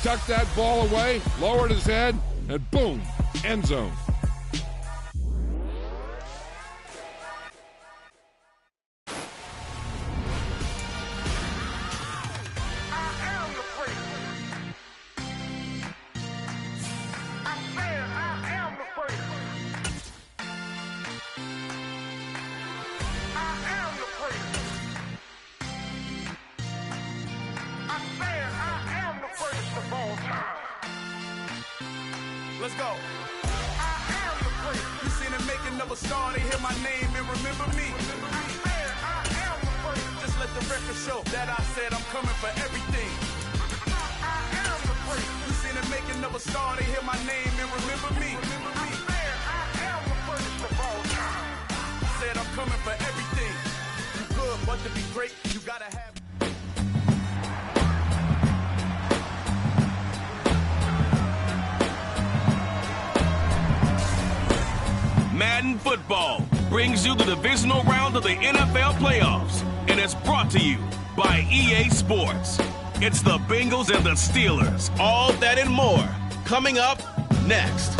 tucked that ball away, lowered his head, and boom, end zone. Let's go. You seen the making of a star, they hear my name and remember me. Just let the record show that I said I'm coming for everything. You seen the making of a star, they hear my name and remember me. Said I'm coming for everything. You good, but to be great, you gotta have. Madden Football brings you the divisional round of the NFL playoffs, and it's brought to you by EA Sports. It's the Bengals and the Steelers, all that and more, coming up next.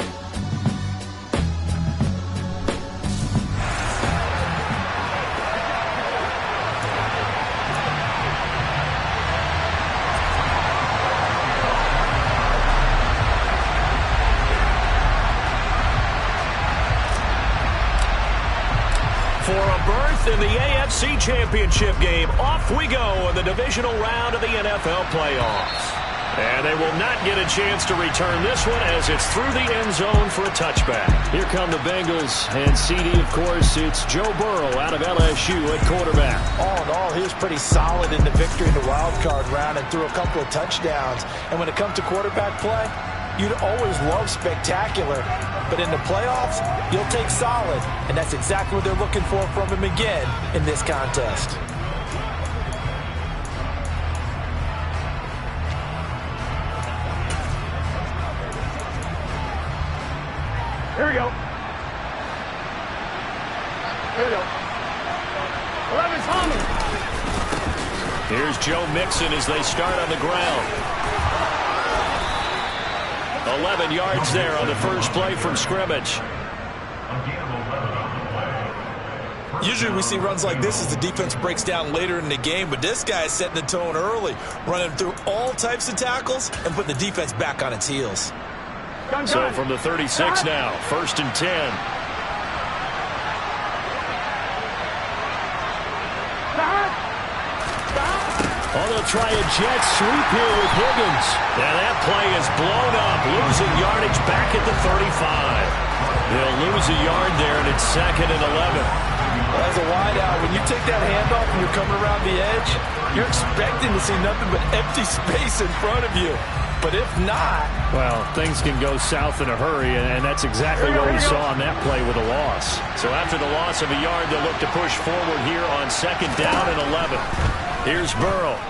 For a berth in the AFC Championship game, off we go in the divisional round of the NFL playoffs. And they will not get a chance to return this one as it's through the end zone for a touchback. Here come the Bengals, and CD, of course, it's Joe Burrow out of LSU at quarterback. All in all, he was pretty solid in the victory in the wild card round and threw a couple of touchdowns. And when it comes to quarterback play, you'd always love spectacular, but in the playoffs, you'll take solid, and that's exactly what they're looking for from him again in this contest. Here we go. Here we go. 11's humming. Here's Joe Mixon as they start on the ground. 11 yards there on the first play from scrimmage. Usually we see runs like this as the defense breaks down later in the game, but this guy is setting the tone early, running through all types of tackles and putting the defense back on its heels. So from the 36 now, 1st and 10. Oh, they'll try a jet sweep here with Higgins. And that play is blown up, losing yardage back at the 35. They'll lose a yard there, and it's 2nd and 11. Well, as a wideout, when you take that handoff and you're coming around the edge, you're expecting to see nothing but empty space in front of you. But if not... Well, things can go south in a hurry, and that's exactly what we saw on that play with a loss. So after the loss of a yard, they'll look to push forward here on 2nd down and 11. Here's Burrow.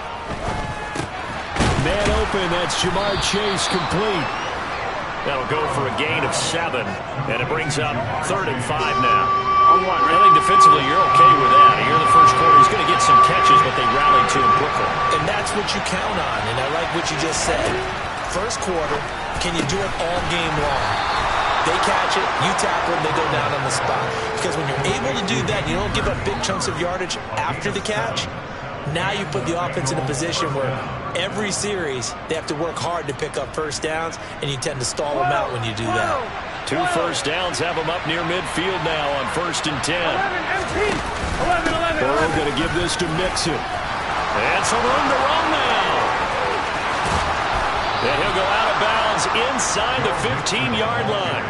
Man open, that's Jamar Chase complete. That'll go for a gain of 7, and it brings up 3rd and 5 now. I think defensively you're okay with that. Here in the first quarter, he's going to get some catches, but they rallied to him quickly. And that's what you count on, and I like what you just said. First quarter, can you do it all game long? They catch it, you tackle it, they go down on the spot. Because when you're able to do that, you don't give up big chunks of yardage after the catch. Now you put the offense in a position where every series they have to work hard to pick up first downs, and you tend to stall them out when you do that. 2 first downs have them up near midfield now on 1st and 10. 11. Burrow going to give this to Mixon. And some room to run now. And he'll go out of bounds inside the 15-yard line.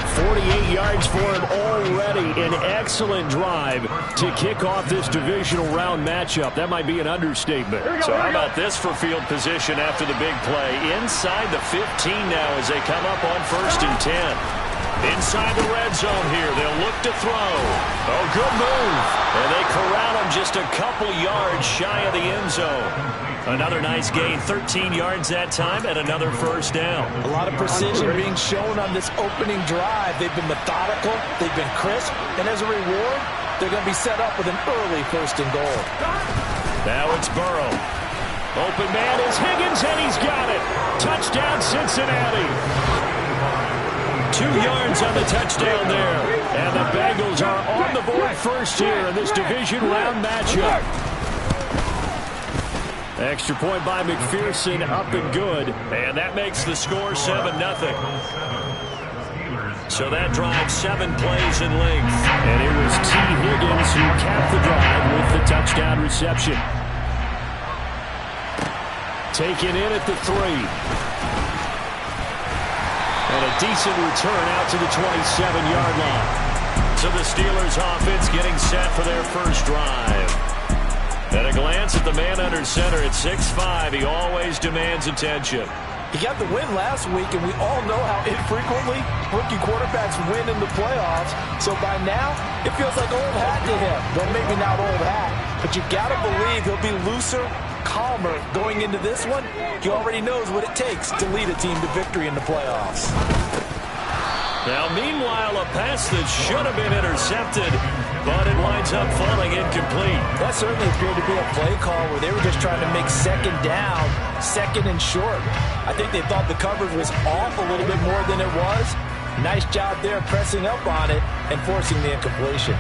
48 yards for him already. An excellent drive to kick off this divisional round matchup. That might be an understatement. So how about this for field position after the big play? Inside the 15 now as they come up on 1st and 10. Inside the red zone here. They'll look to throw. Oh, good move. And they corral him just a couple yards shy of the end zone. Another nice gain, 13 yards that time, and another first down. A lot of precision being shown on this opening drive. They've been methodical, they've been crisp, and as a reward, they're going to be set up with an early 1st and goal. Now it's Burrow. Open man is Higgins, and he's got it. Touchdown, Cincinnati. 2 yards on the touchdown there. And the Bengals are on the board first here in this division round matchup. Extra point by McPherson, up and good. And that makes the score 7-0. So that drive 7 plays in length. And it was T. Higgins who capped the drive with the touchdown reception. Taken in at the 3. And a decent return out to the 27-yard line. So the Steelers offense getting set for their first drive. At a glance at the man under center at 6'5", he always demands attention. He got the win last week, and we all know how infrequently rookie quarterbacks win in the playoffs. So by now, it feels like old hat to him. Well, maybe not old hat, but you got to believe he'll be looser, calmer going into this one. He already knows what it takes to lead a team to victory in the playoffs. Now, meanwhile, a pass that should have been intercepted, but it winds up falling incomplete. That certainly appeared to be a play call where they were just trying to make second down, second and short. I think they thought the coverage was off a little bit more than it was. Nice job there pressing up on it and forcing the incompletion.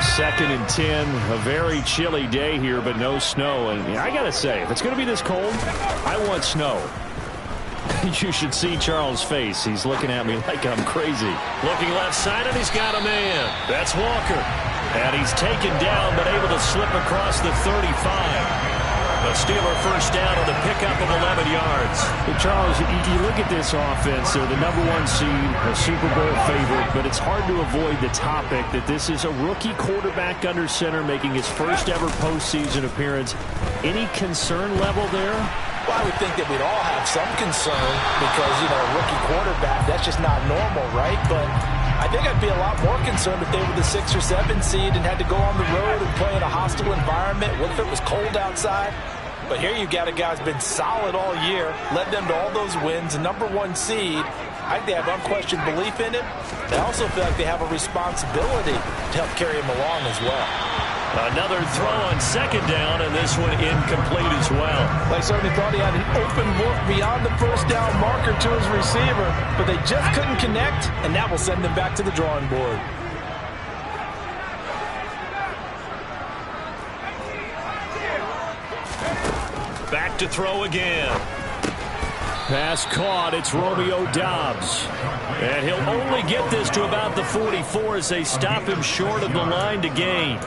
Second and 10, a very chilly day here, but no snow. And I got to say, if it's going to be this cold, I want snow. You should see Charles' face. He's looking at me like I'm crazy. Looking left side, and he's got a man. That's Walker. And he's taken down, but able to slip across the 35. A Steeler first down on a pickup of 11 yards. Hey, Charles, you look at this offense. They're the #1 seed, a Super Bowl favorite, but it's hard to avoid the topic that this is a rookie quarterback under center making his first ever postseason appearance. Any concern level there? Well, I would think that we'd all have some concern because, you know, a rookie quarterback, that's just not normal, right? But I think I'd be a lot more concerned if they were the 6 or 7 seed and had to go on the road and play in a hostile environment. What if it was cold outside? But here you got a guy who's been solid all year, led them to all those wins, #1 seed. I think they have unquestioned belief in him. They also feel like they have a responsibility to help carry him along as well. Another throw on second down, and this one incomplete as well. They certainly thought he had an open look beyond the first down marker to his receiver, but they just couldn't connect, and that will send them back to the drawing board. Back to throw again. Pass caught. It's Romeo Doubs. And he'll only get this to about the 44 as they stop him short of the line to gain.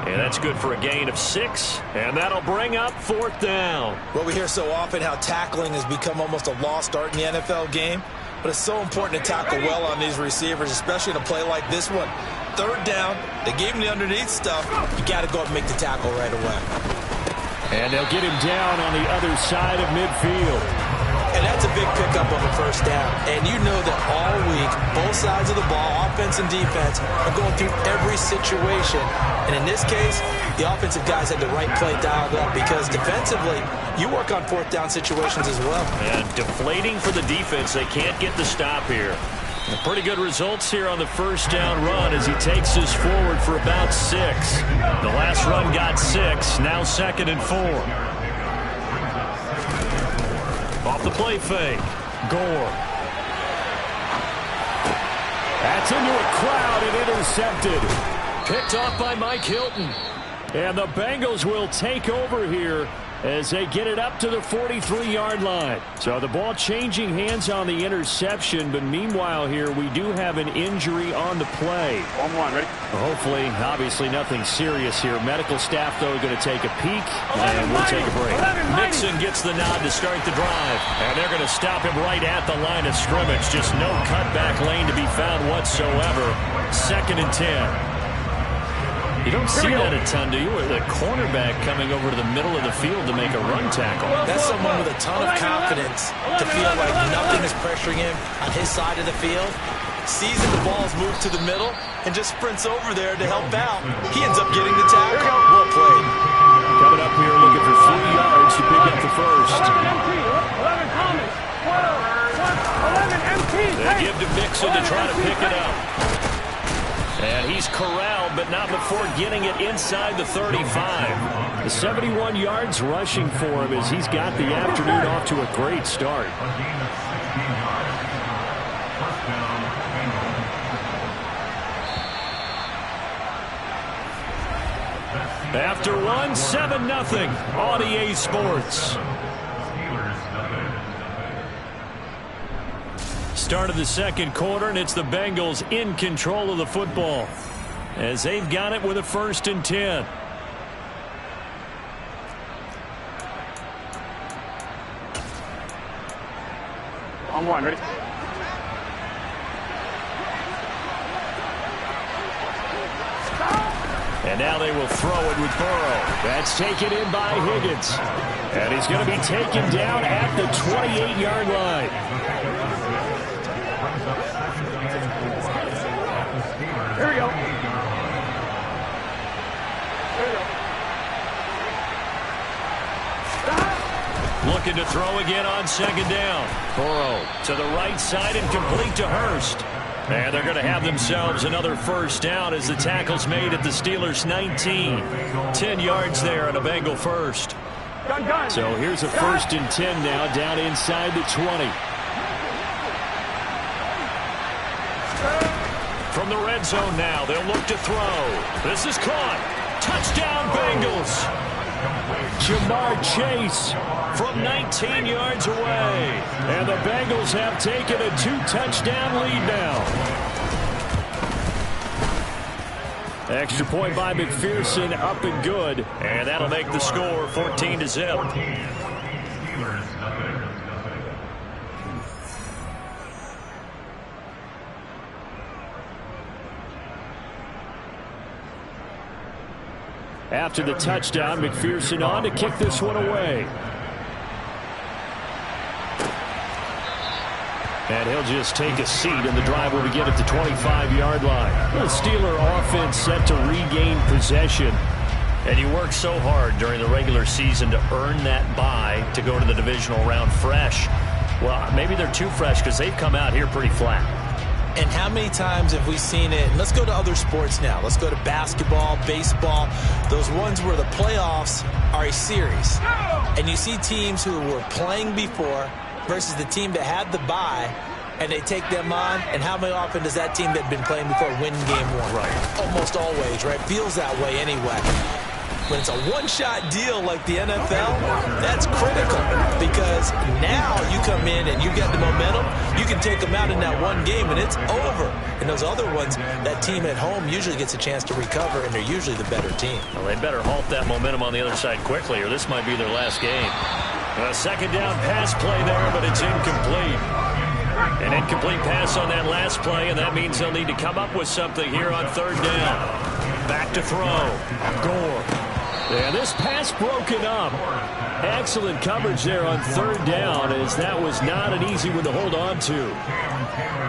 And that's good for a gain of 6. And that'll bring up 4th down. Well, we hear so often how tackling has become almost a lost art in the NFL game. But it's so important to tackle well on these receivers, especially in a play like this one. 3rd down, they gave him the underneath stuff. You got to go up and make the tackle right away. And they'll get him down on the other side of midfield. And that's a big pickup of a first down. And you know that all week, both sides of the ball, offense and defense, are going through every situation. And in this case, the offensive guys had the right play dialed up because defensively, you work on 4th down situations as well. And deflating for the defense. They can't get the stop here. Pretty good results here on the first down run as he takes us forward for about 6. The last run got 6. Now 2nd and 4. Off the play fake. Gore. That's into a crowd and intercepted. Picked off by Mike Hilton. And the Bengals will take over here as they get it up to the 43-yard line. So the ball changing hands on the interception, but meanwhile here we do have an injury on the play. 1-1, ready? Hopefully, obviously nothing serious here. Medical staff, though, going to take a peek, and we'll take a break. Mixon gets the nod to start the drive, and they're going to stop him right at the line of scrimmage. Just no cutback lane to be found whatsoever. 2nd and 10. You don't see that a ton, do you? Or the cornerback coming over to the middle of the field to make a run tackle. That's someone with a ton of confidence to feel like nothing is pressuring him on his side of the field. Sees that the ball's moved to the middle and just sprints over there to help out. He ends up getting the tackle. Well played. Coming up here looking for 3 yards to pick up the first. 11 Thomas. 11 MT. They give to Mixon to try to pick it up. And And he's corralled, but not before getting it inside the 35. The 71 yards rushing for him as he's got the afternoon off to a great start. After one, 7-0 on EA Sports. Start of the second quarter, and it's the Bengals in control of the football as they've got it with a 1st and 10. On one, ready? And now they will throw it with Burrow. That's taken in by Higgins. And he's going to be taken down at the 28-yard line. Here we go. Looking to throw again on 2nd down. Burrow to the right side and complete to Hurst. And they're going to have themselves another 1st down as the tackle's made at the Steelers' 19. 10 yards there on a Bengal 1st. Gun. So here's a 1st and 10 now down inside the 20. From the red zone now, they'll look to throw. This is caught. Touchdown Bengals. Jamar Chase from 19 yards away. And the Bengals have taken a 2-touchdown lead now. Extra point by McPherson, up and good. And that'll make the score 14-0. After the touchdown, McPherson on to kick this one away. And he'll just take a seat, and the drive will begin at the 25-yard line. The Steeler offense set to regain possession. And you work so hard during the regular season to earn that bye to go to the divisional round fresh. Well, maybe they're too fresh because they've come out here pretty flat. And how many times have we seen it? Let's go to other sports now. Let's go to basketball, baseball, those ones where the playoffs are a series. And you see teams who were playing before versus the team that had the bye, and they take them on. And how many often does that team that had been playing before win game one? Right. Almost always, right? Feels that way anyway. When it's a one-shot deal like the NFL, that's critical because now you come in and you get the momentum. You can take them out in that one game, and it's over. And those other ones, that team at home usually gets a chance to recover, and they're usually the better team. Well, they better halt that momentum on the other side quickly, or this might be their last game. A 2nd down pass play there, but it's incomplete. An incomplete pass on that last play, and that means they'll need to come up with something here on 3rd down. Back to throw. Gore. And this pass broken up. Excellent coverage there on 3rd down, as that was not an easy one to hold on to.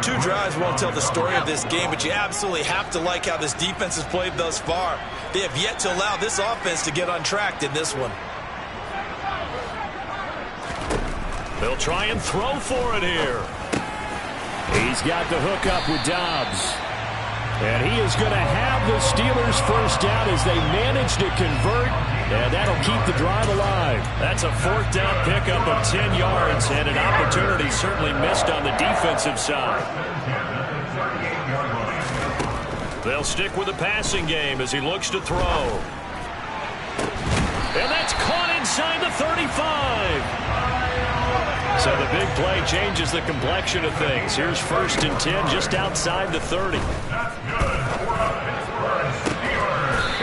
2 drives won't tell the story of this game, but you absolutely have to like how this defense has played thus far. They have yet to allow this offense to get untracked in this one. They'll try and throw for it here. He's got the hook up with Dobbs. And he is going to have the Steelers 1st down as they manage to convert. And that'll keep the drive alive. That's a 4th down pickup of 10 yards and an opportunity certainly missed on the defensive side. They'll stick with the passing game as he looks to throw. And that's caught inside the 35. So the big play changes the complexion of things. Here's 1st and 10 just outside the 30.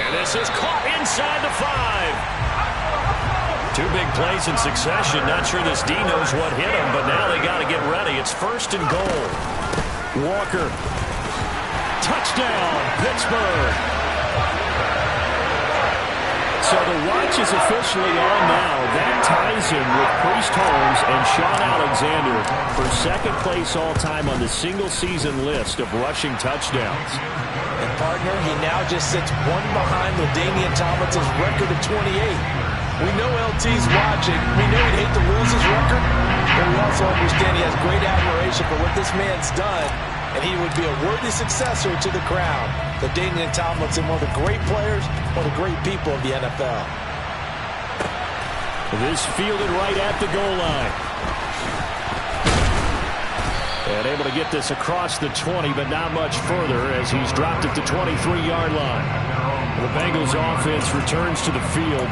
And this is caught inside the 5. 2 big plays in succession. Not sure this D knows what hit him, but now they got to get ready. It's 1st and goal. Walker. Touchdown, Pittsburgh. So the watch is officially on now. That ties him with Priest Holmes and Sean Alexander for 2nd place all-time on the single-season list of rushing touchdowns. And, partner, he now just sits one behind LaDainian Tomlinson's record of 28. We know LT's watching. We know he'd hate to lose his record, but we also understand he has great admiration for what this man's done and he would be a worthy successor to the crown. But Danian Tomlinson, one of the great players, one of the great people of the NFL. This fielded right at the goal line. And able to get this across the 20, but not much further as he's dropped it to 23-yard line. The Bengals offense returns to the field.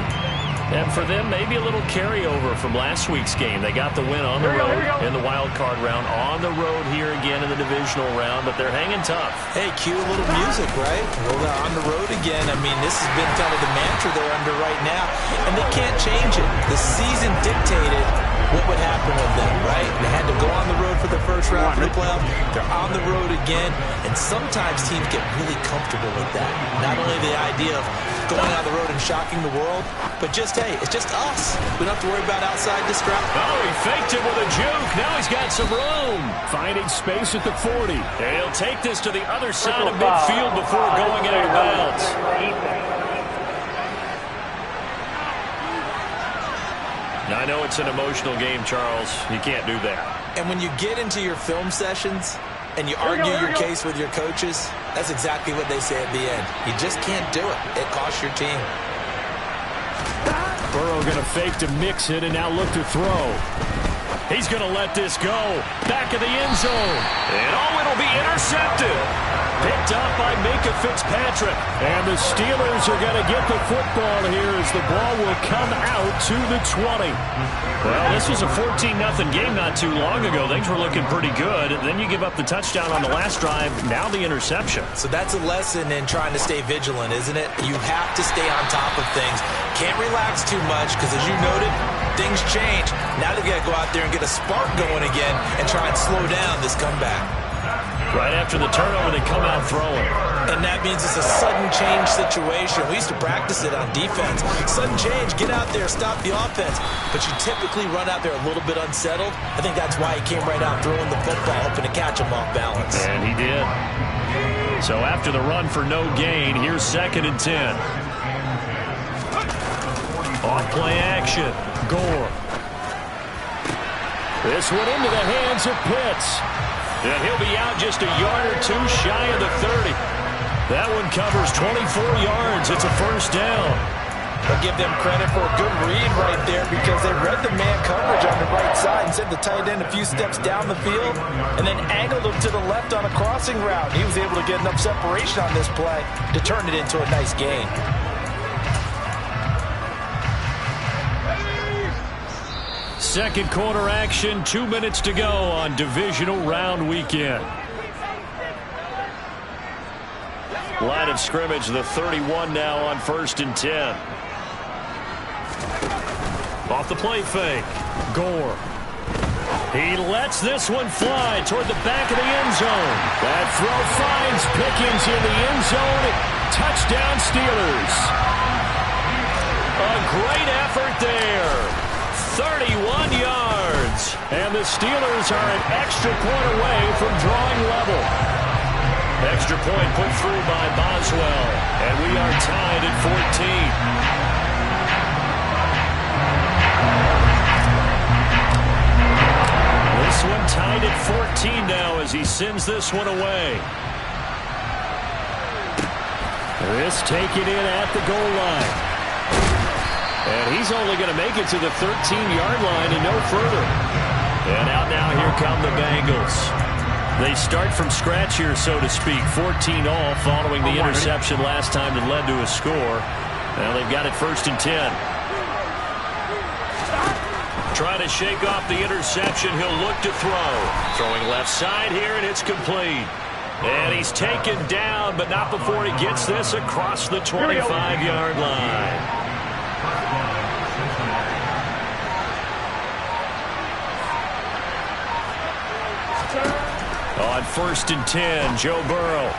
And for them, maybe a little carryover from last week's game. They got the win on the road in the wild card round, on the road here again in the divisional round, but they're hanging tough. Hey, cue a little music, right? Well, they're on the road again. I mean, this has been kind of the mantra they're under right now, and they can't change it. The season dictated what would happen with them, right? They had to go on the road for the first round for the playoff. They're on the road again, and sometimes teams get really comfortable with that. Not only the idea of going on the road and shocking the world, but just, hey, it's just us. We don't have to worry about outside distraction. Oh, he faked it with a juke. Now he's got some room. Finding space at the 40. And he'll take this to the other side of midfield before going out of bounds. Now, I know it's an emotional game, Charles. You can't do that. And when you get into your film sessions and you argue your case with your coaches, that's exactly what they say at the end. You just can't do it. It costs your team. Burrow going to fake to mix it and now look to throw. He's going to let this go. Back of the end zone. And it'll be intercepted. Picked up by Minkah Fitzpatrick. And the Steelers are going to get the football here as the ball will come out to the 20. Well, this was a 14-0 game not too long ago. Things were looking pretty good. Then you give up the touchdown on the last drive. Now the interception. So that's a lesson in trying to stay vigilant, isn't it? You have to stay on top of things. Can't relax too much because, as you noted, things change. Now they've got to go out there and get a spark going again and try and slow down this comeback. Right after the turnover, they come out throwing. And that means it's a sudden change situation. We used to practice it on defense. Sudden change, get out there, stop the offense. But you typically run out there a little bit unsettled. I think that's why he came right out throwing the football, hoping to catch him off balance. And he did. So after the run for no gain, here's 2nd and 10. Off play action. Gore. This one into the hands of Pitts. And he'll be out just a yard or two shy of the 30. That one covers 24 yards. It's a first down. I'll give them credit for a good read right there because they read the man coverage on the right side and sent the tight end a few steps down the field and then angled him to the left on a crossing route. He was able to get enough separation on this play to turn it into a nice gain. Second quarter action, 2 minutes to go on divisional round weekend. Line of scrimmage, the 31 now on 1st and 10. Off the play fake, Gore. He lets this one fly toward the back of the end zone. That throw finds Pickens in the end zone. Touchdown Steelers. A great effort there. 31 yards. And the Steelers are an extra point away from drawing level. Extra point put through by Boswell. And we are tied at 14. This one tied at 14 now as he sends this one away. This taken in at the goal line. And he's only going to make it to the 13-yard line and no further. And out now, here come the Bengals. They start from scratch here, so to speak. 14-all following the interception last time that led to a score. Now they've got it 1st and 10. Trying to shake off the interception. He'll look to throw. Throwing left side here, and it's complete. And he's taken down, but not before he gets this across the 25-yard line. On 1st and 10, Joe Burrow.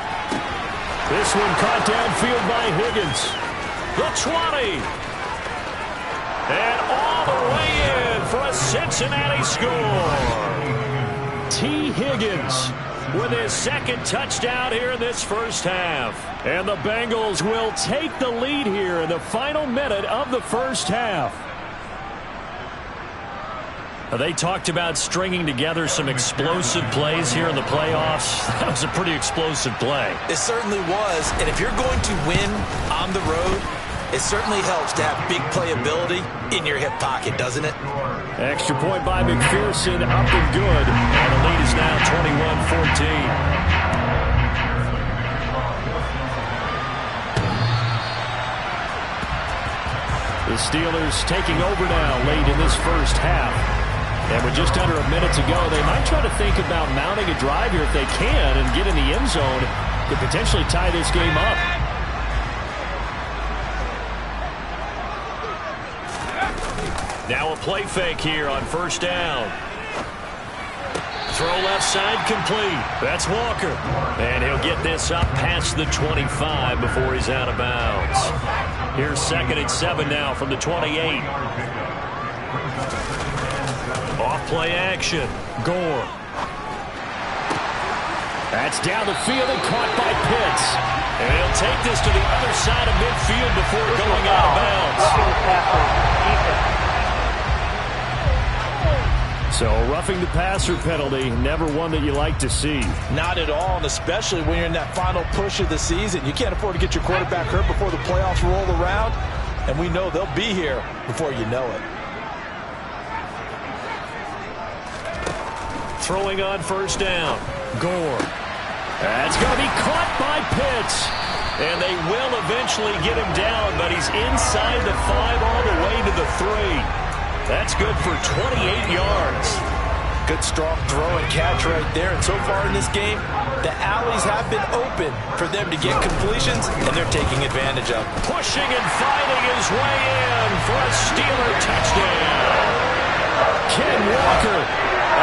This one caught downfield by Higgins. The 20. And all the way in for a Cincinnati score. T. Higgins with his 2nd touchdown here in this first half. And the Bengals will take the lead here in the final minute of the first half. They talked about stringing together some explosive plays here in the playoffs. That was a pretty explosive play. It certainly was. And if you're going to win on the road, it certainly helps to have big playability in your hip pocket, doesn't it? Extra point by McPherson, up and good. And the lead is now 21-14. The Steelers taking over now late in this first half. And with just under a minute to go, they might try to think about mounting a drive here if they can and get in the end zone to potentially tie this game up. Now a play fake here on first down. Throw left side complete. That's Walker. And he'll get this up past the 25 before he's out of bounds. Here's 2nd and 7 now from the 28. Off play action. Gore. That's down the field and caught by Pitts. And he'll take this to the other side of midfield before going out of bounds. So roughing the passer penalty, never one that you like to see. Not at all, and especially when you're in that final push of the season. You can't afford to get your quarterback hurt before the playoffs roll around, and we know they'll be here before you know it. Throwing on first down. Gore. That's going to be caught by Pitts. And they will eventually get him down, but he's inside the 5 all the way to the 3. That's good for 28 yards. Good strong throw and catch right there. And so far in this game, the alleys have been open for them to get completions, and they're taking advantage of. Pushing and fighting his way in for a Steeler touchdown. Ken Walker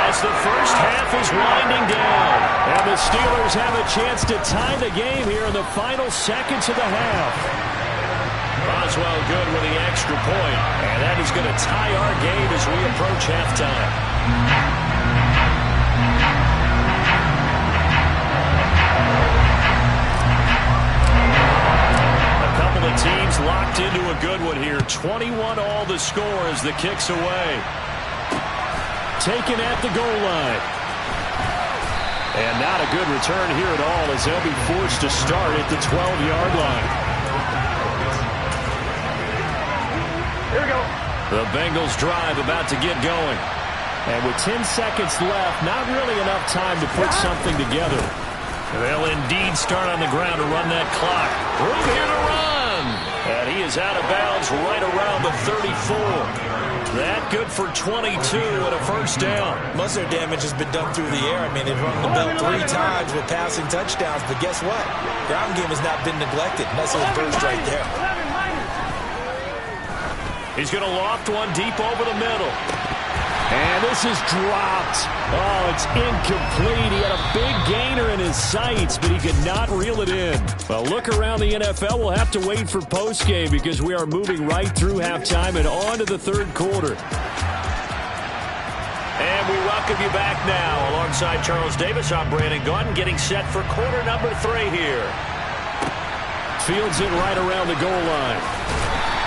as the first half is winding down. And the Steelers have a chance to tie the game here in the final seconds of the half. Boswell good with the extra point, and that is going to tie our game as we approach halftime. A couple of teams locked into a good one here. 21 all the score as the kick's away. Taken at the goal line. And not a good return here at all as they'll be forced to start at the 12-yard line. Here we go. The Bengals drive about to get going. And with 10 seconds left, not really enough time to put something together. They'll indeed start on the ground to run that clock. Room here to run. And he is out of bounds right around the 34. That good for 22 and a first down. Most of their damage has been done through the air. I mean, they've rung the bell 3 times with passing touchdowns. But guess what? Ground game has not been neglected. Nice little burst right there. He's going to loft one deep over the middle. And this is dropped. Oh, it's incomplete. He had a big gainer in his sights, but he could not reel it in. Well, look around the NFL. We'll have to wait for postgame because we are moving right through halftime and on to the third quarter. And we welcome you back now. Alongside Charles Davis, I'm Brandon Gaudin, getting set for quarter number 3 here. Fields it right around the goal line.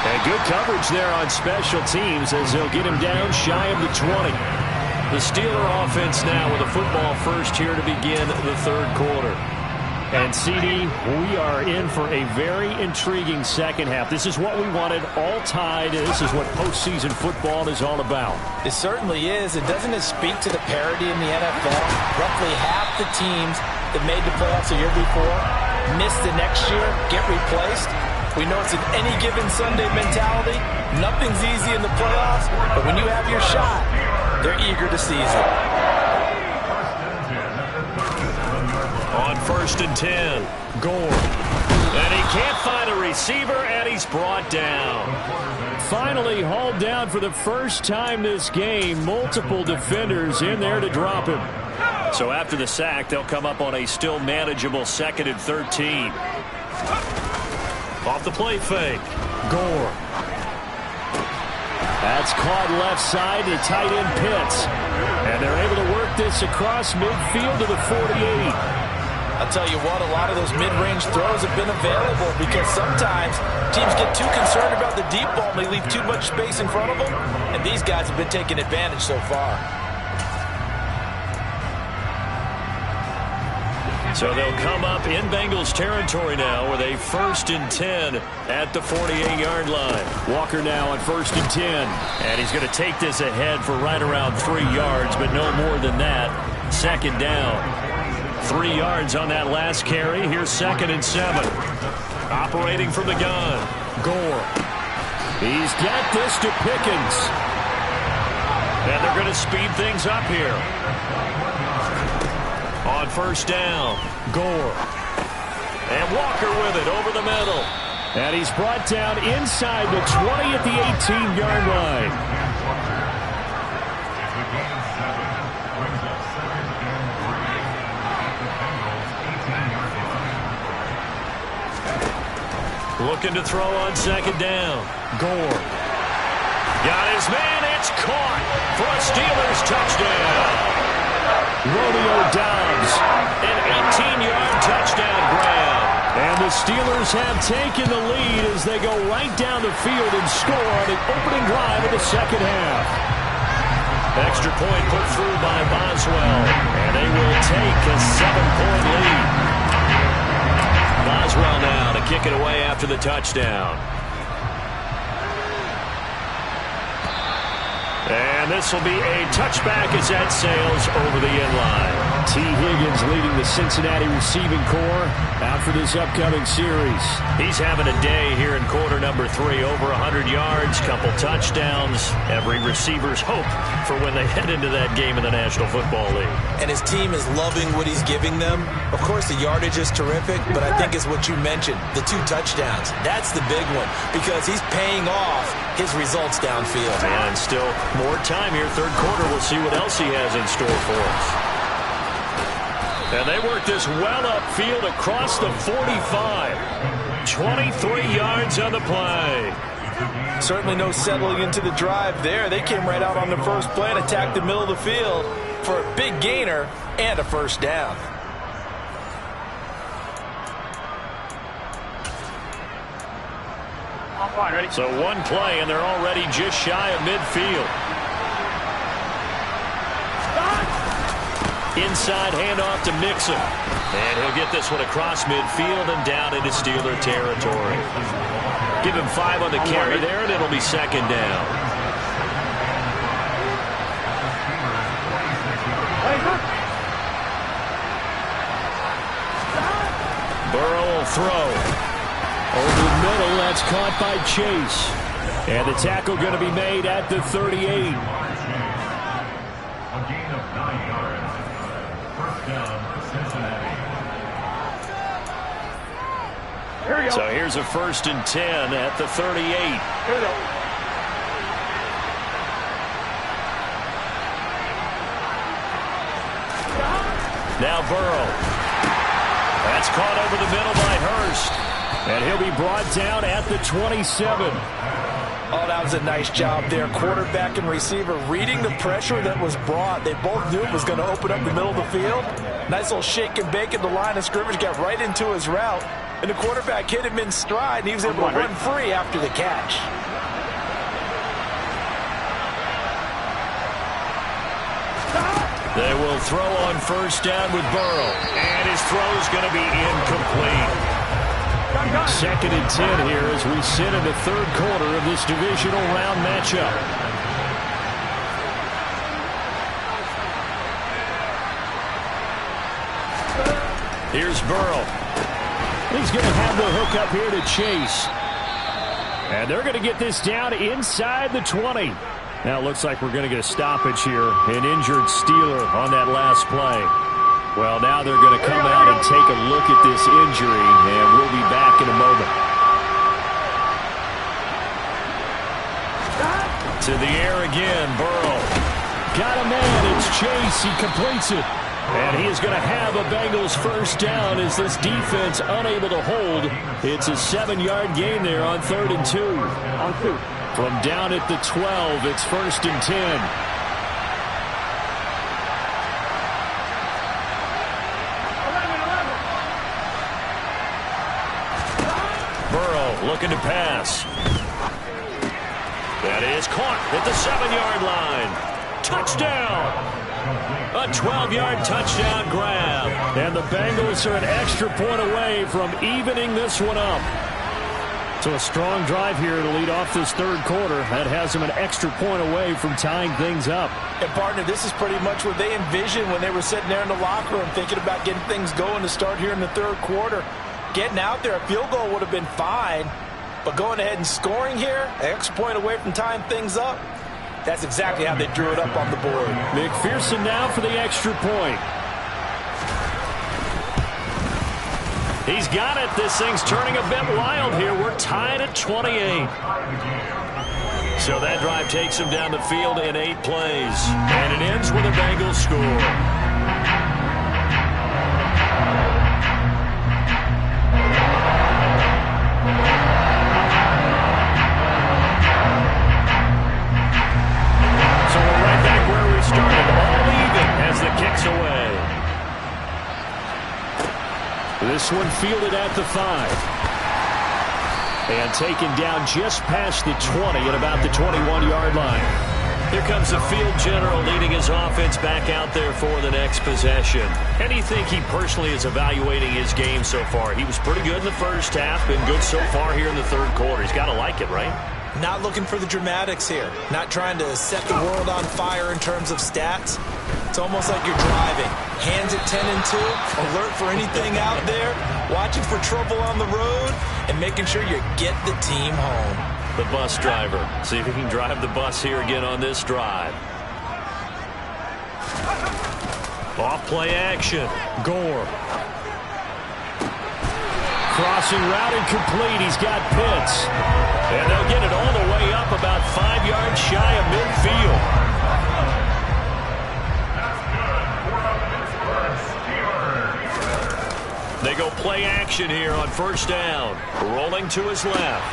And good coverage there on special teams as they'll get him down shy of the 20. The Steeler offense now with a football first here to begin the third quarter. And CD, we are in for a very intriguing second half. This is what we wanted, all tied. This is what postseason football is all about. It certainly is. And doesn't it speak to the parity in the NFL? Roughly half the teams that made the playoffs a year before miss the next year, get replaced. We know it's an any given Sunday mentality. Nothing's easy in the playoffs, but when you have your shot, they're eager to seize it. On 1st and 10, Gore. And he can't find a receiver, and he's brought down. Finally hauled down for the first time this game. Multiple defenders in there to drop him. So after the sack, they'll come up on a still manageable 2nd and 13. Off the play fake. Gore. That's caught left side to tight end Pitts. And they're able to work this across midfield to the 48. I'll tell you what, a lot of those mid-range throws have been available because sometimes teams get too concerned about the deep ball and they leave too much space in front of them, and these guys have been taking advantage so far. So they'll come up in Bengals territory now with a 1st and 10 at the 48-yard line. Walker now on 1st and 10. And he's going to take this ahead for right around 3 yards, but no more than that. 2nd down. 3 yards on that last carry. Here's 2nd and 7. Operating from the gun. Gore. He's got this to Pickens. And they're going to speed things up here. On 1st down, Gore. And Walker with it over the middle. And he's brought down inside the 20 at the 18-yard line. Looking to throw on 2nd down. Gore. Got his man. It's caught for a Steelers touchdown. Romeo Doubs, an 18-yard touchdown grab. And the Steelers have taken the lead as they go right down the field and score on the opening drive of the 2nd half. Extra point put through by Boswell, and they will take a 7-point lead. Boswell now to kick it away after the touchdown. And this will be a touchback as that sails over the end line. T. Higgins leading the Cincinnati receiving corps out for this upcoming series. He's having a day here in quarter number 3. Over 100 yards, couple touchdowns. Every receiver's hope for when they head into that game in the National Football League. And his team is loving what he's giving them. Of course, the yardage is terrific, but I think it's what you mentioned, the 2 touchdowns. That's the big one because he's paying off his results downfield. And still more time here. 3rd quarter, we'll see what else he has in store for us. And they work this well upfield across the 45. 23 yards on the play. Certainly no settling into the drive there. They came right out on the first play and attacked the middle of the field for a big gainer and a 1st down. So 1 play, and they're already just shy of midfield. Inside handoff to Mixon. And he'll get this one across midfield and down into Steeler territory. Give him 5 on the carry there, and it'll be 2nd down. Burrow will throw. Over the middle, that's caught by Chase. And the tackle going to be made at the 38. A gain of 9 yards. 1st down, Cincinnati. So here's a 1st and 10 at the 38. Here we go. Now Burrow. That's caught over the middle by Hurst. And he'll be brought down at the 27. Oh, that was a nice job there. Quarterback and receiver reading the pressure that was brought. They both knew it was going to open up the middle of the field. Nice little shake and bake at the line of scrimmage. Got right into his route. And the quarterback hit him in stride, and he was able to run free after the catch. They will throw on 1st down with Burrow. And his throw's going to be incomplete. 2nd and 10 here as we sit in the 3rd quarter of this divisional round matchup. Here's Burrow. He's going to have the hook up here to Chase. And they're going to get this down inside the 20. Now it looks like we're going to get a stoppage here. An injured Steeler on that last play. Well, now they're going to come out and take a look at this injury, and we'll be back in a moment. To the air again, Burrow. Got a man, it's Chase, he completes it. And he is going to have a Bengals 1st down as this defense unable to hold. It's a 7-yard gain there on 3rd and 2. On 2. From down at the 12, it's 1st and 10. looking to pass. That is caught at the 7-yard line. Touchdown! A 12-yard touchdown grab. And the Bengals are an extra point away from evening this one up. So a strong drive here to lead off this third quarter. That has them an extra point away from tying things up. And, partner, this is pretty much what they envisioned when they were sitting there in the locker room thinking about getting things going to start here in the third quarter. Getting out there, a field goal would have been fine. But going ahead and scoring here, an extra point away from tying things up, that's exactly how they drew it up on the board. McPherson now for the extra point. He's got it. This thing's turning a bit wild here. We're tied at 28. So that drive takes him down the field in 8 plays. And it ends with a Bengals score. So we're right back where we started. All even as the kick's away. This one fielded at the 5. And taken down just past the 20 at about the 21-yard line. Here comes the field general leading his offense back out there for the next possession. How do you think he personally is evaluating his game so far? He was pretty good in the first half, been good so far here in the third quarter. He's got to like it, right? Not looking for the dramatics here. Not trying to set the world on fire in terms of stats. It's almost like you're driving. Hands at 10 and 2, alert for anything out there, watching for trouble on the road, and making sure you get the team home. The bus driver. See if he can drive the bus here again on this drive. Off play action. Gore. Crossing route incomplete. He's got Pitts. And they'll get it all the way up about 5 yards shy of midfield. They go play action here on first down. Rolling to his left.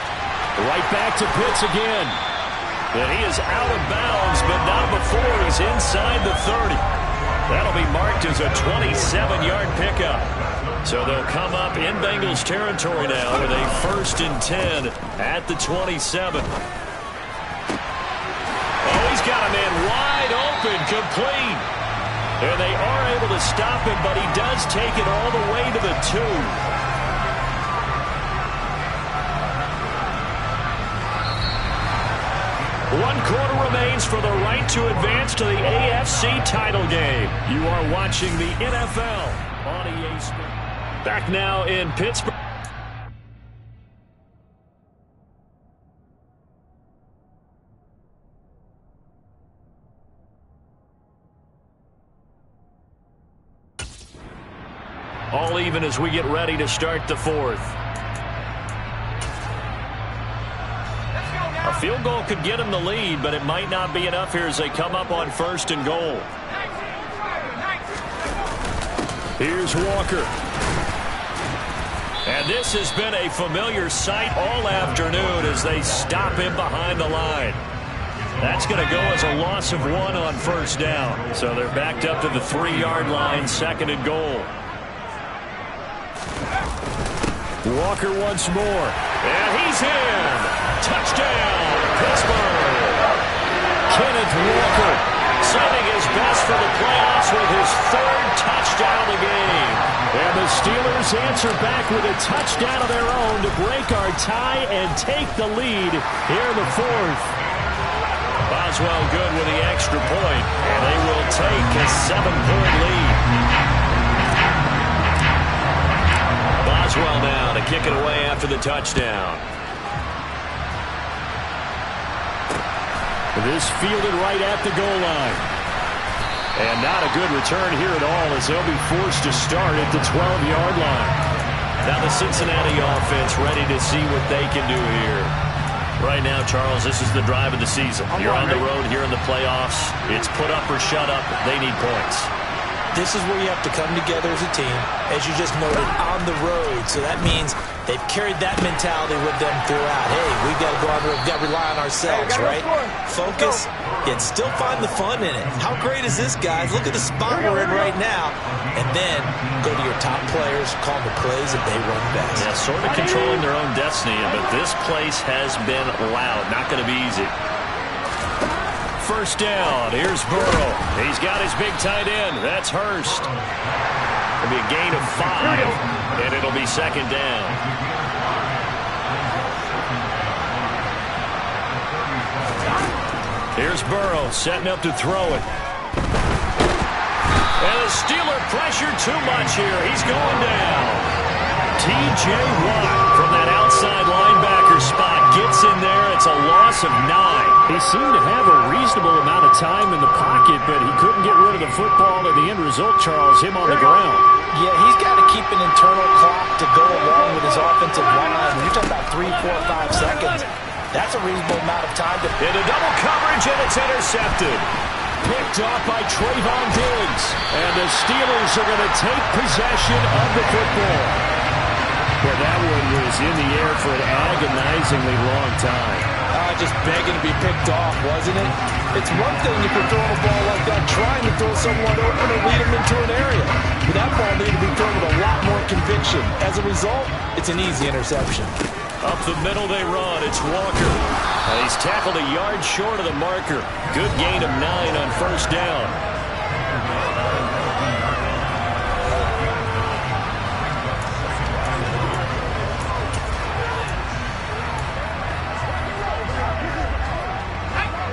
Right back to Pitts again. And he is out of bounds, but not before he's inside the 30. That'll be marked as a 27-yard pickup. So they'll come up in Bengals territory now with a 1st and 10 at the 27. Oh, he's got a man wide open, complete. And they are able to stop him, but he does take it all the way to the 2. One quarter remains for the right to advance to the AFC title game. You are watching the NFL on EA Sports. Back now in Pittsburgh. All even as we get ready to start the fourth. A field goal could get him the lead, but it might not be enough here as they come up on 1st and goal. Here's Walker. And this has been a familiar sight all afternoon as they stop him behind the line. That's going to go as a loss of 1 on first down. So they're backed up to the 3-yard line, 2nd and goal. Walker once more. And he's in. Touchdown, Pittsburgh. Kenneth Walker sending his best for the playoffs with his 3rd touchdown of the game. And the Steelers answer back with a touchdown of their own to break our tie and take the lead here in the 4th. Boswell good with the extra point, and they will take a 7-point lead. Boswell now to kick it away after the touchdown. This fielded right at the goal line. And not a good return here at all as they'll be forced to start at the 12-yard line. Now the Cincinnati offense ready to see what they can do here. Right now, Charles, this is the drive of the season. You're on the road here in the playoffs. It's put up or shut up. They need points. This is where you have to come together as a team, as you just noted, on the road. So that means they've carried that mentality with them throughout. Hey, we've got to go on the road. We've got to rely on ourselves, right? Focus, yet still find the fun in it. How great is this, guys? Look at the spot we're in right now. and then go to your top players, call the plays that they run best. Yeah, sort of controlling their own destiny, but this place has been loud. Not going to be easy. First down. Here's Burrow. He's got his big tight end. That's Hurst. It'll be a gain of 5, and it'll be second down. Here's Burrow setting up to throw it. And the Steeler pressure too much here. He's going down. T.J. Watt from that outside linebacker spot gets in there. It's a loss of 9. He seemed to have a reasonable amount of time in the pocket, but he couldn't get rid of the football, and the end result, Charles, him on the ground. Yeah, he's got to keep an internal clock to go along with his offensive line. When you're talking about 3, 4, 5 seconds, that's a reasonable amount of time to... Into double coverage, and it's intercepted. Picked off by Trayvon Diggs. And the Steelers are going to take possession of the football. Well, that one was in the air for an agonizingly long time. Just begging to be picked off, wasn't it? It's one thing if you're throwing a ball like that, trying to throw someone open or lead them into an area. But that ball needed to be thrown with a lot more conviction. As a result, it's an easy interception. Up the middle they run. It's Walker. And he's tackled a yard short of the marker. Good gain of 9 on first down.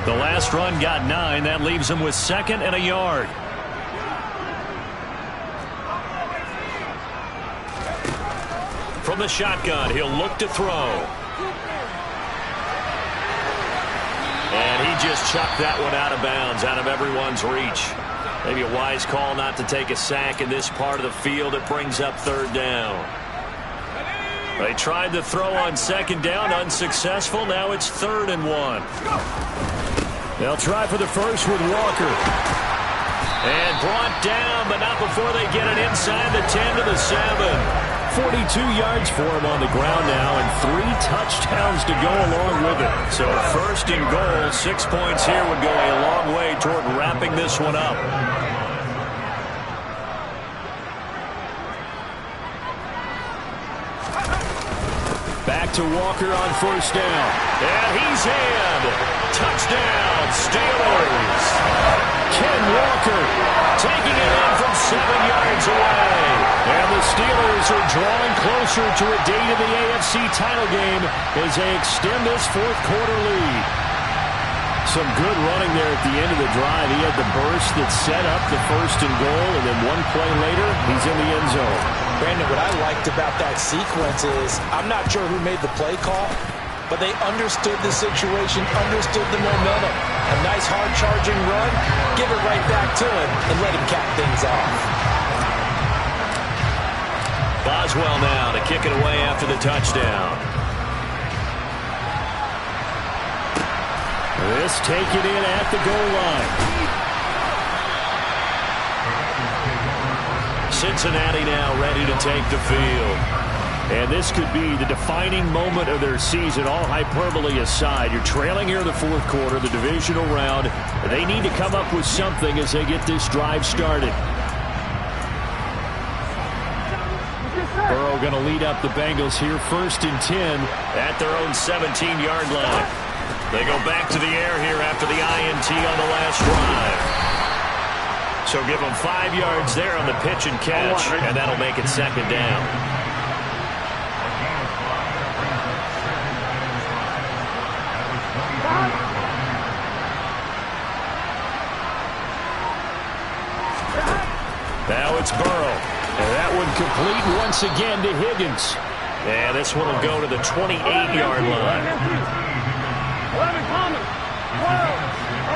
The last run got 9. That leaves him with 2nd and a yard. From the shotgun, he'll look to throw. And he just chucked that one out of bounds, out of everyone's reach. Maybe a wise call not to take a sack in this part of the field. It brings up 3rd down. They tried to throw on 2nd down, unsuccessful. Now it's 3rd and 1. They'll try for the first with Walker. And brought down, but not before they get it inside the 10 to the 7. 42 yards for him on the ground now, and 3 touchdowns to go along with it. So 1st and goal, 6 points here would go a long way toward wrapping this one up. Back to Walker on first down. And he's in. Touchdown, Steelers. Ken Walker taking it in from 7 yards away. And the Steelers are drawing closer to a date in the AFC title game as they extend this 4th quarter lead. Some good running there at the end of the drive. He had the burst that set up the 1st and goal, and then one play later, he's in the end zone. Brandon, what I liked about that sequence is I'm not sure who made the play call, but they understood the situation, understood the momentum. A nice hard-charging run, give it right back to him, and let him cap things off. Boswell now to kick it away after the touchdown. This taken in at the goal line. Cincinnati now ready to take the field. And this could be the defining moment of their season, all hyperbole aside. You're trailing here in the 4th quarter, the divisional round. They need to come up with something as they get this drive started. Burrow going to lead up the Bengals here, 1st and 10 at their own 17-yard line. They go back to the air here after the INT on the last drive. So give them 5 yards there on the pitch and catch, and that'll make it 2nd down. Now it's Burrow. And that one complete once again to Higgins. And this one will go to the 28-yard line. 11 common. 12.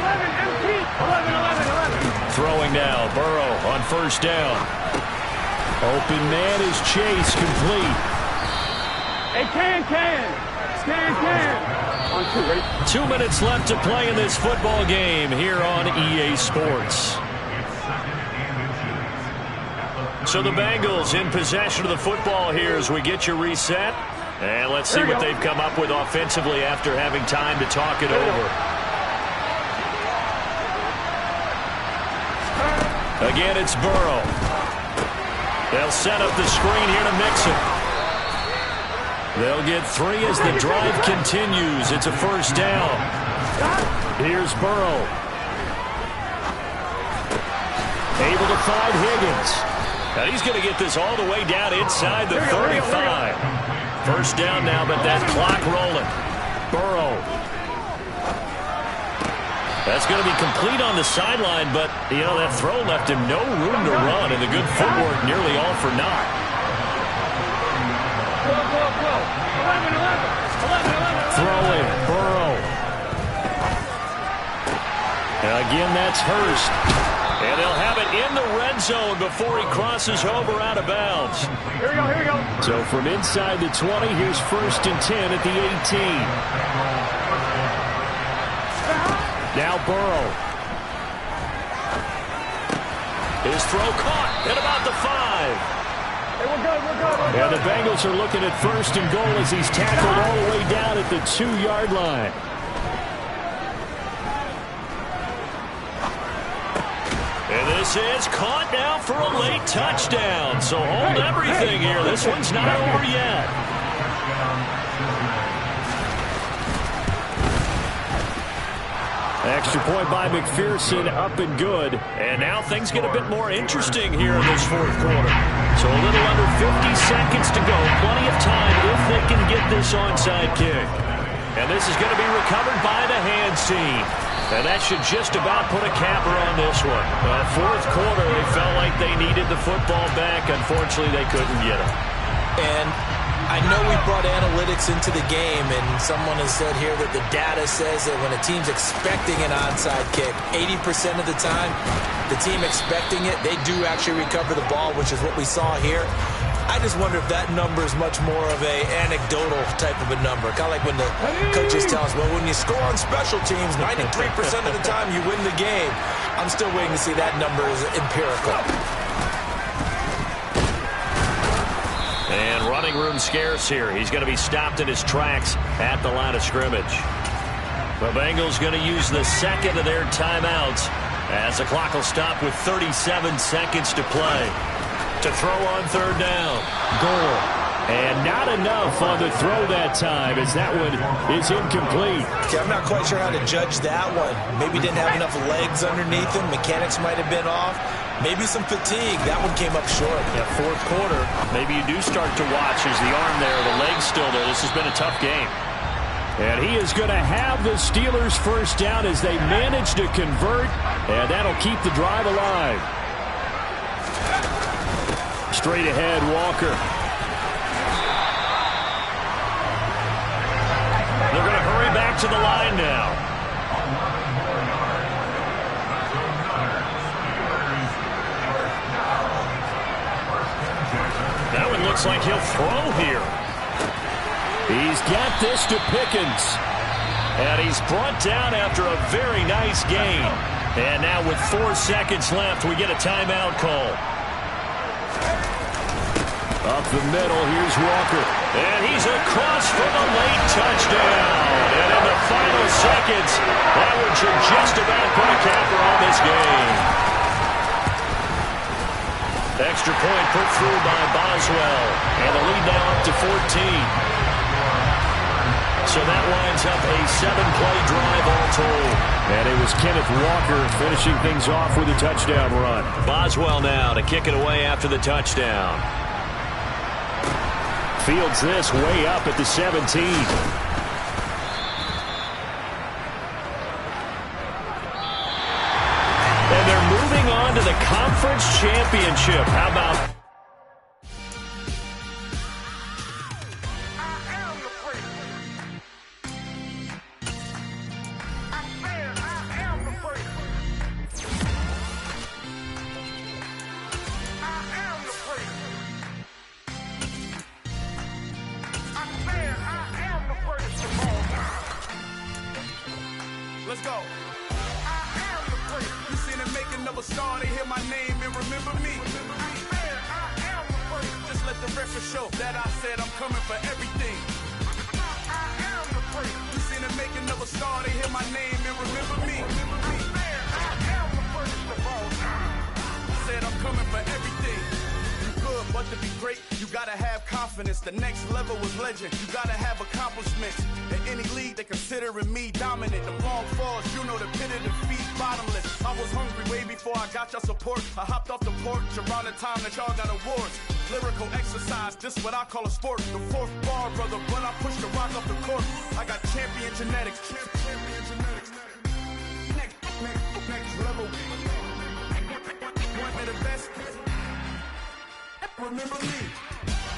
11 empty. 11. Throwing now, Burrow on first down. Open man is Chase, complete. Hey, can. On 2, ready? 2 minutes left to play in this football game here on EA Sports. So the Bengals in possession of the football here as we get you reset. And let's see what they've come up with offensively after having time to talk it over. Again, it's Burrow. They'll set up the screen here to Mixon. They'll get 3 as the drive continues. It's a first down. Here's Burrow. Able to find Higgins. Now he's going to get this all the way down inside the 35. First down now, but that clock rolling. Burrow. That's going to be complete on the sideline, but, you know, that throw left him no room to run, and the good footwork nearly all for naught. Throwing, Burrow. And again, that's Hurst. And they'll have it in the red zone before he crosses over out of bounds. Here we go. So from inside the 20, here's 1st and 10 at the 18. Now Burrow. His throw caught at about the 5. Hey, we're good. And the Bengals are looking at 1st and goal as he's tackled all the way down at the 2-yard line. And this is caught now for a late touchdown. So hold everything here. This one's not over yet. Extra point by McPherson, up and good. And now things get a bit more interesting here in this 4th quarter. So a little under 50 seconds to go. Plenty of time if they can get this onside kick. And this is going to be recovered by the hands team. And that should just about put a capper on this one. 4th quarter, they felt like they needed the football back. Unfortunately, they couldn't get it. And I know we brought analytics into the game, and someone has said here that the data says that when a team's expecting an onside kick, 80% of the time, the team expecting it, they do actually recover the ball, which is what we saw here. I just wonder if that number is much more of a anecdotal type of a number. Kind of like when the coaches tell us, well, when you score on special teams, 93% of the time you win the game. I'm still waiting to see that number is empirical. And running room scarce here. He's going to be stopped in his tracks at the line of scrimmage. The Bengals going to use the 2nd of their timeouts as the clock will stop with 37 seconds to play. To throw on 3rd down. Goal. And not enough on the throw that time as that one is incomplete. Okay, I'm not quite sure how to judge that one. Maybe didn't have enough legs underneath him. Mechanics might have been off. Maybe some fatigue. That one came up short. Yeah, 4th quarter. Maybe you do start to watch as the arm there, the leg's still there. This has been a tough game. And he is going to have the Steelers' first down as they manage to convert. And that'll keep the drive alive. Straight ahead, Walker. They're going to hurry back to the line now. That one looks like he'll throw here. He's got this to Pickens. And he's brought down after a very nice gain. And now with 4 seconds left, we get a timeout call. Up the middle, here's Walker. And he's across for the late touchdown. And in the final seconds, that one should just about put a capper on this game. Extra point put through by Boswell. And the lead now up to 14. So that winds up a 7-play drive all told. And it was Kenneth Walker finishing things off with a touchdown run. Boswell now to kick it away after the touchdown. Fields this way up at the 17. And they're moving on to the conference championship. How about... Let's go. You seen the making of a star, they hear my name and remember me. Just let the record show that I said I'm coming for everything. You seen the making of a star, they hear my name and remember me. Said I'm coming for everything. You good, but to be great, you gotta have confidence. The next level was legend. You gotta have accomplishments. In any league, they considering me dominant. The long falls, you know the pit of defeat, bottomless. I was hungry way before I got your support. I hopped off the porch around the time that y'all got awards. Lyrical exercise, this what I call a sport. The fourth bar, brother, when I push the rock up the court. I got champion genetics. Champion genetics. Next level. One of the best. Remember me.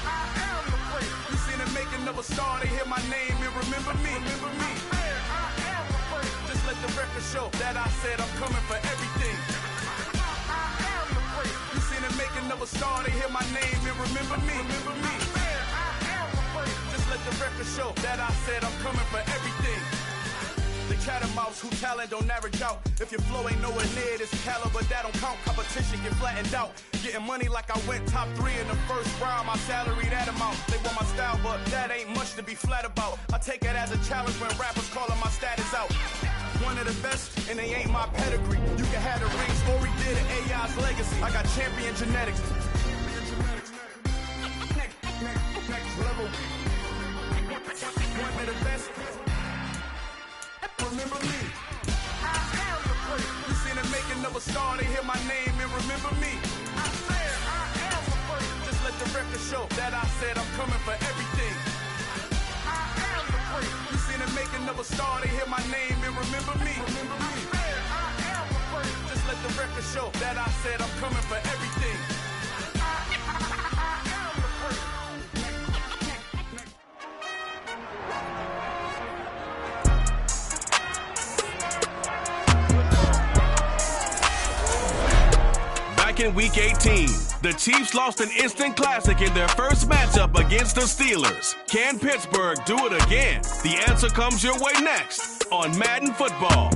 I am the great. You seen the making of a star, they hear my name and remember me. Remember me. I am the great. Just let the record show that I said I'm coming for everything. I am the great. You seen the making of a star, they hear my name and remember me. Remember me. I am the great. Just let the record show that I said I'm coming for everything. The catamounts who talent don't average out. If your flow ain't nowhere near this caliber, that don't count. Competition get flattened out. Getting money like I went top 3 in the first round. My salary that amount. They want my style, but that ain't much to be flat about. I take it as a challenge when rappers calling my status out. One of the best, and they ain't my pedigree. You can have the rings, or we did it, AI's legacy. I got champion genetics. Next level. One of the best. Remember me. I am the great. You seen the making of a star, they hear my name and remember me. I said I am the great. Just let the record show that I said I'm coming for everything. I am the great. You seen the making of a star, they hear my name and remember me. Remember me. I said I am the great. Just let the record show that I said I'm coming for everything. In Week 18, the Chiefs lost an instant classic in their first matchup against the Steelers. Can Pittsburgh do it again? The answer comes your way next on Madden Football.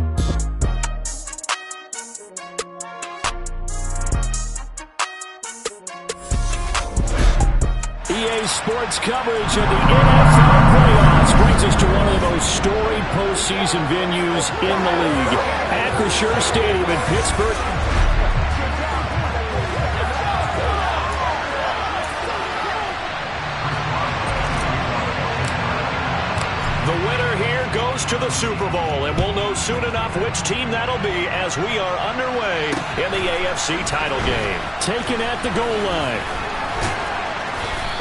EA Sports coverage of the NFL playoffs brings us to one of the most storied postseason venues in the league. Acrisure Stadium in Pittsburgh. The winner here goes to the Super Bowl, and we'll know soon enough which team that'll be as we are underway in the AFC title game. Taken at the goal line.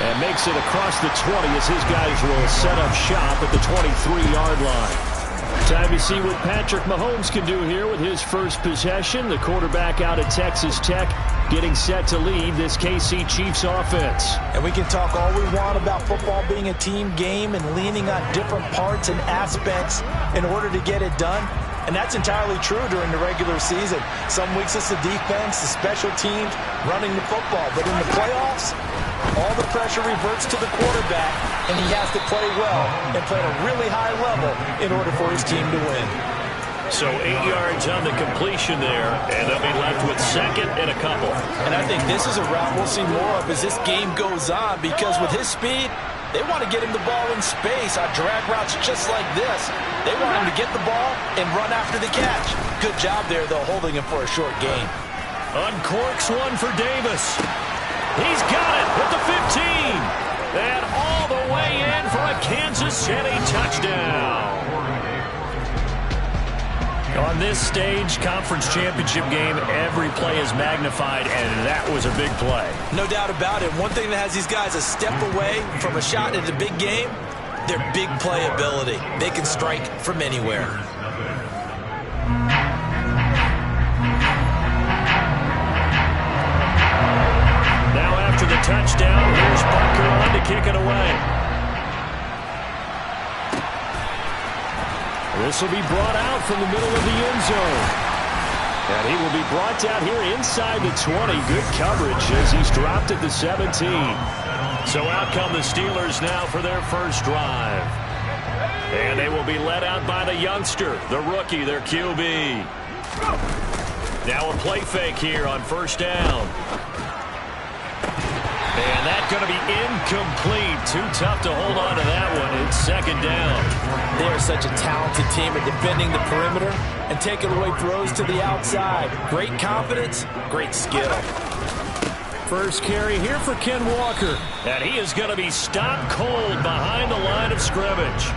And makes it across the 20 as his guys will set up shop at the 23-yard line. Time to see what Patrick Mahomes can do here with his first possession. The quarterback out at Texas Tech getting set to lead this KC Chiefs offense. And we can talk all we want about football being a team game and leaning on different parts and aspects in order to get it done. And that's entirely true during the regular season. Some weeks it's the defense, the special teams, running the football. But in the playoffs, all the pressure reverts to the quarterback, and he has to play well and play at a really high level in order for his team to win. So 8 yards on the completion there, and they'll be left with second and a couple. And I think this is a route we'll see more of as this game goes on, because with his speed, they want to get him the ball in space on drag routes just like this. They want him to get the ball and run after the catch. Good job there, though, holding him for a short gain. Uncorks one for Davis. He's got it with the 15. And all the way in for a Kansas City touchdown. On this stage, conference championship game, every play is magnified, and that was a big play. No doubt about it. One thing that has these guys a step away from a shot at a big game, their big play ability. They can strike from anywhere. Now after the touchdown, here's Butker on to kick it away. This will be brought out from the middle of the end zone. And he will be brought down here inside the 20. Good coverage as he's dropped at the 17. So out come the Steelers now for their first drive. And they will be led out by the youngster, the rookie, their QB. Now a play fake here on first down. And that's going to be incomplete. Too tough to hold on to that one. It's second down. They are such a talented team at defending the perimeter and taking away throws to the outside. Great confidence, great skill. First carry here for Ken Walker. And he is going to be stopped cold behind the line of scrimmage.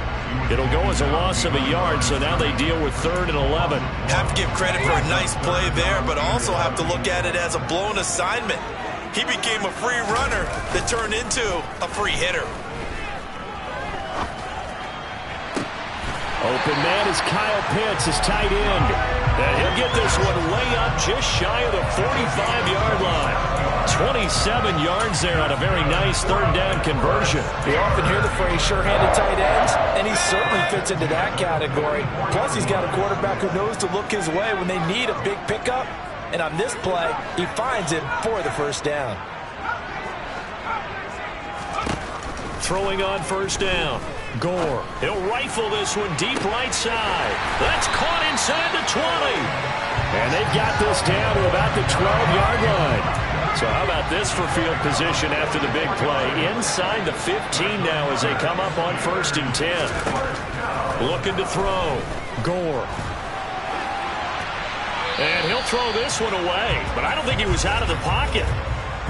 It'll go as a loss of a yard, so now they deal with 3rd and 11. Have to give credit for a nice play there, but also have to look at it as a blown assignment. He became a free runner that turned into a free hitter. Open man is Kyle Pitts, his tight end. And he'll get this one way up just shy of the 45-yard line. 27 yards there on a very nice 3rd down conversion. You often hear the phrase sure-handed tight ends, and he certainly fits into that category. Plus, he's got a quarterback who knows to look his way when they need a big pickup. And on this play, he finds him for the 1st down. Throwing on 1st down. Gore. He'll rifle this one deep right side. That's caught inside the 20. And they've got this down to about the 12-yard line. So how about this for field position after the big play? Inside the 15 now as they come up on 1st and 10. Looking to throw. Gore. And he'll throw this one away. But I don't think he was out of the pocket.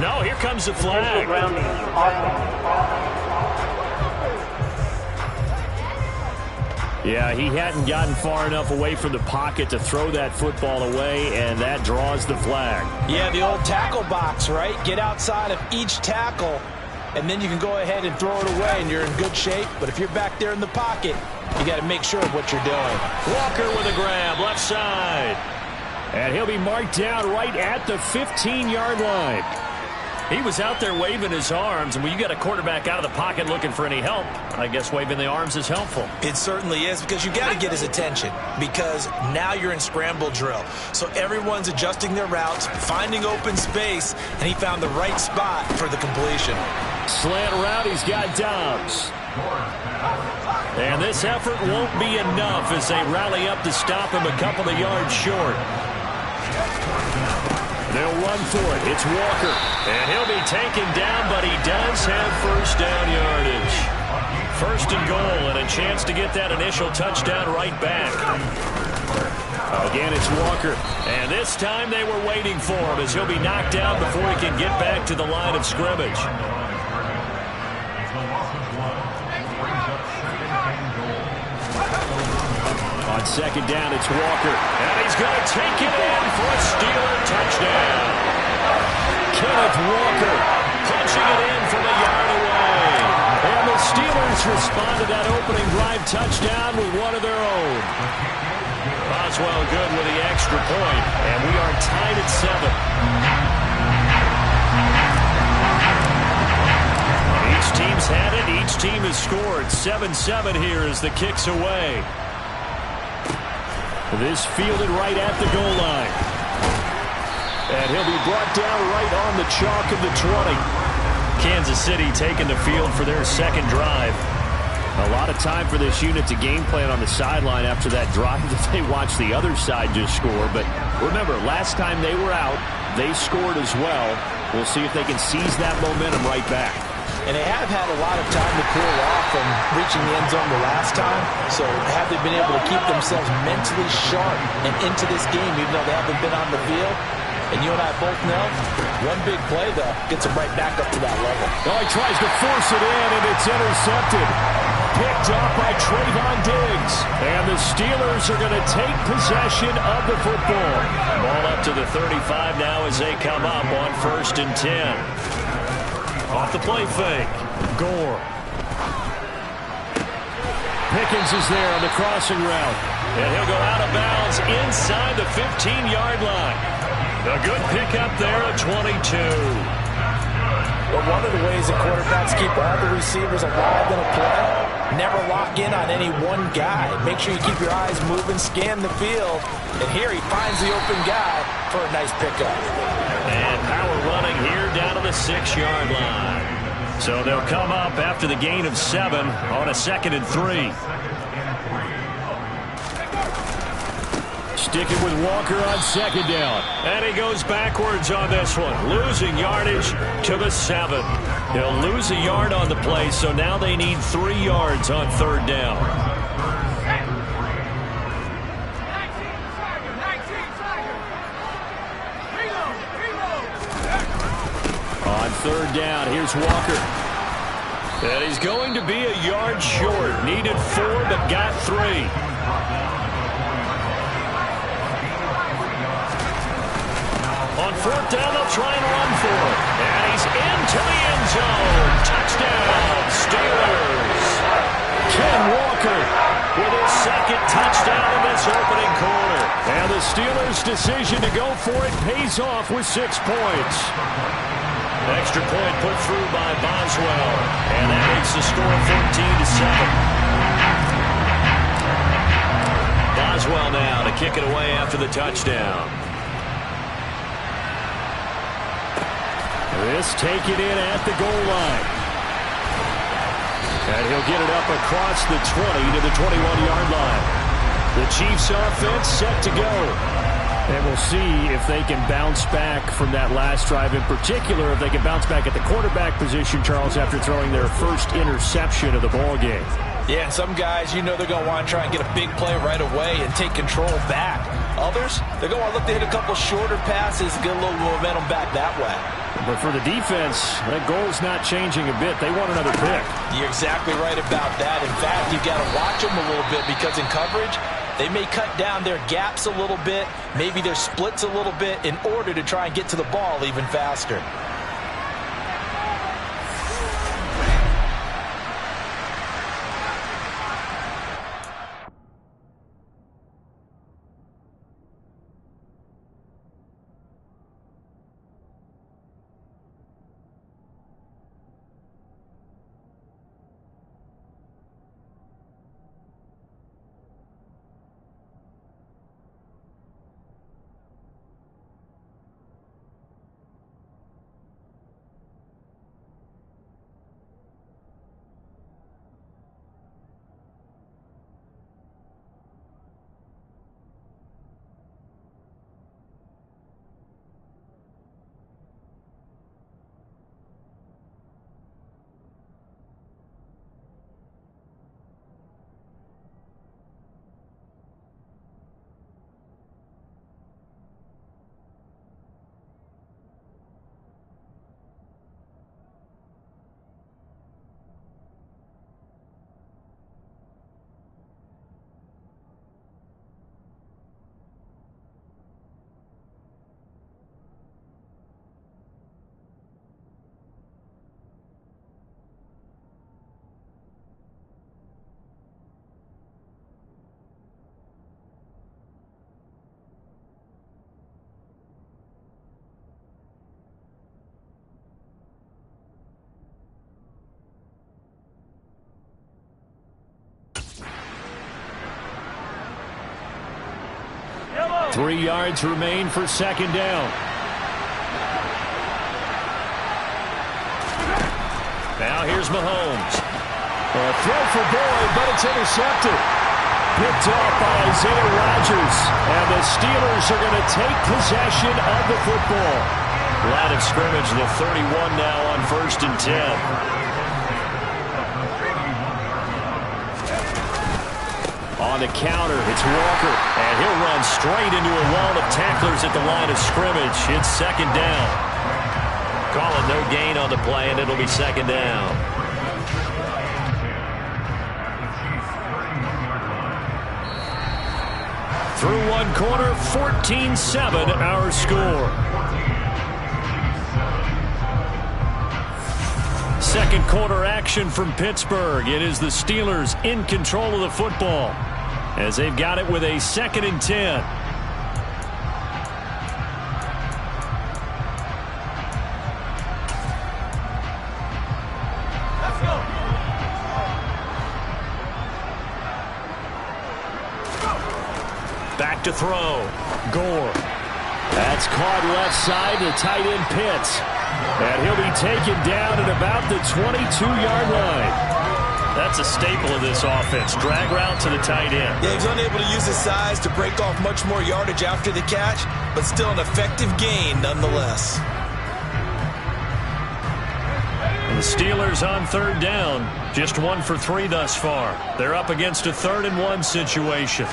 No, here comes the flag. Yeah, he hadn't gotten far enough away from the pocket to throw that football away, and that draws the flag. Yeah, the old tackle box, right? Get outside of each tackle, and then you can go ahead and throw it away, and you're in good shape. But if you're back there in the pocket, you got to make sure of what you're doing. Walker with a grab, left side. And he'll be marked down right at the 15-yard line. He was out there waving his arms, and when you got a quarterback out of the pocket looking for any help, I guess waving the arms is helpful. It certainly is, because you got to get his attention, because now you're in scramble drill. So everyone's adjusting their routes, finding open space, and he found the right spot for the completion. Slant route, he's got Dobbs. And this effort won't be enough as they rally up to stop him a couple of yards short. They'll run for it. It's Walker. And he'll be taken down, but he does have 1st down yardage. 1st and goal, and a chance to get that initial touchdown right back. Again, it's Walker. And this time they were waiting for him as he'll be knocked down before he can get back to the line of scrimmage. On 2nd down, it's Walker. And he's going to take it in for a Steeler touchdown. Kenneth Walker punching it in from a yard away. And the Steelers respond to that opening drive touchdown with one of their own. Boswell good with the extra point. And we are tied at 7. Each team's had it. Each team has scored. 7-7 here as the kick's away. This fielded right at the goal line. And he'll be brought down right on the chalk of the 20. Kansas City taking the field for their 2nd drive. A lot of time for this unit to game plan on the sideline after that drive that they watched the other side just score. But remember, last time they were out, they scored as well. We'll see if they can seize that momentum right back. And they have had a lot of time to cool off from reaching the end zone the last time. So have they been able to keep themselves mentally sharp and into this game, even though they haven't been on the field? And you and I both know, one big play, though, gets them right back up to that level. Oh, he tries to force it in, and it's intercepted. Picked off by Trayvon Diggs. And the Steelers are going to take possession of the football. Ball up to the 35 now as they come up on 1st and 10. Off the play fake. Gore. Pickens is there on the crossing route. And he'll go out of bounds inside the 15-yard line. A good pickup there at 22. But one of the ways that quarterbacks keep all the receivers alive in a play, never lock in on any one guy. Make sure you keep your eyes moving, scan the field. And here he finds the open guy for a nice pickup. And power running here down to the 6-yard line. So they'll come up after the gain of 7 on a 2nd and 3. Sticking with Walker on 2nd down. And he goes backwards on this one. Losing yardage to the 7. He'll lose a yard on the play, so now they need 3 yards on 3rd down. third down. Here's Walker. And he's going to be a yard short. Needed 4, but got 3. On fourth down, they'll try and run for it. And he's into the end zone. Touchdown, Steelers. Ken Walker with his second touchdown in this opening quarter. And the Steelers' decision to go for it pays off with 6 points. Extra point put through by Boswell. And that makes the score 14-7. Boswell now to kick it away after the touchdown. This taken in at the goal line. And he'll get it up across the 20 to the 21-yard line. The Chiefs offense set to go. And we'll see if they can bounce back from that last drive. In particular, if they can bounce back at the quarterback position, Charles, after throwing their first interception of the ball game. Yeah, and some guys, you know they're going to want to try and get a big play right away and take control back. Others, they're going to look to hit a couple shorter passes and get a little momentum back that way. But for the defense, that goal's not changing a bit. They want another pick. You're exactly right about that. In fact, you've got to watch them a little bit because in coverage, they may cut down their gaps a little bit, maybe their splits a little bit in order to try and get to the ball even faster. Yellow. 3 yards remain for second down. Now here's Mahomes. A throw for Boyd, but it's intercepted. Picked off by Isaiah Rodgers. And the Steelers are going to take possession of the football. Line of scrimmage, the 31 now on 1st and 10. On the counter, it's Walker. And he'll run straight into a wall of tacklers at the line of scrimmage. It's second down. Call it no gain on the play, and it'll be second down. Through one quarter, 14-7 our score. Second quarter action from Pittsburgh. It is the Steelers in control of the football as they've got it with a 2nd and 10. Let's go. Back to throw. Gore. That's caught left side to tight end Pitts. And he'll be taken down at about the 22-yard line. That's a staple of this offense. Drag route to the tight end. Yeah, he's unable to use his size to break off much more yardage after the catch, but still an effective gain nonetheless. And the Steelers on third down. Just 1 for 3 thus far. They're up against a 3rd and 1 situation.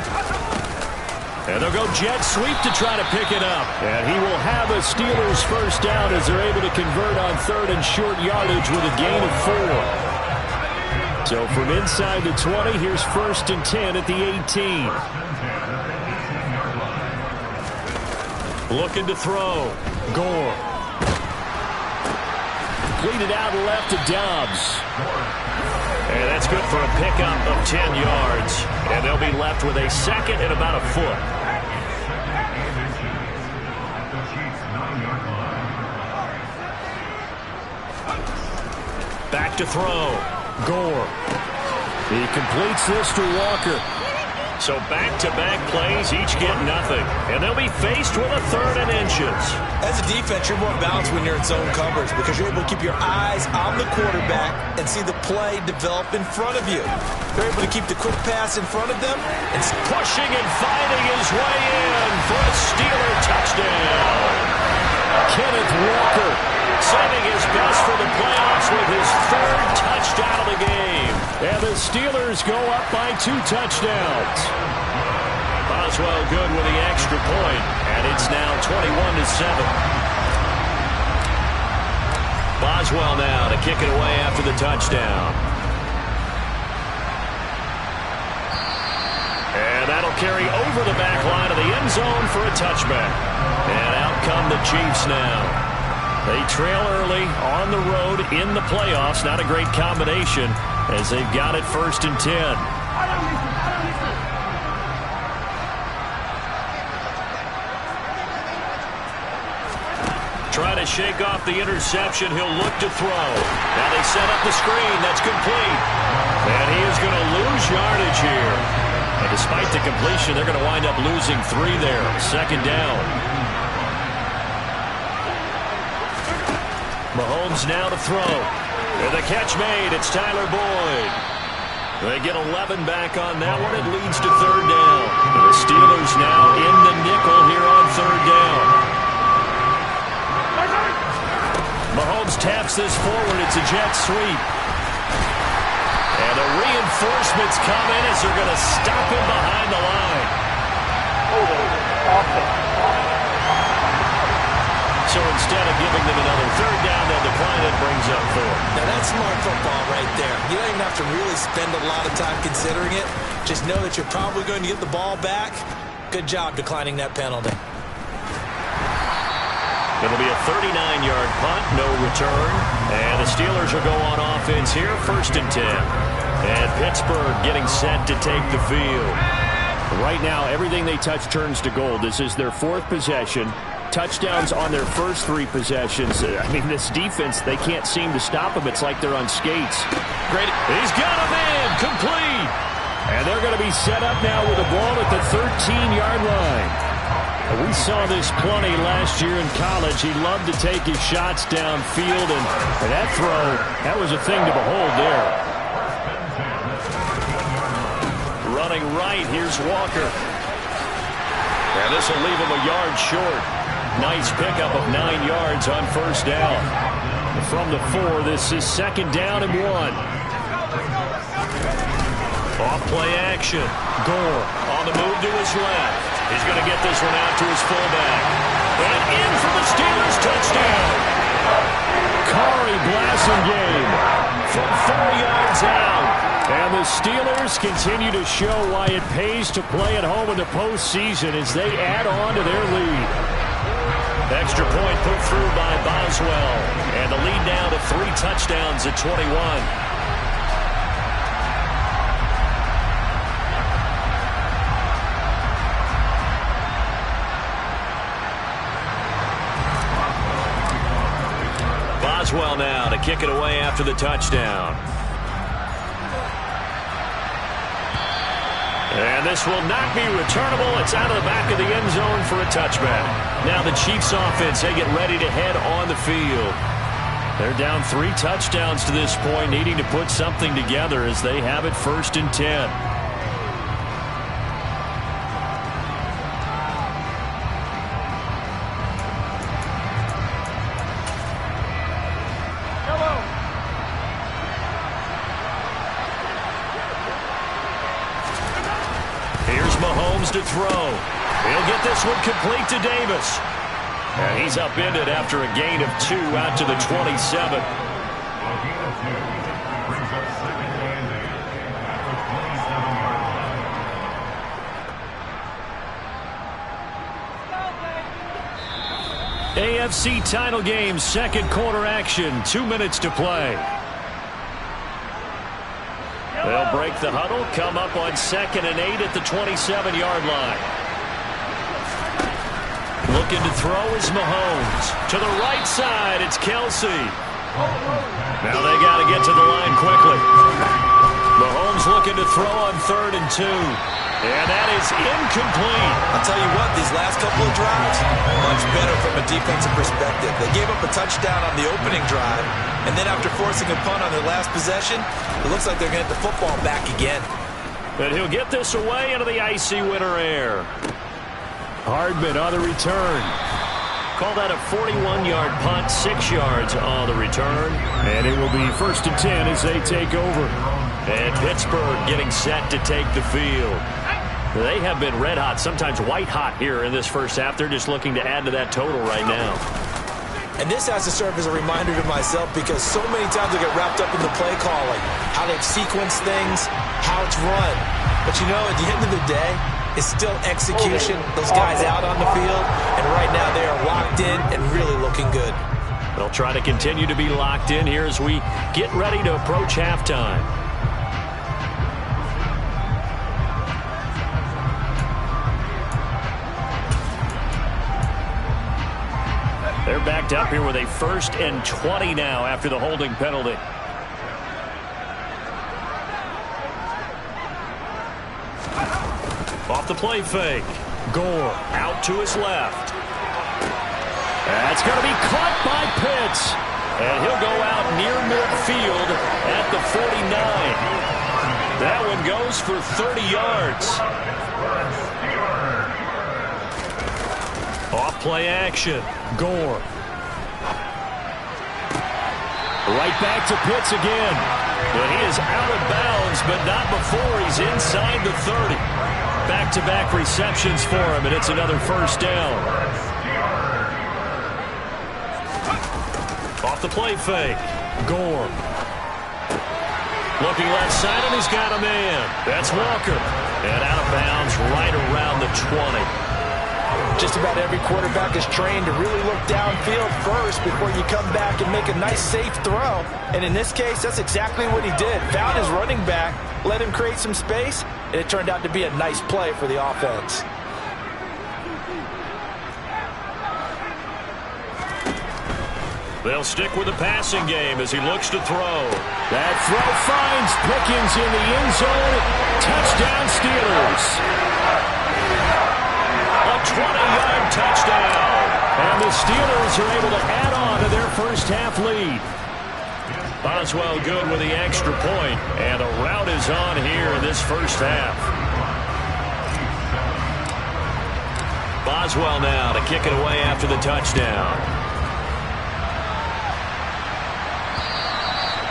And they'll go jet sweep to try to pick it up. And he will have a Steelers first down as they're able to convert on 3rd and short yardage with a gain of 4. So from inside the 20, here's 1st and 10 at the 18. Looking to throw. Gore. Completed out left to Dobbs. And that's good for a pickup of 10 yards. And they'll be left with a 2nd and about a foot. Back to throw. Gore. He completes this to Walker. So back-to-back plays, each get nothing. And they'll be faced with a 3rd and inches. As a defense, you're more balanced when you're in zone coverage because you're able to keep your eyes on the quarterback and see the play develop in front of you. You're able to keep the quick pass in front of them. And pushing and fighting his way in for a Steeler touchdown. Kenneth Walker saving his best for the playoffs with his 3rd touchdown of the game. And the Steelers go up by 2 touchdowns. Boswell good with the extra point, and it's now 21-7. Boswell now to kick it away after the touchdown. And that'll carry over the back line of the end zone for a touchback. And out come the Chiefs now. They trail early on the road in the playoffs. Not a great combination as they've got it 1st and 10. Try to shake off the interception. He'll look to throw. Now they set up the screen. That's complete. And he is going to lose yardage here. And despite the completion, they're going to wind up losing 3 there. 2nd down. Mahomes now to throw. And the catch made. It's Tyler Boyd. They get 11 back on that one. It leads to 3rd down. And the Steelers now in the nickel here on 3rd down. Mahomes taps this forward. It's a jet sweep. And the reinforcements come in as they're going to stop him behind the line. So instead of giving them another 3rd down, they'll decline it, brings up 4. Now that's smart football right there. You don't even have to really spend a lot of time considering it. Just know that you're probably going to get the ball back. Good job declining that penalty. It'll be a 39-yard punt, no return. And the Steelers will go on offense here, 1st and 10. And Pittsburgh getting set to take the field. Right now, everything they touch turns to gold. This is their 4th possession. Touchdowns on their first 3 possessions. I mean, this defense, they can't seem to stop them. It's like they're on skates. Great. He's got him in. Complete. And they're going to be set up now with the ball at the 13-yard line. We saw this plenty last year in college. He loved to take his shots downfield, and that throw, that was a thing to behold there. Running right, here's Walker. And this will leave him a yard short. Nice pickup of 9 yards on 1st down. From the 4, this is 2nd down and 1. Off play action. Gore on the move to his left. He's going to get this one out to his fullback. And in for the Steelers touchdown. Kari Blasingame from 4 yards out. And the Steelers continue to show why it pays to play at home in the postseason as they add on to their lead. Extra point put through by Boswell. And the lead now to 3 touchdowns at 21. Boswell now to kick it away after the touchdown. And this will not be returnable. It's out of the back of the end zone for a touchback. Now the Chiefs offense, they get ready to head on the field. They're down 3 touchdowns to this point, needing to put something together as they have it 1st and 10. Mahomes to throw. He'll get this one complete to Davis. And he's upended after a gain of 2 out to the 27. AFC title game, second quarter action, 2 minutes to play. They'll break the huddle, come up on 2nd and 8 at the 27-yard line. Looking to throw is Mahomes. To the right side, it's Kelsey. Now they got to get to the line quickly. Mahomes looking to throw on 3rd and 2. And that is incomplete. I'll tell you what, these last couple of drives, much better from a defensive perspective. They gave up a touchdown on the opening drive, and then after forcing a punt on their last possession, it looks like they're going to get the football back again. But he'll get this away into the icy winter air. Hardman on the return. Call that a 41-yard punt, 6 yards on the return. And it will be 1st and 10 as they take over. And Pittsburgh getting set to take the field. They have been red hot, sometimes white hot here in this first half. They're just looking to add to that total right now. And this has to serve as a reminder to myself because so many times I get wrapped up in the play calling, how they've sequenced things, how it's run. But you know, at the end of the day, it's still execution. Those guys out on the field, and right now they are locked in and really looking good. They'll try to continue to be locked in here as we get ready to approach halftime. They're backed up here with a 1st and 20 now after the holding penalty. Off the play fake. Gore out to his left. That's going to be caught by Pitts. And he'll go out near midfield at the 49. That one goes for 30 yards. Off play action. Gore. Right back to Pitts again. But he is out of bounds, but not before he's inside the 30. Back-to-back receptions for him, and it's another 1st down. Off the play fake. Gore. Looking left side, and he's got a man. That's Walker. And out of bounds right around the 20. Just about every quarterback is trained to really look downfield first before you come back and make a nice, safe throw. And in this case, that's exactly what he did. Found his running back, let him create some space, and it turned out to be a nice play for the offense. They'll stick with the passing game as he looks to throw. That throw finds Pickens in the end zone. Touchdown, Steelers. A 20-yard touchdown. And the Steelers are able to add on to their first half lead. Boswell good with the extra point, and the rout is on here in this first half. Boswell now to kick it away after the touchdown.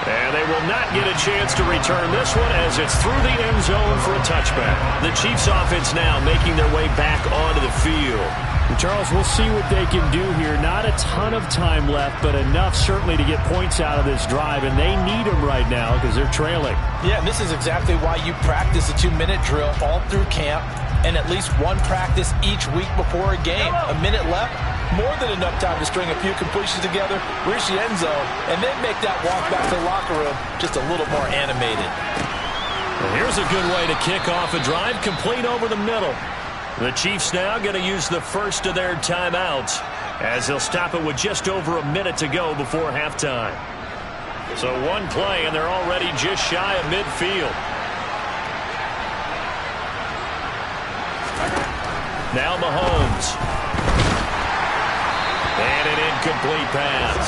And they will not get a chance to return this one as it's through the end zone for a touchback. The Chiefs offense now making their way back onto the field. And Charles, we'll see what they can do here. Not a ton of time left, but enough certainly to get points out of this drive, and they need them right now because they're trailing. Yeah, and this is exactly why you practice a 2-minute drill all through camp and at least one practice each week before a game. A minute left, more than enough time to string a few completions together, reach the end zone, and then make that walk back to the locker room just a little more animated. Well, here's a good way to kick off a drive, complete over the middle. The Chiefs now going to use the first of their timeouts as they'll stop it with just over a minute to go before halftime. So one play, and they're already just shy of midfield. Now Mahomes. And an incomplete pass.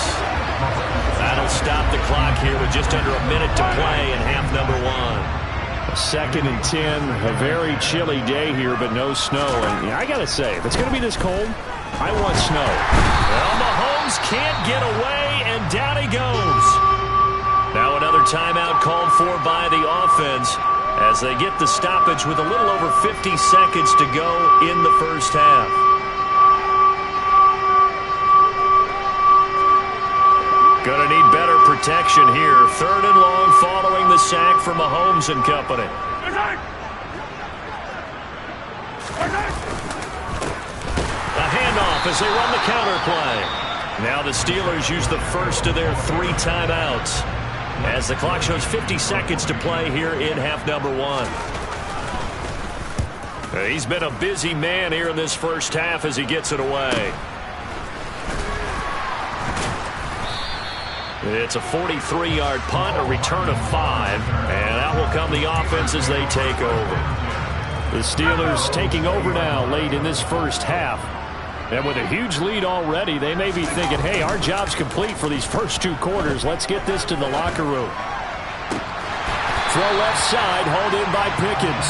That'll stop the clock here with just under a minute to play in half number 1. 2nd and 10, a very chilly day here, but no snow. And I got to say, if it's going to be this cold, I want snow. Well, Mahomes can't get away, and down he goes. Now another timeout called for by the offense. as they get the stoppage with a little over 50 seconds to go in the first half. Going to need better protection here. 3rd and long following the sack from Mahomes and company. A handoff as they run the counter play. Now the Steelers use the first of their 3 timeouts as the clock shows 50 seconds to play here in half number 1. He's been a busy man here in this first half as he gets it away. It's a 43-yard punt, a return of 5, and out will come the offense as they take over. The Steelers taking over now late in this first half. And with a huge lead already, they may be thinking, hey, our job's complete for these first 2 quarters. Let's get this to the locker room. Throw left side, hauled in by Pickens.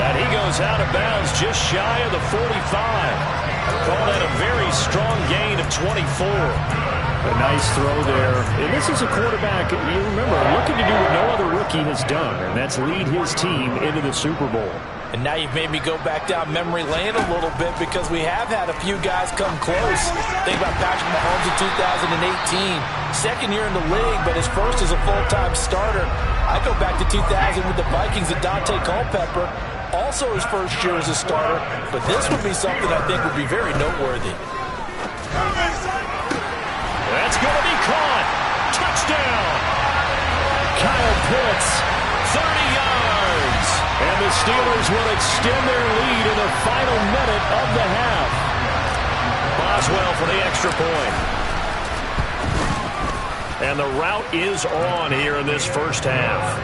And he goes out of bounds just shy of the 45. Call that a very strong gain of 24. A nice throw there. And this is a quarterback, you remember, looking to do what no other rookie has done, and that's lead his team into the Super Bowl. And now you've made me go back down memory lane a little bit because we have had a few guys come close. Think about Patrick Mahomes in 2018. 2nd year in the league, but his first as a full-time starter. I go back to 2000 with the Vikings and Dante Culpepper. Also his first year as a starter. But this would be something I think would be very noteworthy. That's going to be caught. Touchdown. Kyle Pitts, 30 yards. And the Steelers will extend their lead in the final minute of the half. Boswell for the extra point. And the route is on here in this first half.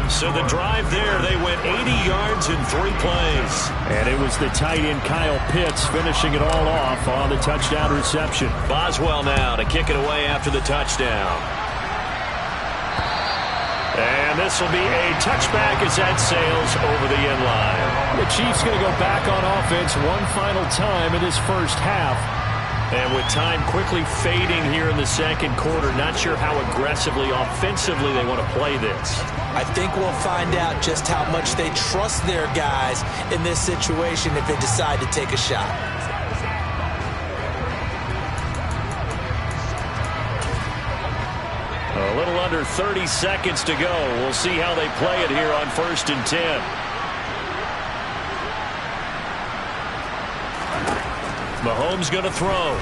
So the drive there, they went 80 yards in 3 plays. And it was the tight end Kyle Pitts finishing it all off on the touchdown reception. Boswell now to kick it away after the touchdown. And this will be a touchback as that sails over the end line. The Chiefs going to go back on offense one final time in this first half. And with time quickly fading here in the second quarter, not sure how aggressively, offensively they want to play this. I think we'll find out just how much they trust their guys in this situation if they decide to take a shot. A little under 30 seconds to go. We'll see how they play it here on 1st and 10. Mahomes going to throw.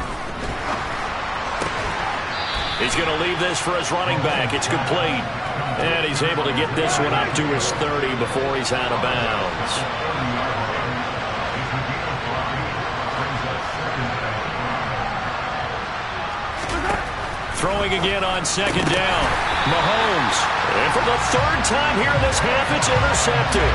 He's going to leave this for his running back. It's complete. And he's able to get this one up to his 30 before he's out of bounds. Throwing again on 2nd down. Mahomes. And for the 3rd time here in this half, it's intercepted.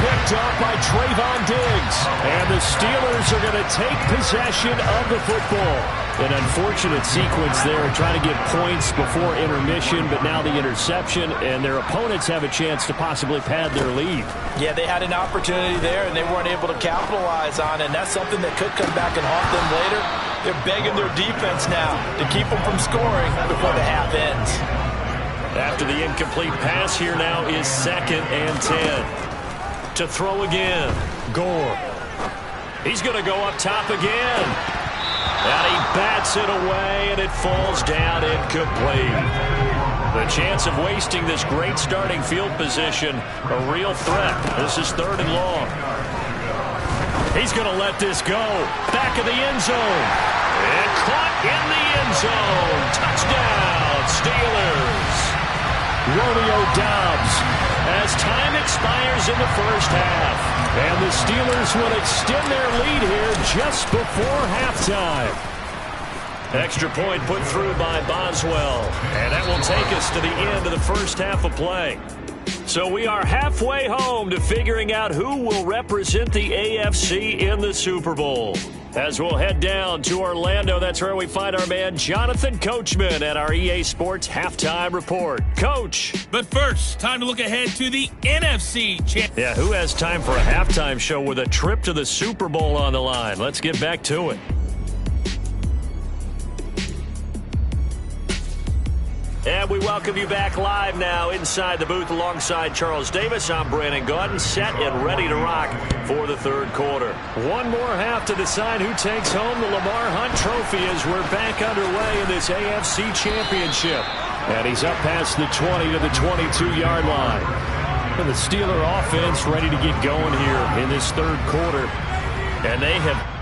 Picked up by Trayvon Diggs. And the Steelers are going to take possession of the football. An unfortunate sequence there, trying to get points before intermission, but now the interception, and their opponents have a chance to possibly pad their lead. Yeah, they had an opportunity there, and they weren't able to capitalize on it, and that's something that could come back and haunt them later. They're begging their defense now to keep them from scoring before the half ends. After the incomplete pass, here now is 2nd and 10. To throw again, Gore. He's going to go up top again. And he bats it away, and it falls down incomplete. The chance of wasting this great starting field position, a real threat. This is 3rd and long. He's going to let this go. Back of the end zone. And caught in the end zone. Touchdown, Steelers. Romeo Doubs, as time expires in the first half. And the Steelers will extend their lead here just before halftime. Extra point put through by Boswell. And that will take us to the end of the first half of play. So we are halfway home to figuring out who will represent the AFC in the Super Bowl. As we'll head down to Orlando, that's where we find our man Jonathan Coachman at our EA Sports Halftime Report. Coach! But first, time to look ahead to the NFC Championship. Yeah, who has time for a halftime show with a trip to the Super Bowl on the line? Let's get back to it. And we welcome you back live now inside the booth alongside Charles Davis. I'm Brandon Gaudin, set and ready to rock for the third quarter. One more half to decide who takes home the Lamar Hunt Trophy as we're back underway in this AFC Championship. And he's up past the 20 to the 22-yard line. And the Steeler offense ready to get going here in this third quarter. And they have...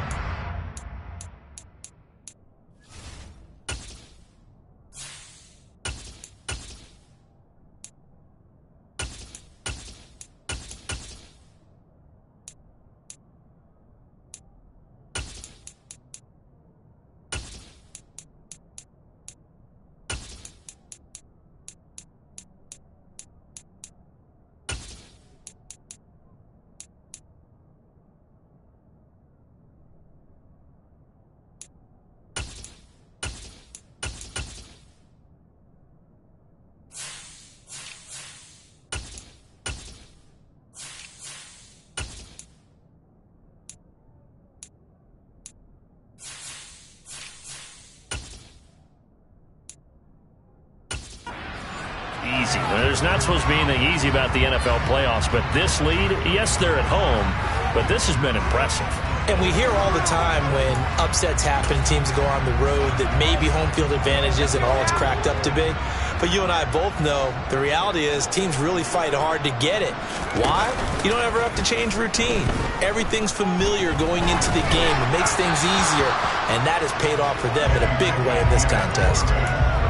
Easy. There's not supposed to be anything easy about the NFL playoffs, but this lead, yes, they're at home, but this has been impressive. And we hear all the time when upsets happen, teams go on the road, that maybe home field advantage isn't all it's cracked up to be. But you and I both know the reality is teams really fight hard to get it. Why? You don't ever have to change routine. Everything's familiar going into the game. It makes things easier, and that has paid off for them in a big way in this contest.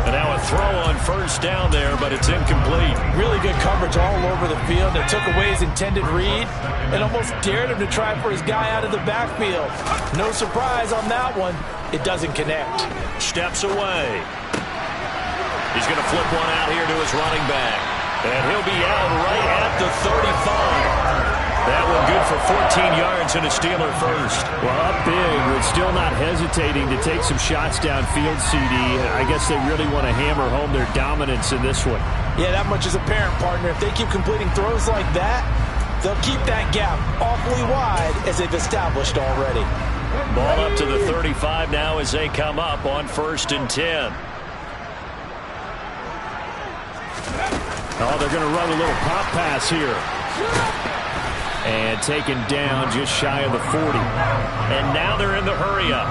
And now a throw on first down there, but it's incomplete. Really good coverage all over the field. They took away his intended read and almost dared him to try for his guy out of the backfield. No surprise on that one. It doesn't connect. Steps away. He's going to flip one out here to his running back. And he'll be out right at the 35. That one good for 14 yards and a Steeler first. Well, up big, but still not hesitating to take some shots downfield, CD. I guess they really want to hammer home their dominance in this one. Yeah, that much is apparent, partner. If they keep completing throws like that, they'll keep that gap awfully wide as they've established already. Ball up to the 35 now as they come up on 1st and 10. Oh, they're going to run a little pop pass here. And taken down just shy of the 40. And now they're in the hurry-up.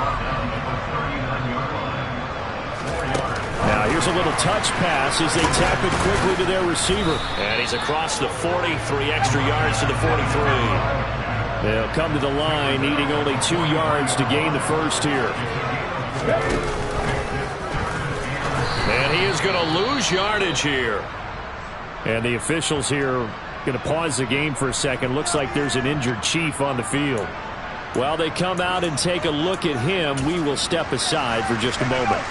Now here's a little touch pass as they tap it quickly to their receiver. And he's across the 40, 3 extra yards to the 43. They'll come to the line, needing only 2 yards to gain the first here. And he is going to lose yardage here. And the officials here going to pause the game for a second. Looks like there's an injured Chief on the field. While they come out and take a look at him, we will step aside for just a moment.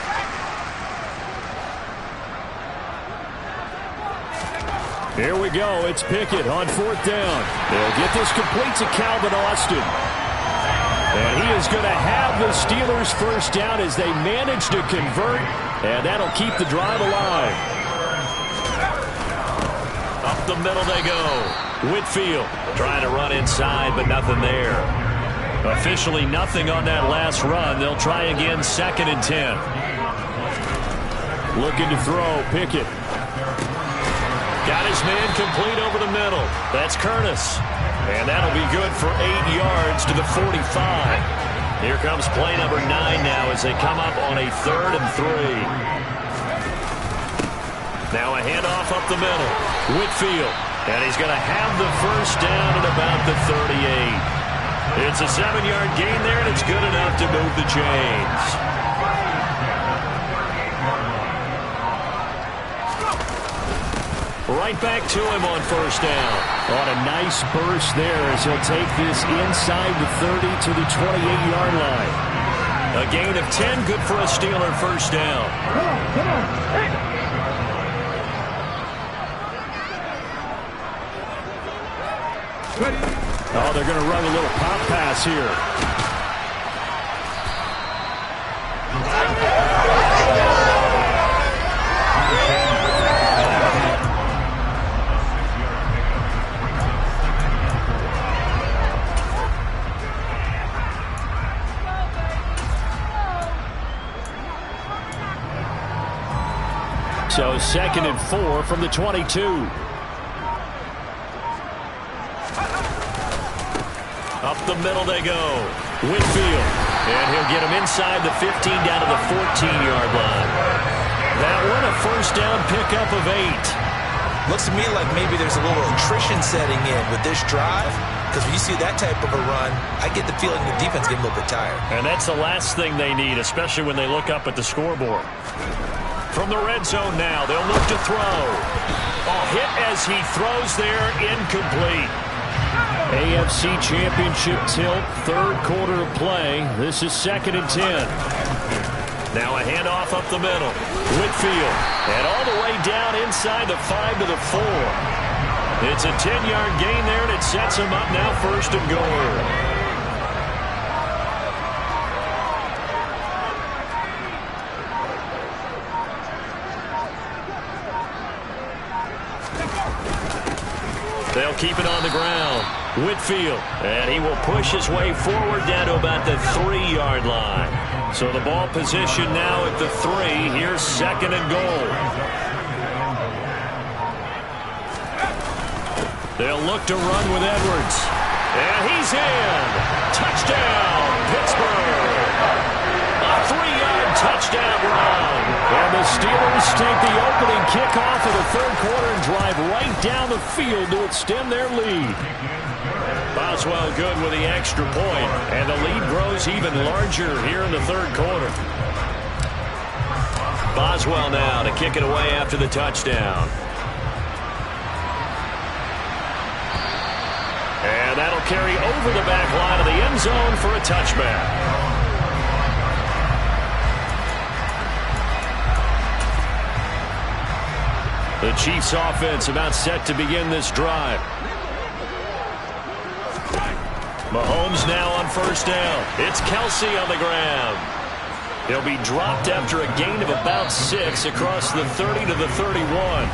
Here we go. It's Pickett on 4th down. They'll get this complete to Calvin Austin. And he is going to have the Steelers first down as they manage to convert. And that'll keep the drive alive. Up the middle they go. Whitfield trying to run inside, but nothing there. Officially nothing on that last run. They'll try again, 2nd and 10. Looking to throw, Pickett. Got his man complete over the middle. That's Curtis. And that'll be good for 8 yards to the 45. Here comes play number 9 now as they come up on a 3rd and 3. Now a handoff up the middle. Whitfield. And he's going to have the first down at about the 38. It's a 7-yard gain there, and it's good enough to move the chains. Right back to him on first down. On a nice burst there as he'll take this inside the 30 to the 28-yard line. A gain of 10, good for a Steeler first down. Come on. Hey. Oh, they're going to run a little pop pass here. So 2nd and 4 from the 22. Up the middle they go. Whitfield. And he'll get him inside the 15 down to the 14-yard line. That one a first down pickup of 8. Looks to me like maybe there's a little attrition setting in with this drive, because when you see that type of a run, I get the feeling the defense getting a little bit tired. And that's the last thing they need, especially when they look up at the scoreboard. From the red zone now, they'll look to throw. A hit as he throws there, incomplete. AFC Championship tilt, third quarter of play. This is 2nd and 10. Now a handoff up the middle. Whitfield. And all the way down inside the 5 to the 4. It's a 10-yard gain there, and it sets him up now 1st and goal. They'll keep it on the ground. Whitfield. And he will push his way forward down to about the 3-yard line. So the ball position now at the 3. Here's 2nd and goal. They'll look to run with Edwards. And he's in. Touchdown, Pittsburgh. A 3-yard touchdown run. And the Steelers take the opening kickoff of the third quarter and drive right down the field to extend their lead. Boswell good with the extra point, and the lead grows even larger here in the third quarter. Boswell now to kick it away after the touchdown. And that'll carry over the back line of the end zone for a touchback. The Chiefs offense about set to begin this drive. Mahomes now on first down. It's Kelsey on the ground. He'll be dropped after a gain of about 6 across the 30 to the 31.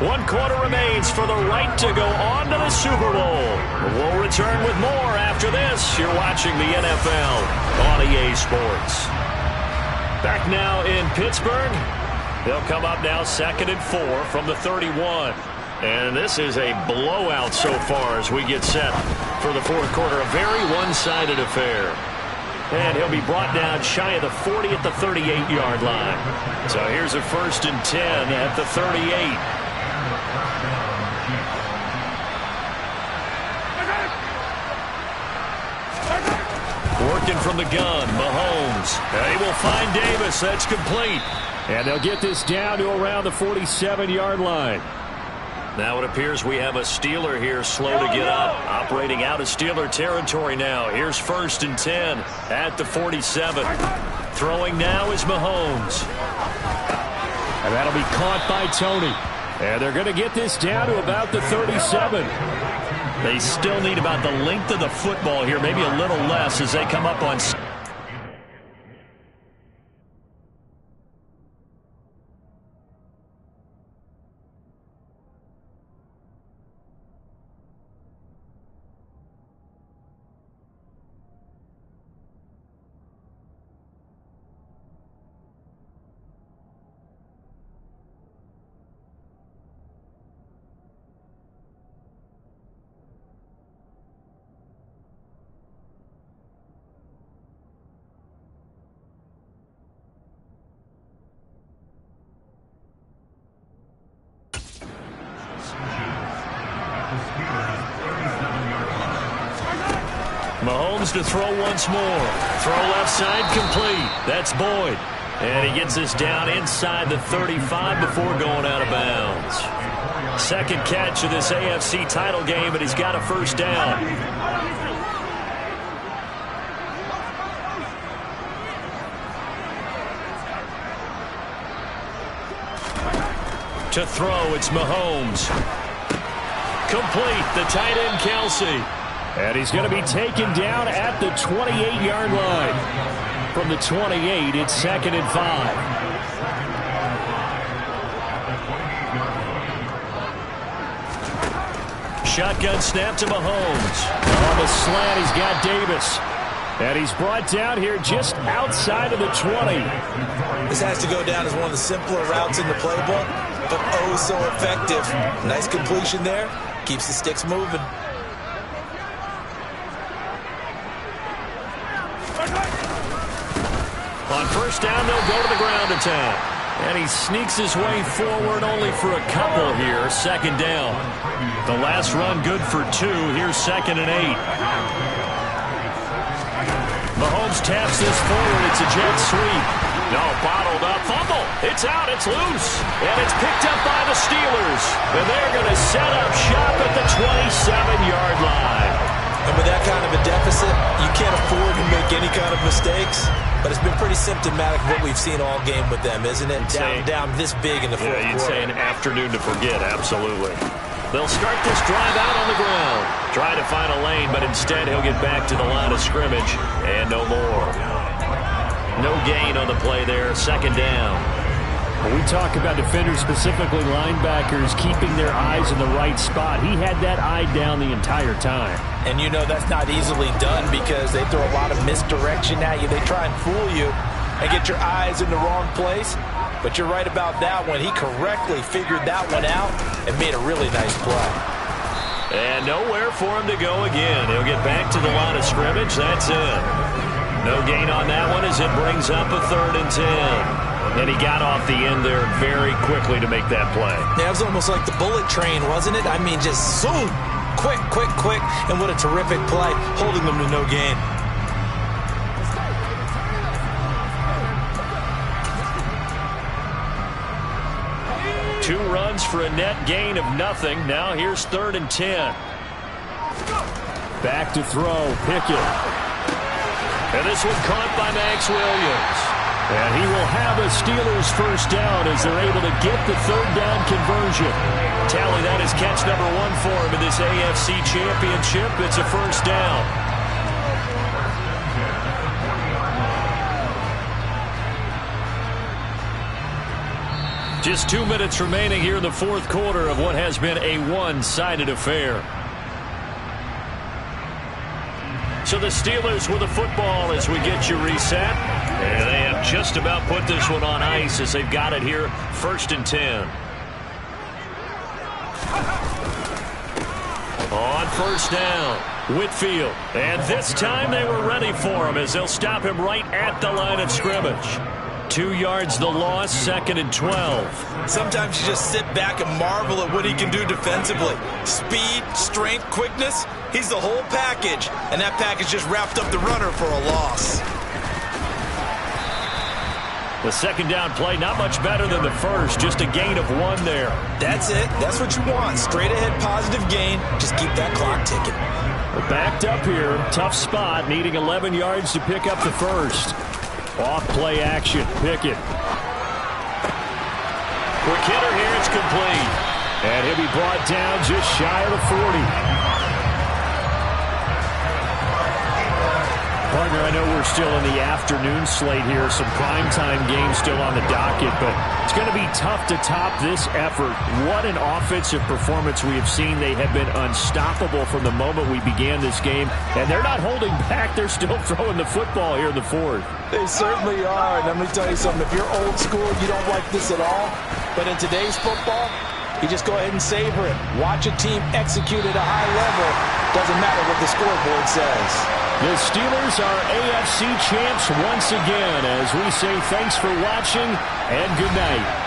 1 quarter remains for the right to go on to the Super Bowl. We'll return with more after this. You're watching the NFL on EA Sports. Back now in Pittsburgh. They'll come up now 2nd and 4 from the 31. And this is a blowout so far as we get set for the fourth quarter. A very one-sided affair. And he'll be brought down shy of the 40 at the 38-yard line. So here's a 1st and 10 at the 38. Working from the gun, Mahomes. And he will find Davis. That's complete. And they'll get this down to around the 47-yard line. Now it appears we have a Steeler here slow to get up. Operating out of Steeler territory now. Here's 1st and 10 at the 47. Throwing now is Mahomes. And that'll be caught by Tony. And they're going to get this down to about the 37. They still need about the length of the football here, maybe a little less as they come up on... Mahomes to throw once more. Throw left side complete. That's Boyd. And he gets this down inside the 35 before going out of bounds. Second catch of this AFC title game, and he's got a first down. To throw, it's Mahomes. Complete, the tight end Kelsey. And he's going to be taken down at the 28-yard line. From the 28, it's 2nd and 5. Shotgun snap to Mahomes. On the slant, he's got Davis. And he's brought down here just outside of the 20. This has to go down as one of the simpler routes in the playbook, but oh so effective. Nice completion there. Keeps the sticks moving. On first down, they'll go to the ground attack. And he sneaks his way forward only for a couple here. Second down. The last run good for 2. Here's 2nd and 8. Mahomes taps this forward. It's a jet sweep. No, bottled up. Fumble. It's out. It's loose. And it's picked up by the Steelers. And they're going to set up shop at the 27-yard line. And with that kind of a deficit, you can't afford to make any kind of mistakes. But it's been pretty symptomatic of what we've seen all game with them, isn't it? Down this big in the fourth quarter. You'd say an afternoon to forget, absolutely. They'll start this drive out on the ground. Try to find a lane, but instead he'll get back to the line of scrimmage. And no more. No gain on the play there. Second down. When we talk about defenders, specifically linebackers, keeping their eyes in the right spot, he had that eye down the entire time. And you know that's not easily done because they throw a lot of misdirection at you. They try and fool you and get your eyes in the wrong place. But you're right about that one. He correctly figured that one out and made a really nice play. And nowhere for him to go again. He'll get back to the line of scrimmage. That's it. No gain on that one as it brings up a 3rd and 10. And he got off the end there very quickly to make that play. Yeah, it was almost like the bullet train, wasn't it? I mean, just zoom. Quick, quick, quick. And what a terrific play, holding them to no gain. Two runs for a net gain of nothing. Now here's 3rd and 10. Back to throw, Pickett. And this one caught by Max Williams. And he will have a Steelers first down as they're able to get the 3rd down conversion. Tally, that is catch number 1 for him in this AFC Championship. It's a first down. Just 2 minutes remaining here in the fourth quarter of what has been a one-sided affair. So the Steelers with the football as we get you reset. And they have just about put this one on ice as they've got it here, 1st and 10. On first down, Whitfield. And this time they were ready for him as they'll stop him right at the line of scrimmage. 2 yards the loss, 2nd and 12. Sometimes you just sit back and marvel at what he can do defensively. Speed, strength, quickness, he's the whole package. And that package just wrapped up the runner for a loss. The second down play, not much better than the first, just a gain of 1 there. That's it. That's what you want. Straight ahead positive gain. Just keep that clock ticking. We're backed up here. Tough spot, needing 11 yards to pick up the first. Off play action, Pickett. Quick hitter here, it's complete. And he'll be brought down just shy of the 40. Partner, I know we're still in the afternoon slate here, some primetime games still on the docket, but it's going to be tough to top this effort. What an offensive performance we have seen. They have been unstoppable from the moment we began this game, and they're not holding back. They're still throwing the football here in the fourth. They certainly are, and let me tell you something. If you're old school, you don't like this at all, but in today's football, you just go ahead and savor it. Watch a team execute at a high level. Doesn't matter what the scoreboard says. The Steelers are AFC champs once again as we say thanks for watching and good night.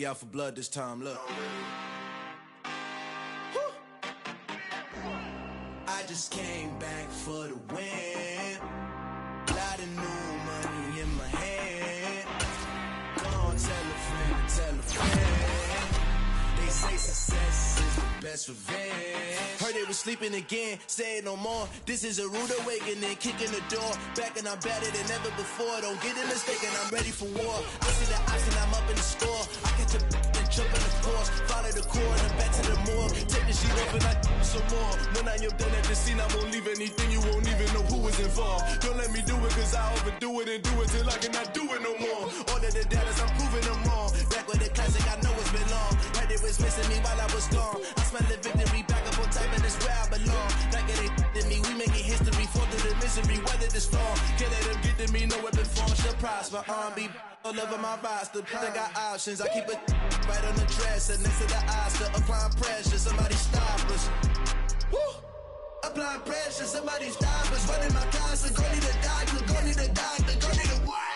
really out for blood this time, look. I just came back for the win. Lot of new money in my hand. Go on, tell a friend, tell a friend. They say success is the best revenge. Heard they was sleeping again, say it no more. This is a rude awakening, kicking the door. Back and I'm better than ever before. Don't get it mistaken, I'm ready for war. I see the option, I'm up in the score. I catch a and jump in the course. Follow the core and back to the morgue. Take the sheet off and I some more. When I am done at the scene, I won't leave anything. You won't even know who is involved. Don't let me do it, cause I overdo it and do it till I cannot do it no more. All of the doubters, I'm proving them wrong. Back with the classic, I know it's been long. Heard it was missing me while I was gone. I smell the victory back up on top, and it's where I belong. Like it ain't to me, we making history. Fall through the misery, weather the storm. Can't let them get to me, no weapon form shall prosper. R&B all over my roster. I got options, I keep it right on the dresser. Next to the Oscar, applying pressure. Somebody stop us. Woo! Applying pressure, somebody stop us. Running my closet, go need a doctor, go need a doctor, go need a what?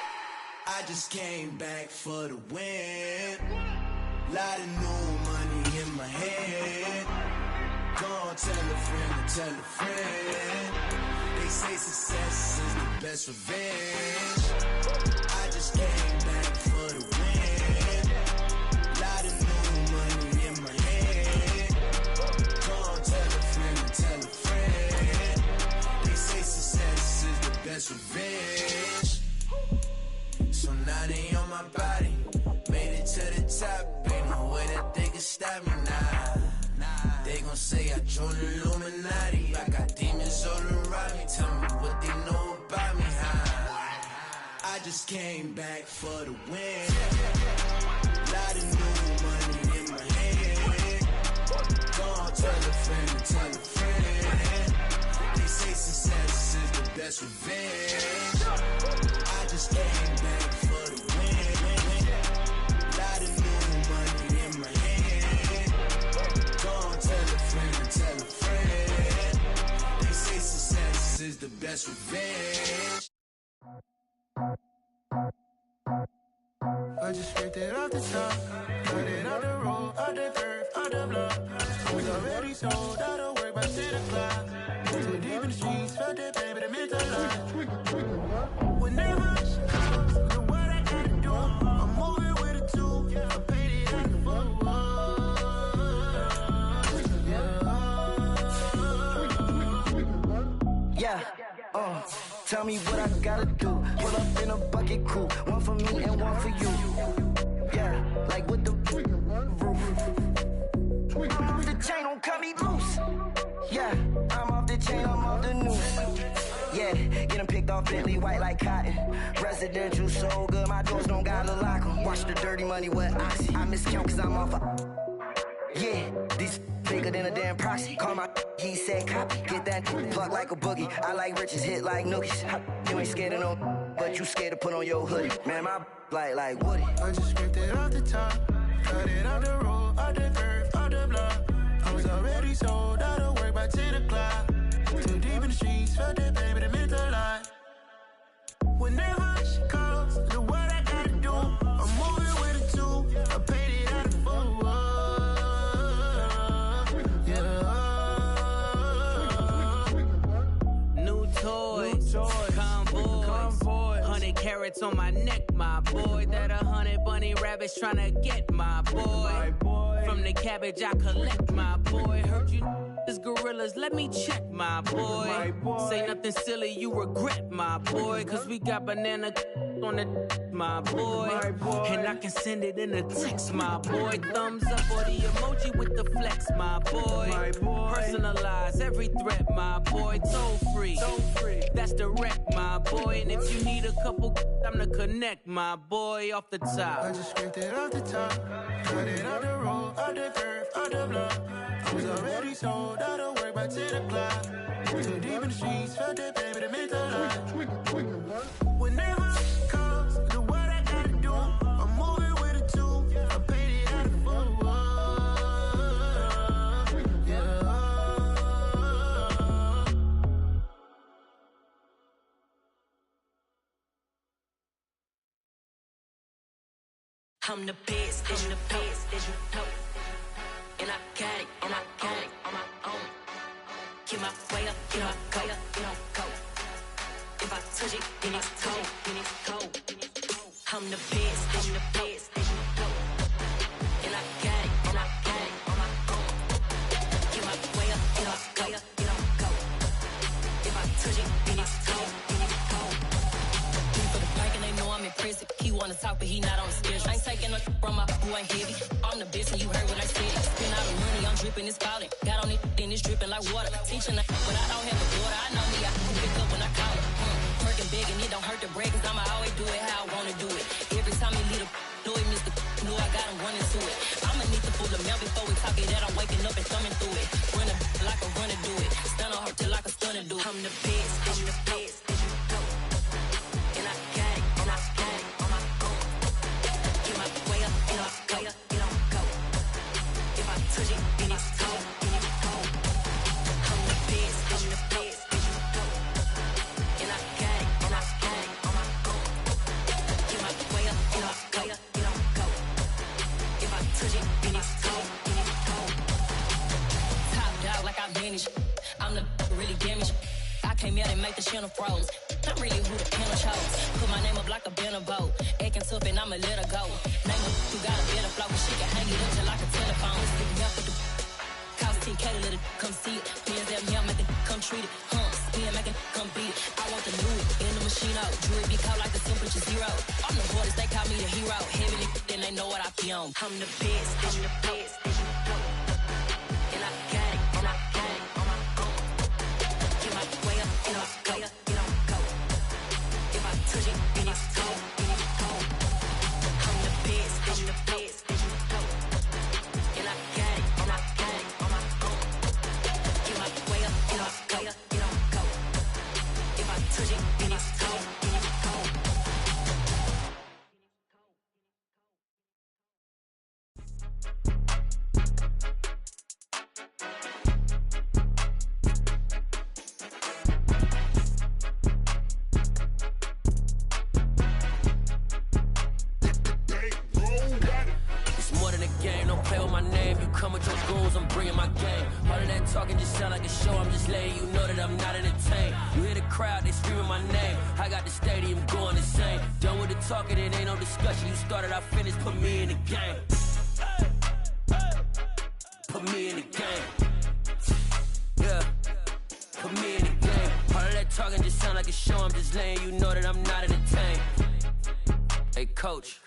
I just came back for the win. Lot of new money in my hand. Go on, tell a friend, tell a friend. They say success is the best revenge. I just came back for the win. Lot of new money in my hand. Go on, tell a friend, tell a friend. They say success is the best revenge. So now they on my body. Made it to the top. Ain't no way that they can stop me now. They gon' say I joined the Illuminati. I got demons all around me. Tell me what they know about me, huh? I just came back for the win. Lot of new money in my hand. Go on, tell a friend, tell a friend. They say success is the best revenge. I just came back for the win. Lot of new money in my hand. Go on, tell a friend. They say success is the best revenge. I just ripped it off the top, cut it out the road, out the curve, out the block. I was already sold, out of work by 10 o'clock. Too deep in the streets, felt that pain, but it meant a lot. Whenever she calls, know what I gotta do. I'm moving with a two, I paid it out the full. Yeah, tell me what I gotta do. Pull up in a bucket crew, one for me and one for you. Yeah, like with the roof. I'm off the chain, don't cut me loose. Yeah, I'm off the chain, I'm off the noose. Yeah, get them picked off Bentley, white like cotton. Residential so good, my doors don't gotta lock 'em. Watch the dirty money with oxy. I miscount cause I'm off a... Yeah, these bigger than a damn proxy. Call my he said copy. Get that plug like a boogie. I like riches, hit like nookies. You ain't scared of no, but you scared to put on your hoodie. Man, my like Woody. I just ripped it off the top, cut it out the road, out the curve, out the block. I was already sold, out of work by 10 o'clock. Too deep in the streets, felt that pain, but it meant a lot. Whenever she calls, know what I gotta do. I'm moving with a two, I paid it out the full. Convoy, 100 carats on my neck, my boy. That 100 bunny rabbits tryna get my boy. From the cabbage I collect, my boy. Heard you is gorillas, let me check, my boy. Say nothing silly, you regret, my boy. Cause we got banana on the my boy. And I can send it in a text, my boy. Thumbs up or the emoji with the flex, my boy. Personalize every threat, my boy. Toll free, that's direct, my boy. And if you need a couple, I'm to connect, my boy. Off the top, I just ripped it off the top, cut it out the road, out the curve, out the block. I was already sold, out of work by 10 o'clock. Too deep in the streets, felt that pain, but it meant a lot. Whenever she calls, know what I gotta do. I'm moving with a two, I paid it out the full. I'm the best that you know. And I got it, and I got it on my own. Get my way up, get my go, go. If I touch it, then it's cold, I'm the best that you know. And I got it, and I got it on my own. Get my way up, get my go. If I touch it, then it's cold, For the bank and they know I'm in prison. He wanna talk, but he not on the schedule. I ain't taking no from my boo, ain't heavy. I'm the best, and you heard what I said. Spend all the money, I'm dripping, it's falling. Got on it, then it's dripping like water. Teaching that, but I don't have a daughter. I know me, I can pick up when I call her. Working big, and it don't hurt to break, cause I'ma always do it how I wanna do it. Every time he lead a know it, Mr. Know I got him running to it. I'ma need to pull the mail before we talk it that I'm waking up and thumbing through it. Run like a runner do it. Stun on her till like a stunner do it. I'm the best, I'm the best. And I got it, and I got it on my own. Get my way up, and I go. If I touch it, then it's cold, I'm the best, I'm the best. And I got it, and I got it on my own. Get my way up, and I go. If I touch it, then it's cold, Top dog like I manage. I'm the really damaged. I came out and make the channel froze. I'm really who the panel chose. Put my name up like a banner boat. Acting tough and I'ma let her go. Name her who got a better flow, but she can hang it up just like a telephone. Stick me up with the cost 10K to let it come see it. Hands that me, make it come treat it. Spin, make it come beat it. I want the new in the machine out. Jewelry be caught like the temperature 0. I'm the hardest, they call me the hero. Heavily, then they know what I be on. I'm the best, I'm the best. And I got it, and I got it on my own. Get my way up, and I go. If I touch it, then it's cold, I'm the best, I'm the best. And I got it, and I got it on my own. Get my way up, and I go. If I touch it, then it's cold, Come with your goons, I'm bringing my game. All of that talking just sound like a show. I'm just letting you know that I'm not entertained. You hear the crowd, they screaming my name. I got the stadium going insane. Done with the talking, it ain't no discussion. You started, I finished, put me in the game. Put me in the game. Yeah, put me in the game. All of that talking just sound like a show. I'm just letting you know that I'm not entertained. Hey, coach.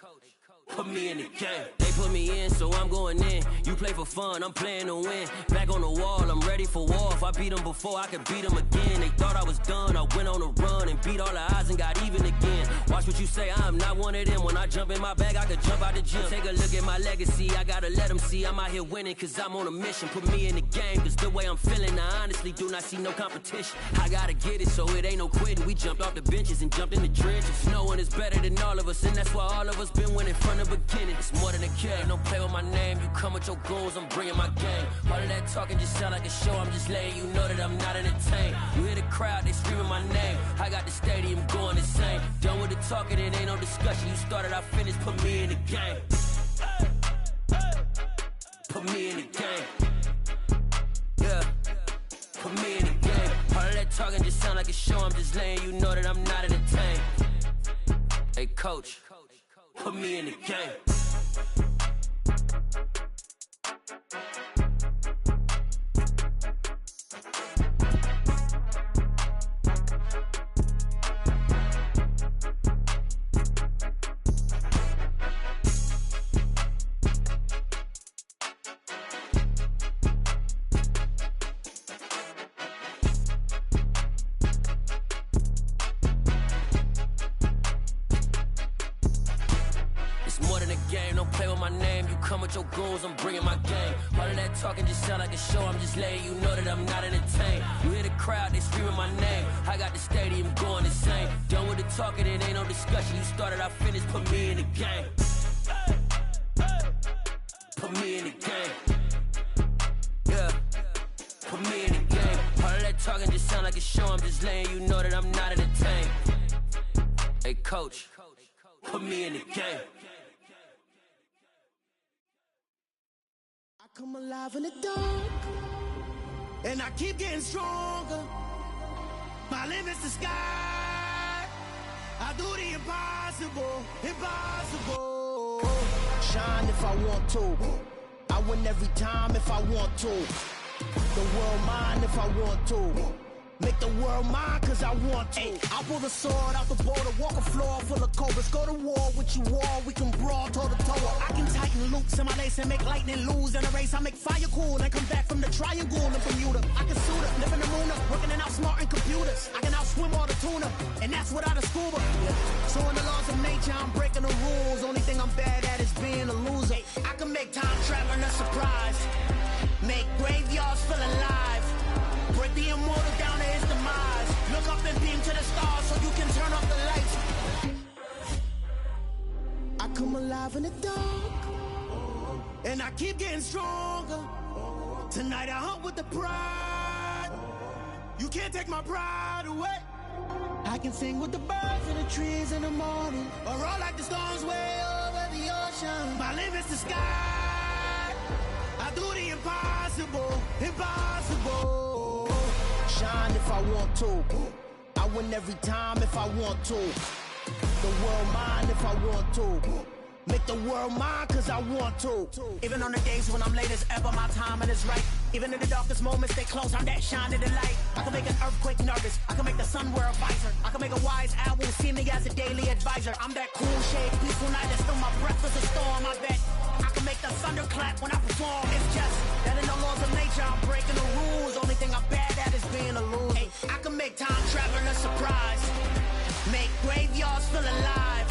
Put me in the game. They put me in, so I'm going in. You play for fun, I'm playing to win. Back on the wall, I'm ready for war. If I beat them before, I could beat them again. They thought I was done, I went on a run and beat all the odds and got even again. Watch what you say, I'm not one of them. When I jump in my bag, I could jump out the gym. Take a look at my legacy, I gotta let them see I'm out here winning, cause I'm on a mission. Put me in the game, cause the way I'm feeling, I honestly do not see no competition. I gotta get it, so it ain't no quitting. We jumped off the benches and jumped in the trenches. No one is better than all of us, and that's why all of us been winning from the beginning. It's more than a game, don't play with my name. You come with your goons, I'm bringing my game. All of that talking just sound like a show. I'm just letting you know that I'm not entertained. You hear the crowd, they screaming my name. I got the stadium going insane. Done with the talking, it ain't no discussion. You started, I finished, put me in the game. Put me in the game. Yeah, put me in the game. All of that talking just sound like a show. I'm just letting you know that I'm not entertained. Hey, coach. Put me in the game. Your goons, I'm bringing my game. All of that talking just sound like a show. I'm just letting you know that I'm not entertained. You hear the crowd, they screaming my name. I got the stadium going insane. Done with the talking, it ain't no discussion. You started, I finished, put me in the game. Put me in the game. Yeah, put me in the game. All of that talking just sound like a show. I'm just letting you know that I'm not entertained. Hey, coach, put me in the game. Come alive in the dark, and I keep getting stronger. My limit's the sky. I do the impossible, impossible. Shine if I want to. I win every time if I want to. The world mine if I want to. Make the world mine cause I want to. I pull the sword out the border, walk a floor full of cobras. Go to war with you all, we can brawl toe to toe. I can tighten loops in my lace and make lightning lose in a race. I make fire cool and come back from the triangle in Bermuda. I can suit up, live in the moon up, working and outsmarting computers. I can outswim all the tuna, and that's without a scuba. So in the laws of nature, I'm breaking the rules. Only thing I'm bad at is being a loser. I can make time traveling a surprise. Make graveyards feel alive. Break the immortal down to his demise. Look up and beam to the stars so you can turn off the lights. I come alive in the dark, and I keep getting stronger. Tonight I hunt with the pride. You can't take my pride away. I can sing with the birds and the trees in the morning, or roll like the storms way over the ocean. My limit's the sky. I do the impossible, impossible. Shine if I want to. I win every time if I want to. The world mine if I want to. Make the world mine cause I want to. Even on the days when I'm late as ever, my timing is right. Even in the darkest moments, stay close, I'm that shine in the light. I can make an earthquake nervous, I can make the sun wear a visor. I can make a wise owl see me as a daily advisor. I'm that cool shade, peaceful night, that's still my breath is a storm, I bet. I can make the thunder clap when I perform. It's just that in the laws of nature, I'm breaking the rules. Only thing I'm bad at is being a loser. Hey, I can make time traveling a surprise. Make graveyards feel alive.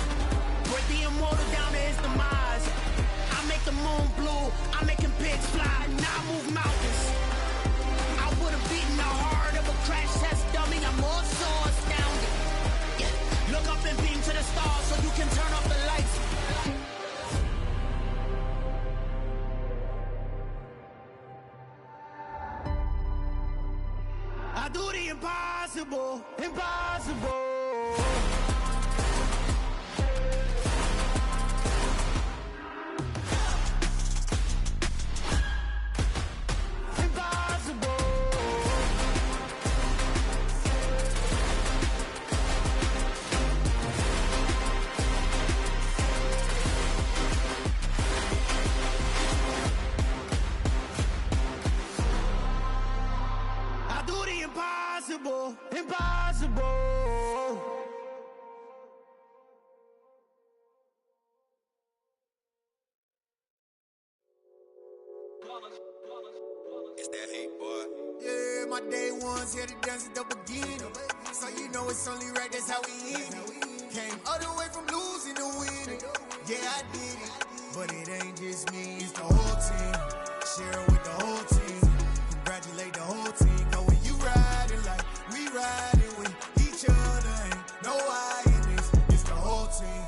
Break the immortal down to his demise. I make the moon blue, I'm making pigs fly. Now I move mountains. I would've beaten the heart of a crash test dummy. I'm more so astounded. Yeah. Look up and beam to the stars so you can turn off the lights. I do the impossible, impossible. Impossible, impossible. It's that hate, boy. Yeah, my day ones here to dance at the beginning. So you know it's only right, that's how we end it. Came all the way from losing to winning. Yeah, I did it. But it ain't just me, it's the whole team. Share it with the whole team. Congratulate the whole team. Cause when you riding like we riding with each other, ain't no I in this. It's the whole team.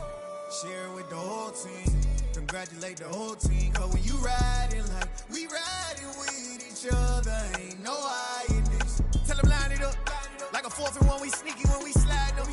Share it with the whole team. Congratulate the whole team. Cause when you riding like we riding with each other, ain't no I in this. Tell them line it up. Like a 4th and 1, we sneaky when we slide them.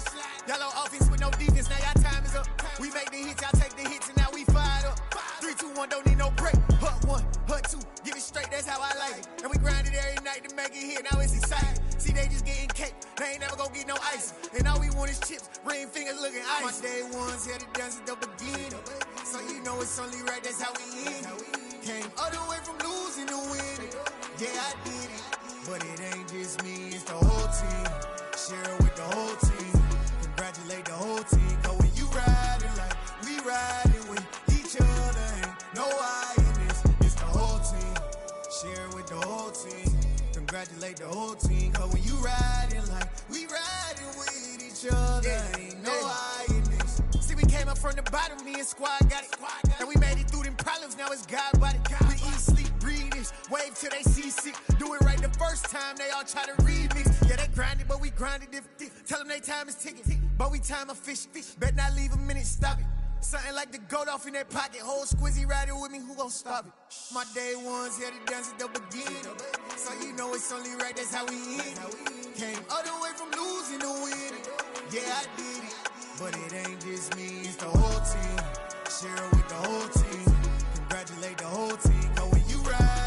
Yellow offense with no defense, now y'all time is up. We make the hits, y'all take the hits, and now we fired up. 3, 2, 1, don't need no break. Hut 1, hut 2, give it straight, that's how I like it. And we grind it every night to make it hit, now it's exciting. See, they just getting cake, they ain't never gonna get no ice. And all we want is chips, ring fingers looking ice. My day ones here to dance at the beginning. So you know it's only right, that's how we end it. Came all the way from losing to winning. Yeah, I did it. But it ain't just me, it's the whole team. Share it with the whole team. Congratulate the whole team. Cause when you riding like we riding with each other, ain't no I in this. It's the whole team. Share it with the whole team. Congratulate the whole team. Cause when you riding like we riding with each other, ain't no I in this. See, we came up from the bottom, me and squad got it. And we made it through them problems, now it's God body. We eat, sleep, breathe this. Wave till they see sick. Do it right the first time, they all try to remix. Yeah, they grinded, but we grinded different. Tell them they time is ticking, but we time a fish. Bet not leave a minute, stop it. Something like the goat off in their pocket. Whole squizzy riding with me, who gon' stop it? My day ones here to dance at the beginning. So you know it's only right, that's how we end it. Came all the way from losing to winning. Yeah, I did it. But it ain't just me, it's the whole team. Share it with the whole team. Congratulate the whole team. Cause when you ride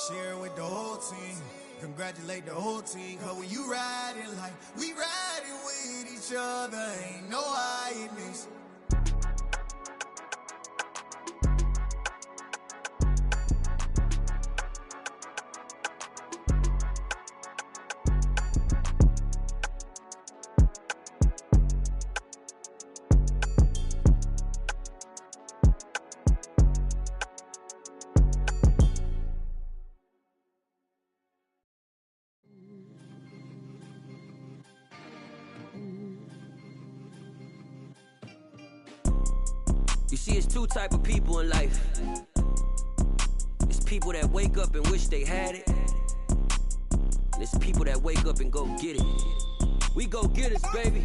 Share with the whole team. Congratulate the whole team. Cause when you riding like we riding with each other, ain't no hiding this. You see, it's two type of people in life. It's people that wake up and wish they had it. And it's people that wake up and go get it. We go get it, baby.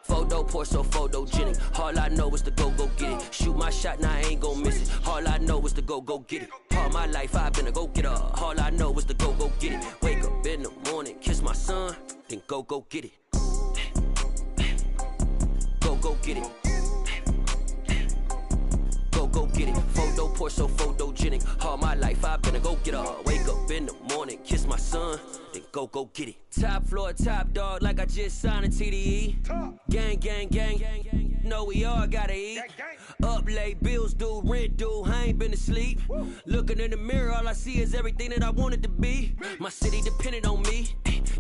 Photo poor, so photogenic. All I know is to go get it. Shoot my shot, now I ain't gon' miss it. All I know is to go get it. All my life I've been a go-getter. All I know is to go get it. Wake up in the morning, kiss my son, then go get it. Go get it. Go get it. Photo poor, so photogenic. All my life I've been a go-getter. Wake up in the morning, kiss my son, then go get it. Top floor, top dog, like I just signed a TDE. Gang, gang, gang, gang, gang. Know we all gotta eat. Up late, bills due, rent due, I ain't been asleep. Looking in the mirror, all I see is everything that I wanted to be. My city depended on me,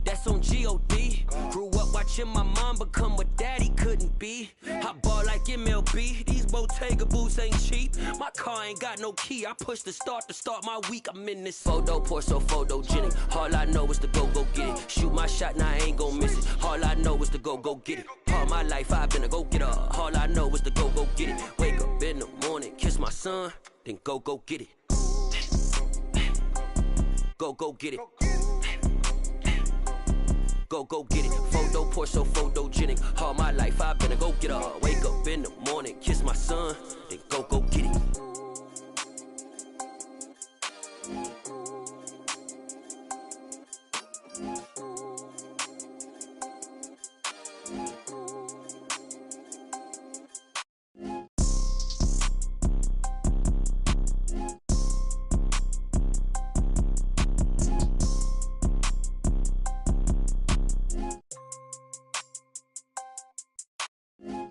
that's on G.O.D. Grew up watching my mom become what daddy couldn't be. I ball like MLB, these Bottega boots ain't cheap. My car ain't got no key, I push the start to start my week. I'm in this photo poor, so photogenic. All I know is to go get it. Shoot my shot, now I ain't gon' miss it. All I know is to go get it. All my life I've been a go-getter. All I know is to go get it. Wake up in the morning, kiss my son, then go get it. Go get it. Go get it. Photo poor, so photogenic. All my life I've been a go-getter. Wake up in the morning, kiss my son, then go get it.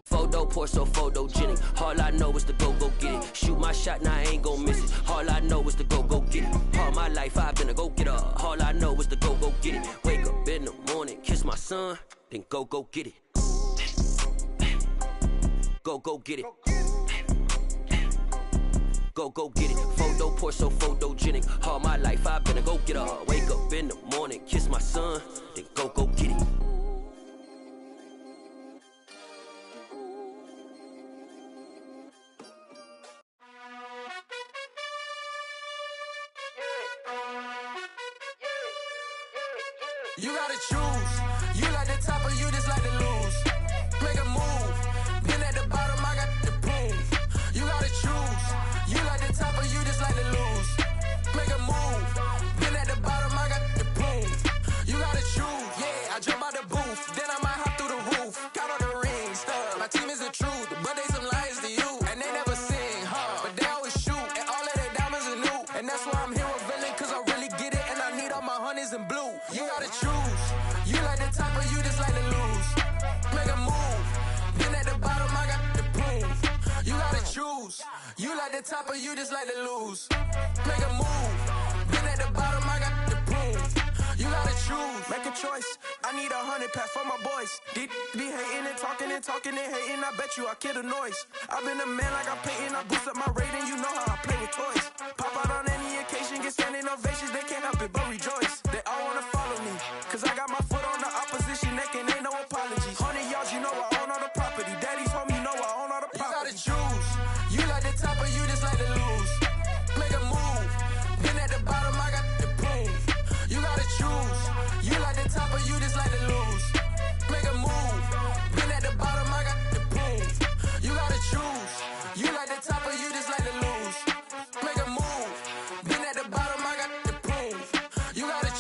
Photo poor, so photogenic. All I know is to go get it. Shoot my shot, now I ain't gon' miss it. All I know is to go get it. All my life I've been a go-getter. All I know is to go get it. Wake up in the morning, kiss my son, then go get it. Go get it. Go get it. Photo poor, so photogenic. All my life I've been a go-getter. Wake up in the morning, kiss my son, then go get it. You gotta choose. You like the top or you just like to lose. Make a move. Been at the bottom, I got the proof. You gotta choose. You like the top or you just like to lose. Make a move. Been at the bottom, I got the proof. You gotta choose. Yeah, I jump out the booth. Then I might hop through the roof. Count on the rings, stuff. My team is the truth, but they some liars to you. And they never sing, but they always shoot. And all of their diamonds are new. And that's why I'm here with villain, cause I really get it. And I need all my honeys in blue. You gotta choose. You like the top or you just like to lose. Make a move. Been at the bottom, I got the proof. You gotta choose. You like the top or you just like to lose. Make a move. Been at the bottom, I got the proof. You gotta choose. Make a choice. I need 100 pack for my boys. Be hating and talking and hating. I bet you I kill the noise. I've been a man like I'm Peyton. I boost up my rating. You know how I play with toys. Pop out on any occasion, get standing ovations. They can't help it but rejoice. They all wanna follow me, cause I got my foot on the opposition neck and ain't no apologies. 100 yards, you know I own all the property. Daddy's home, you know I own all the property. You gotta choose. You like the top or you just like to lose. Make a move. Been at the bottom, I got the proof. You gotta choose. You like the top or you just like to lose. Make a move. Been at the bottom, I got the proof. You gotta choose. You like the top or you just like to lose. Make a move. Been at the bottom, I got the proof. You gotta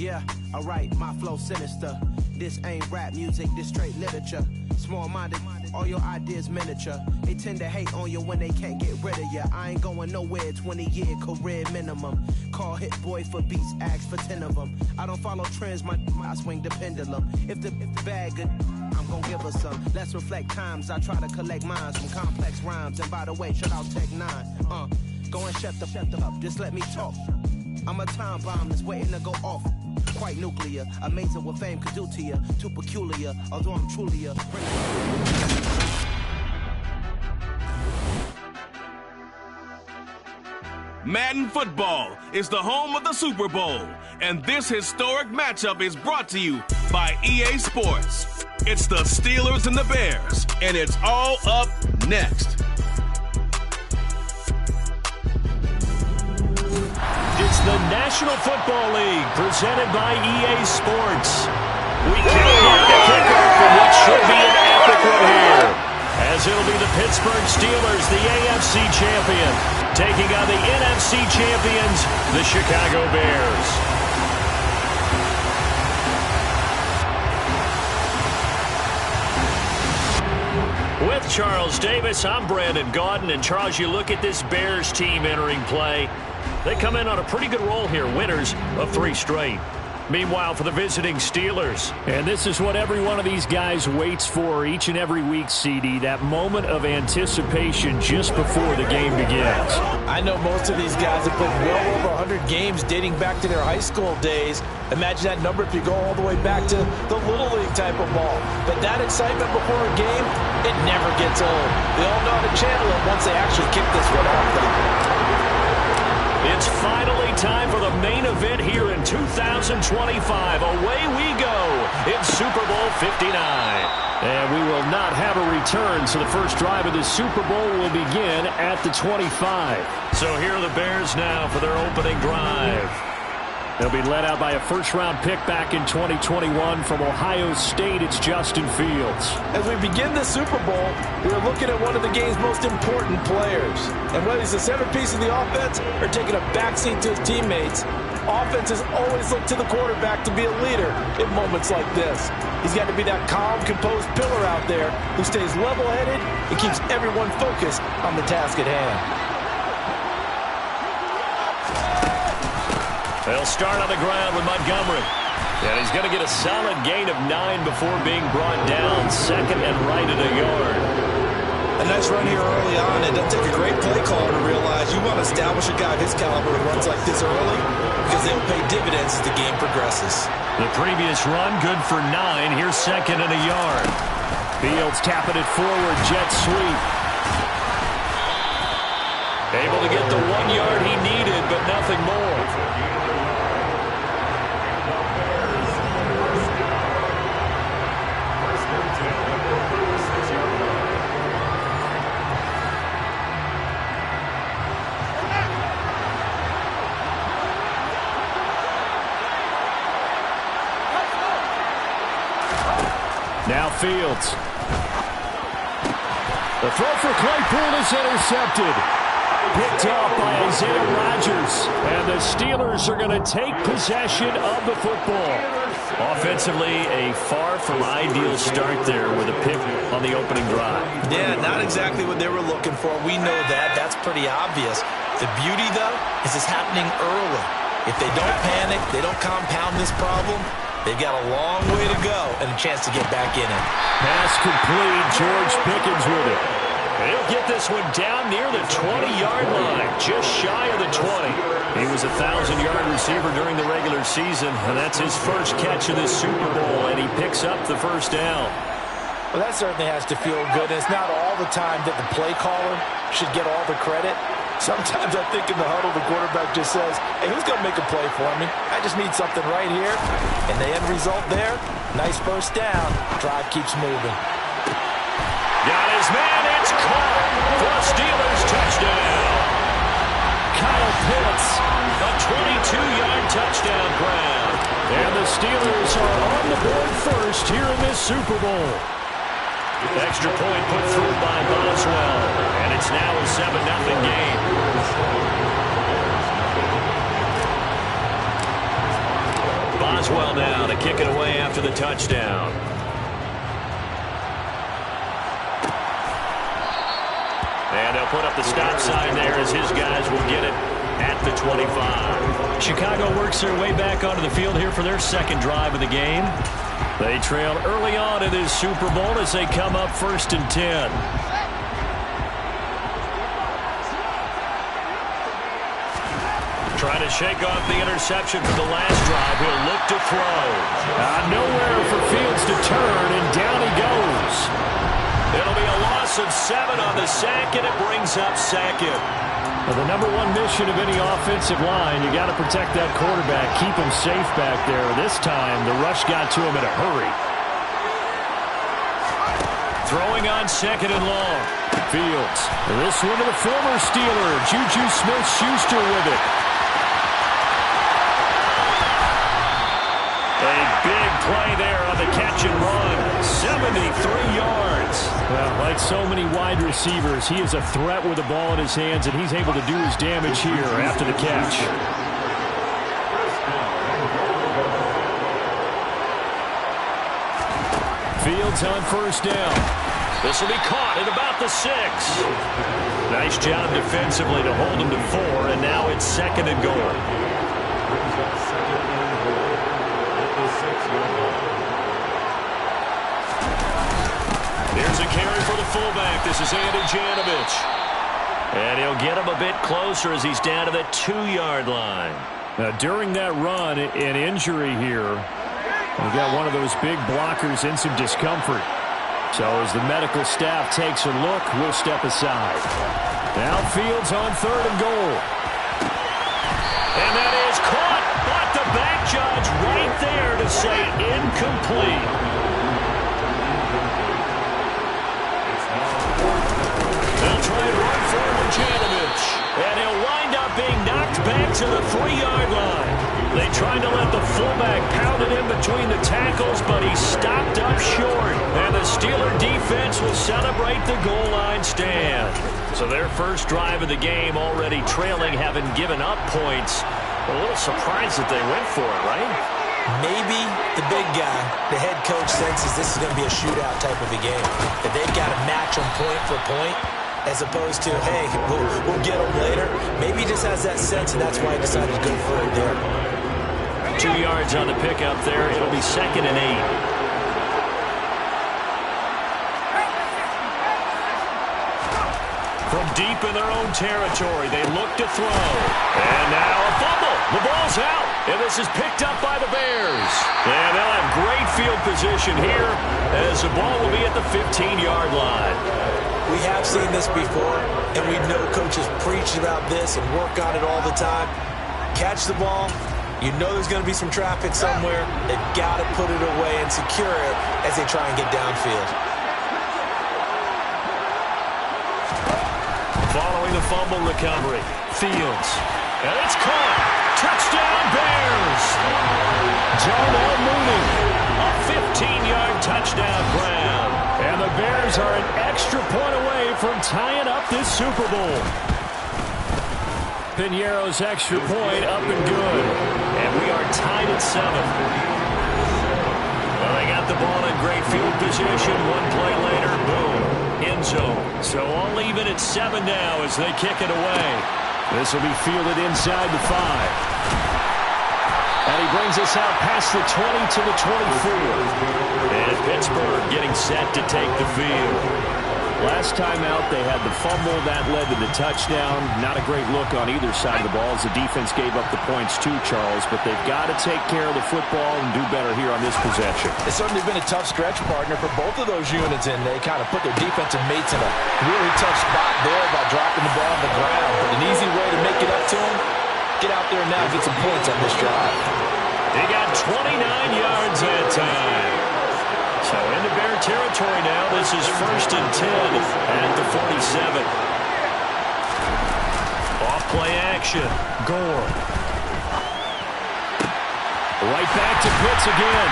Yeah, alright, my flow sinister. This ain't rap music, this straight literature. Small-minded, all your ideas miniature. They tend to hate on you when they can't get rid of you. I ain't going nowhere, 20-year career minimum. Call Hit Boy for beats, ask for 10 of them. I don't follow trends, I swing the pendulum. If the bag good, I'm gon' give her some. Let's reflect times, I try to collect minds from complex rhymes. And by the way, shout out Tech 9. Go and shut the up, just let me talk. I'm a time bomb that's waiting to go off. Quite nuclear, amazing what fame could do to you. Too peculiar, although I'm truly a... Madden Football is the home of the Super Bowl, and this historic matchup is brought to you by EA Sports. It's the Steelers and the Bears, and it's all up next. It's the National Football League presented by EA Sports. We can't mark the kickoff for what should be an epic one here, as it'll be the Pittsburgh Steelers, the AFC champion, taking on the NFC champions, the Chicago Bears. With Charles Davis, I'm Brandon Gaudin. And Charles, you look at this Bears team entering play. They come in on a pretty good roll here, winners of 3 straight. Meanwhile, for the visiting Steelers, and this is what every one of these guys waits for each and every week, CD, that moment of anticipation just before the game begins. I know most of these guys have played well over 100 games dating back to their high school days. Imagine that number if you go all the way back to the Little League type of ball. But that excitement before a game, it never gets old. They all know how to channel it once they actually kick this one off, though. It's finally time for the main event here in 2025. Away we go. It's Super Bowl 59. And we will not have a return, so the first drive of the Super Bowl will begin at the 25. So here are the Bears now for their opening drive. They'll be led out by a first-round pick back in 2021 from Ohio State. It's Justin Fields. As we begin the Super Bowl, we're looking at one of the game's most important players. And whether he's the centerpiece of the offense or taking a backseat to his teammates, offenses always look to the quarterback to be a leader in moments like this. He's got to be that calm, composed pillar out there who stays level-headed and keeps everyone focused on the task at hand. They'll start on the ground with Montgomery. And he's going to get a solid gain of 9 before being brought down. Second and right at a yard. A nice run here early on. It doesn't take a great play caller to realize you want to establish a guy of his caliber who runs like this early because they'll pay dividends as the game progresses. The previous run, good for 9. Here's second and a yard. Fields tapping it forward, jet sweep. Able to get the 1 yard he needed, but nothing more. Now Fields. The throw for Claypool is intercepted. Picked off by Isaiah Rodgers. And the Steelers are going to take possession of the football. Offensively, a far from ideal start there with a pick on the opening drive. Yeah, not exactly what they were looking for. We know that. That's pretty obvious. The beauty, though, is it's happening early. If they don't panic, they don't compound this problem, they've got a long way to go and a chance to get back in it. Pass complete. George Pickens with it. He'll get this one down near the 20-yard line, just shy of the 20. He was a 1,000-yard receiver during the regular season, and that's his first catch of this Super Bowl, and he picks up the first down. Well, that certainly has to feel good. And it's not all the time that the play caller should get all the credit. Sometimes I think in the huddle, the quarterback just says, hey, who's going to make a play for me? I just need something right here. And the end result there, nice first down. Drive keeps moving. Got his man. It's caught for a Steelers touchdown. Kyle Pitts, a 22-yard touchdown grab. And the Steelers are on the board first here in this Super Bowl. Extra point put through by Boswell. And it's now a 7-0 game. Maxwell now to kick it away after the touchdown. And they'll put up the stop sign there as his guys will get it at the 25. Chicago works their way back onto the field here for their second drive of the game. They trailed early on in this Super Bowl as they come up 1st and 10. Trying to shake off the interception from the last drive. He'll look to throw. Nowhere for Fields to turn, and down he goes. It'll be a loss of 7 on the sack, and it brings up second. Well, the number one mission of any offensive line, you got to protect that quarterback, keep him safe back there. This time, the rush got to him in a hurry. Throwing on 2nd and long. Fields. This one to the former Steeler, Juju Smith-Schuster with it. A big play there on the catch and run. 73 yards. Well, like so many wide receivers, he is a threat with the ball in his hands, and he's able to do his damage here after the catch. Fields on 1st down. This will be caught at about the 6. Nice job defensively to hold him to 4, and now it's 2nd and goal. Here's a carry for the fullback. This is Andy Janovich. And he'll get him a bit closer as he's down to the 2-yard line. Now, during that run, an injury here, we got one of those big blockers in some discomfort. So as the medical staff takes a look, we'll step aside. Now Fields on 3rd and goal. And that is caught, but the back judge right there to say incomplete. They'll try and run for him with Janovich. And he'll wind up being knocked back to the 3-yard line. They tried to let the fullback pound it in between the tackles, but he stopped up short. And the Steeler defense will celebrate the goal line stand. So their first drive of the game already trailing, having given up points. A little surprised that they went for it, right? Maybe the big guy, the head coach, senses this is going to be a shootout type of a game. That they've got to match them point for point, as opposed to, hey, we'll get them later. Maybe he just has that sense, and that's why he decided to go for it there. 2 yards on the pickup there. It'll be 2nd and 8. From deep in their own territory, they look to throw. And now a fumble. The ball's out. And this is picked up by the Bears. And they'll have great field position here as the ball will be at the 15-yard line. We have seen this before, and we know coaches preach about this and work on it all the time. Catch the ball. You know there's going to be some traffic somewhere. They've got to put it away and secure it as they try and get downfield. Following the fumble recovery, Fields. And it's caught. Touchdown, Bears. Darnell Mooney. A 15-yard touchdown grab. And the Bears are an extra point away from tying up this Super Bowl. Piñeiro's extra point up and good. And we are tied at 7. Well, they got the ball in great field position. One play later, boom, end zone. So all even at 7 now as they kick it away. This will be fielded inside the 5. And he brings us out past the 20 to the 24. And Pittsburgh getting set to take the field. Last time out, they had the fumble. That led to the touchdown. Not a great look on either side of the ball as the defense gave up the points too, Charles. But they've got to take care of the football and do better here on this possession. It's certainly been a tough stretch, partner, for both of those units, and they kind of put their defensive mates in a really tough spot there by dropping the ball on the ground. But an easy way to make it up to them, get out there now and get some points on this drive. He got 29 yards that time. So into Bear territory now. This is 1st and 10 at the 47. Off play action. Gore. Right back to Pitts again.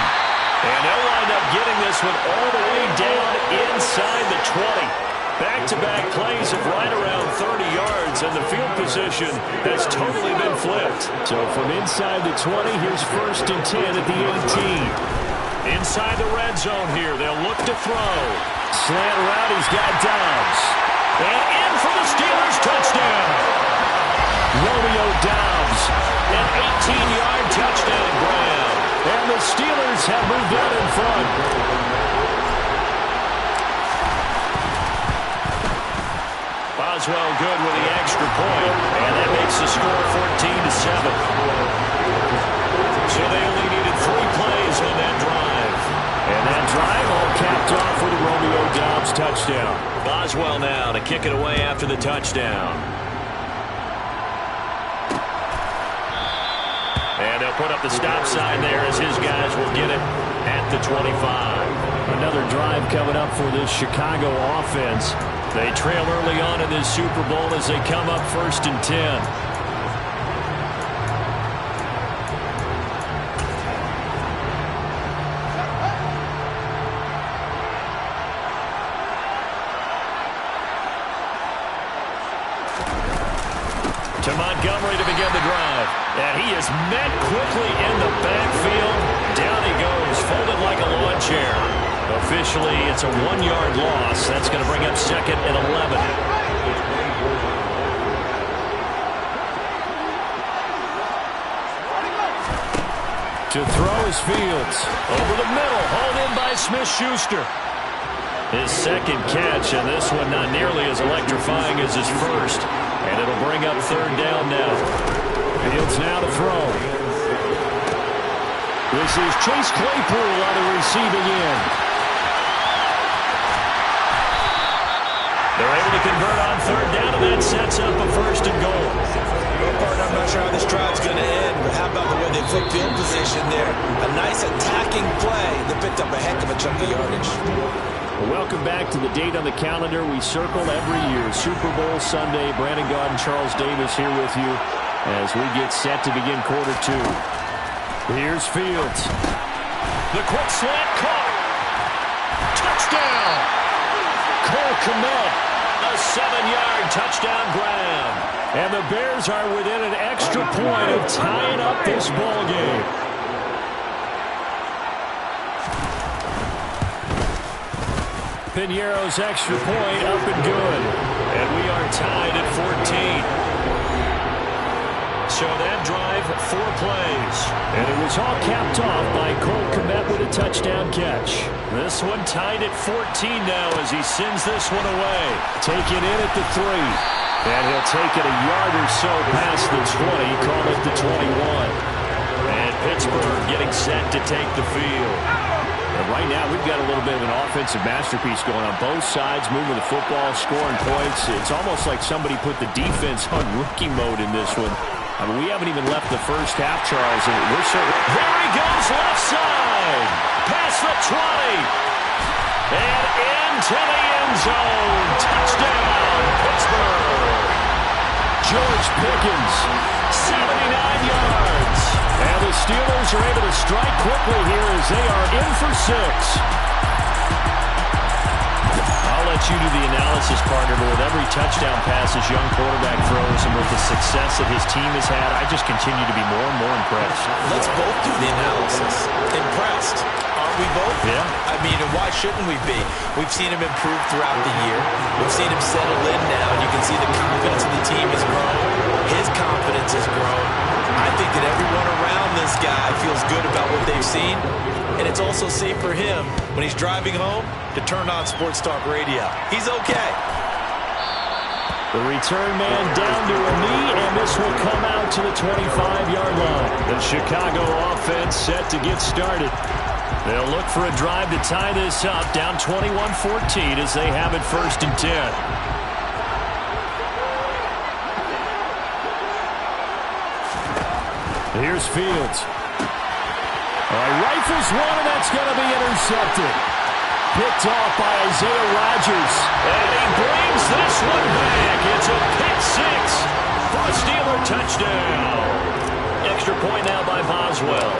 And they'll wind up getting this one all the way down inside the 20. Back-to-back plays of right around 30 yards, and the field position has totally been flipped. So from inside the 20, here's 1st and 10 at the 18. Inside the red zone here. They'll look to throw. Slant route, he's got Dobbs. And in for the Steelers touchdown. Romeo Dobbs, an 18-yard touchdown grab. And the Steelers have moved out in front. Boswell good with the extra point, and that makes the score 14-7. So they only needed 3 plays on that drive. And that drive all capped off with a Romeo Dobbs touchdown. Boswell now to kick it away after the touchdown. And they'll put up the stop sign there as his guys will get it at the 25. Another drive coming up for this Chicago offense. They trail early on in this Super Bowl as they come up 1st and 10. To Montgomery to begin the drive. And he is met quickly in the backfield. Down he goes, folded like a lawn chair. Officially, it's a 1-yard loss. That's going to bring up 2nd and 11. To throw is Fields. Over the middle, hauled in by Smith-Schuster. His 2nd catch, and this one not nearly as electrifying as his first. And it'll bring up 3rd down now. Fields now to throw. This is Chase Claypool on the receiving end. They're able to convert on 3rd down, and that sets up a 1st and goal. I'm not sure how this drive's going to end, but how about the way they flip field position there? A nice attacking play that picked up a heck of a chunk of yardage. Welcome back to the date on the calendar we circle every year. Super Bowl Sunday. Brandon Gaudin, Charles Davis here with you as we get set to begin quarter 2. Here's Fields. The quick slant caught. Touchdown. Cole Kmet, a 7-yard touchdown grab. And the Bears are within an extra point of tying up this ball game. Piñeiro's extra point up and good. And we are tied at 14. So that drive, 4 plays. And it was all capped off by Cole Kmet with a touchdown catch. This one tied at 14 now as he sends this one away. Taken in at the 3. And he'll take it a yard or so past the 20, call it the 21. And Pittsburgh getting set to take the field. And right now, we've got a little bit of an offensive masterpiece going on both sides, moving the football, scoring points. It's almost like somebody put the defense on rookie mode in this one. I mean, we haven't even left the first half, Charles, and we're certain. There he goes, left side, past the 20, and into the end zone. Touchdown, Pittsburgh. George Pickens, 79 yards. And the Steelers are able to strike quickly here as they are in for 6. I'll let you do the analysis, partner, but with every touchdown pass this young quarterback throws and with the success that his team has had, I just continue to be more and more impressed. Let's both do the analysis. Impressed. Aren't we both? Yeah. I mean, and why shouldn't we be? We've seen him improve throughout the year. We've seen him settle in now, and you can see the confidence of the team has grown. His confidence has grown. I think that everyone around this guy feels good about what they've seen, and it's also safe for him when he's driving home to turn on Sports Talk Radio. He's okay. The return man down to a knee, and this will come out to the 25-yard line. The Chicago offense set to get started. They'll look for a drive to tie this up, down 21-14 as they have it 1st and 10. Here's Fields. Rifles one, and that's going to be intercepted. Picked off by Isaiah Rodgers. And he brings this one back. It's a pick 6 for a Steeler touchdown. Extra point now by Boswell.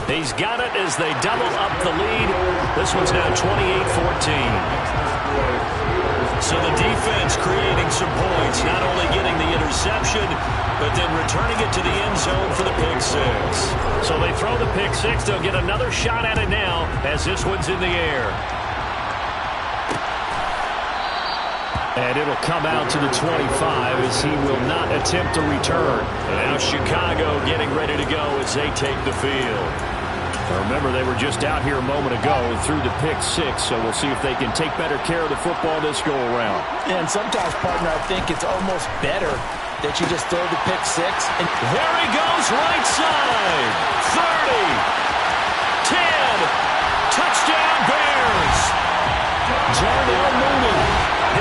He's got it as they double up the lead. This one's now 28-14. So the defense creating some points, not only getting the interception, six. So they throw the pick six. They'll get another shot at it now as this one's in the air. And it'll come out to the 25 as he will not attempt to return. And now Chicago getting ready to go as they take the field. Now remember, they were just out here a moment ago through the pick six, so we'll see if they can take better care of the football this go-around. And sometimes, partner, I think it's almost better that you just throw the pick six. And there he goes, right side. 30. 10. Touchdown, Bears. Darnell Mooney,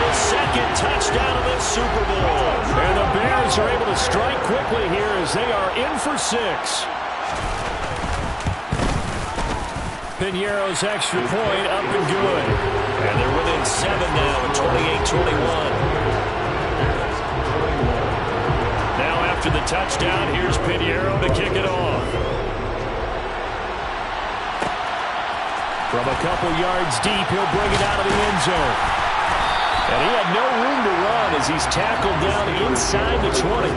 his second touchdown of the Super Bowl. And the Bears are able to strike quickly here as they are in for six. Piñeiro's extra point up and good. And they're within 7 now at 28-21. Now after the touchdown, here's Piñeiro to kick it off. From a couple yards deep, he'll bring it out of the end zone. And he had no room to run as he's tackled down inside the 20.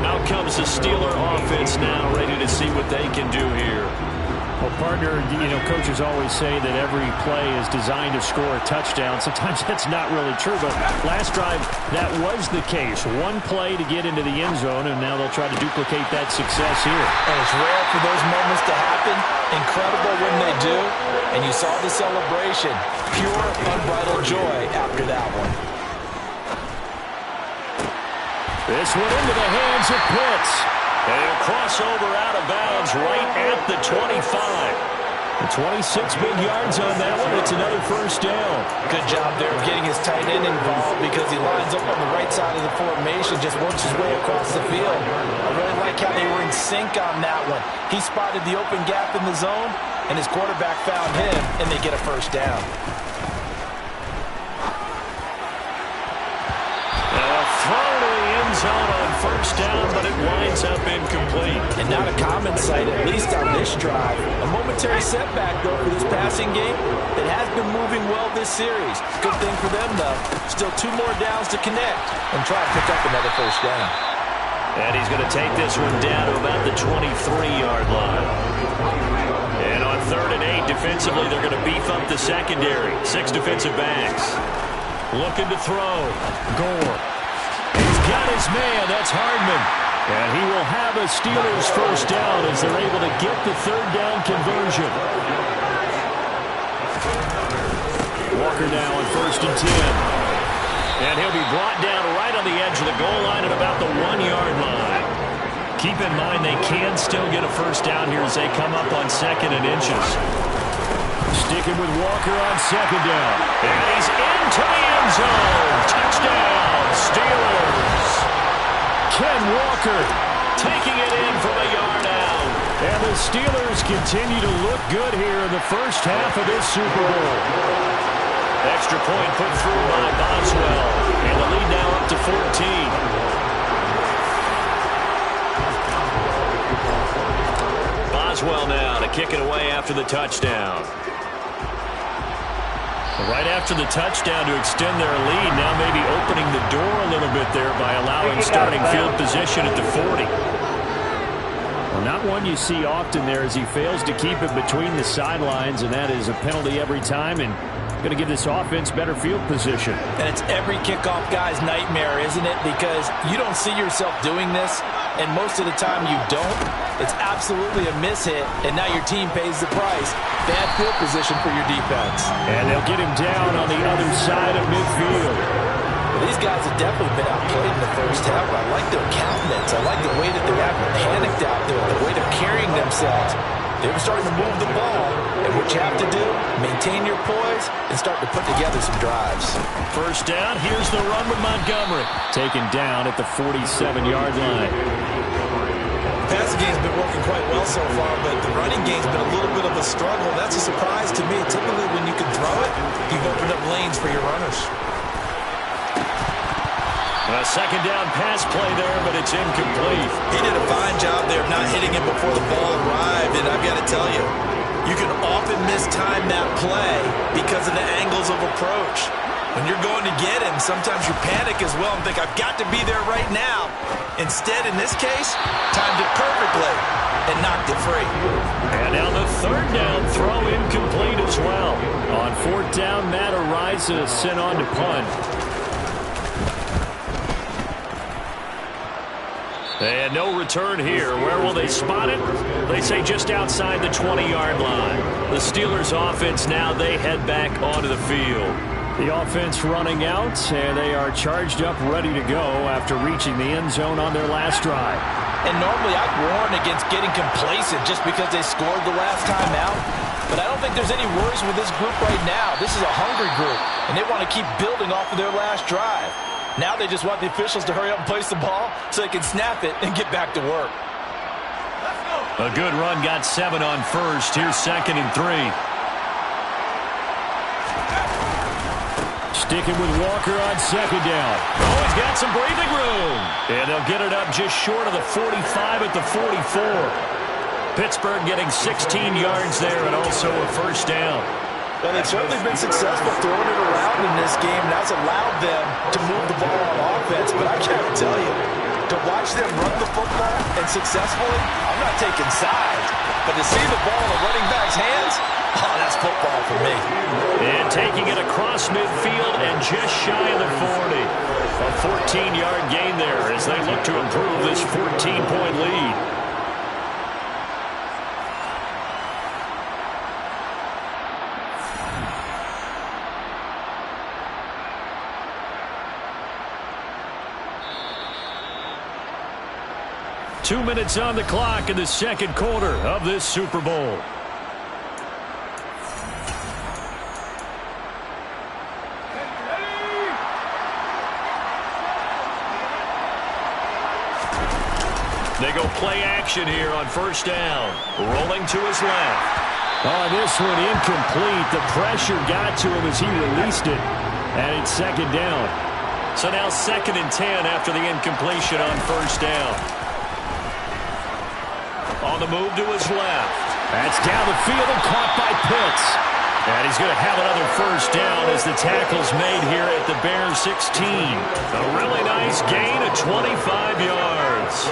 Out comes the Steeler offense now, ready to see what they can do here. Well, partner, you know, coaches always say that every play is designed to score a touchdown. Sometimes that's not really true, but last drive, that was the case. One play to get into the end zone, and now they'll try to duplicate that success here. And it's rare for those moments to happen. Incredible when they do. And you saw the celebration. Pure, unbridled joy after that one. This one into the hands of Pitts. And he'll cross over out of bounds right at the 25. And 26 big yards on that one. It's another first down. Good job there of getting his tight end involved because he lines up on the right side of the formation, just works his way across the field. I really like how they were in sync on that one. He spotted the open gap in the zone, and his quarterback found him, and they get a first down. Throw to the end zone on first down, but it winds up incomplete. And not a common sight, at least on this drive. A momentary setback, though, for this passing game that has been moving well this series. Good thing for them, though. Still 2 more downs to connect and try to pick up another first down. And he's going to take this one down to about the 23-yard line. And on 3rd and 8, defensively, they're going to beef up the secondary. 6 defensive backs. Looking to throw. Gore. He's got his man. That's Hardman. And he will have a Steelers first down as they're able to get the 3rd down conversion. Walker now on 1st and 10. And he'll be brought down right on the edge of the goal line at about the 1-yard line. Keep in mind they can still get a first down here as they come up on 2nd and inches. Sticking with Walker on 2nd down. And he's into the end zone. Touchdown, Steelers. Ken Walker taking it in from a yard out. And the Steelers continue to look good here in the first half of this Super Bowl. Extra point put through by Boswell. And the lead now up to 14. Boswell now to kick it away after the touchdown. Right after the touchdown to extend their lead, now maybe opening the door a little bit there by allowing starting field position at the 40. Well, not one you see often there as he fails to keep it between the sidelines, and that is a penalty every time, and going to give this offense better field position. And it's every kickoff guy's nightmare, isn't it? Because you don't see yourself doing this, and most of the time you don't. It's absolutely a mishit, and now your team pays the price. Bad field position for your defense. And they'll get him down on the other side of midfield. Well, these guys have definitely been outplayed in the first half. I like their countenance. I like the way that they're acting panicked out there, the way they're carrying themselves. They're starting to move the ball, and what you have to do, maintain your poise and start to put together some drives. First down, here's the run with Montgomery. Taken down at the 47-yard line. The passing game's been working quite well so far, but the running game's been a little bit of a struggle. That's a surprise to me. Typically, when you can throw it, you've opened up lanes for your runners. A second down pass play there, but it's incomplete. He did a fine job there of not hitting it before the ball arrived, and I've got to tell you, you can often mistime that play because of the angles of approach. When you're going to get him, sometimes you panic as well and think, I've got to be there right now. Instead, in this case, timed it perfectly and knocked it free. And now the third down throw incomplete as well. On fourth down, Matt Araiza sent on to punt. And no return here. Where will they spot it? They say just outside the 20-yard line. The Steelers offense now, they head back onto the field. The offense running out, and they are charged up, ready to go after reaching the end zone on their last drive. And normally I'd warn against getting complacent just because they scored the last time out. But I don't think there's any worries with this group right now. This is a hungry group, and they want to keep building off of their last drive. Now they just want the officials to hurry up and place the ball so they can snap it and get back to work. A good run got 7 on first. Here's 2nd and 3. Sticking with Walker on 2nd down. Oh, he's got some breathing room. And they'll get it up just short of the 45 at the 44. Pittsburgh getting 16 yards there and also a first down. Well, they've certainly been successful throwing it around in this game, and that's allowed them to move the ball on offense. But I can't tell you, to watch them run the football and successfully, I'm not taking sides. But to see the ball in the running back's hands, oh, that's football for me. And taking it across midfield and just shy of the 40. A 14-yard gain there as they look to improve this 14-point lead. Two minutes on the clock in the second quarter of this Super Bowl. They go play action here on first down. Rolling to his left. Oh, this one incomplete. The pressure got to him as he released it. And it's 2nd down. So now 2nd and 10 after the incompletion on first down. On the move to his left. That's down the field and caught by Pitts. And he's going to have another first down as the tackle's made here at the Bears 16. A really nice gain of 25 yards.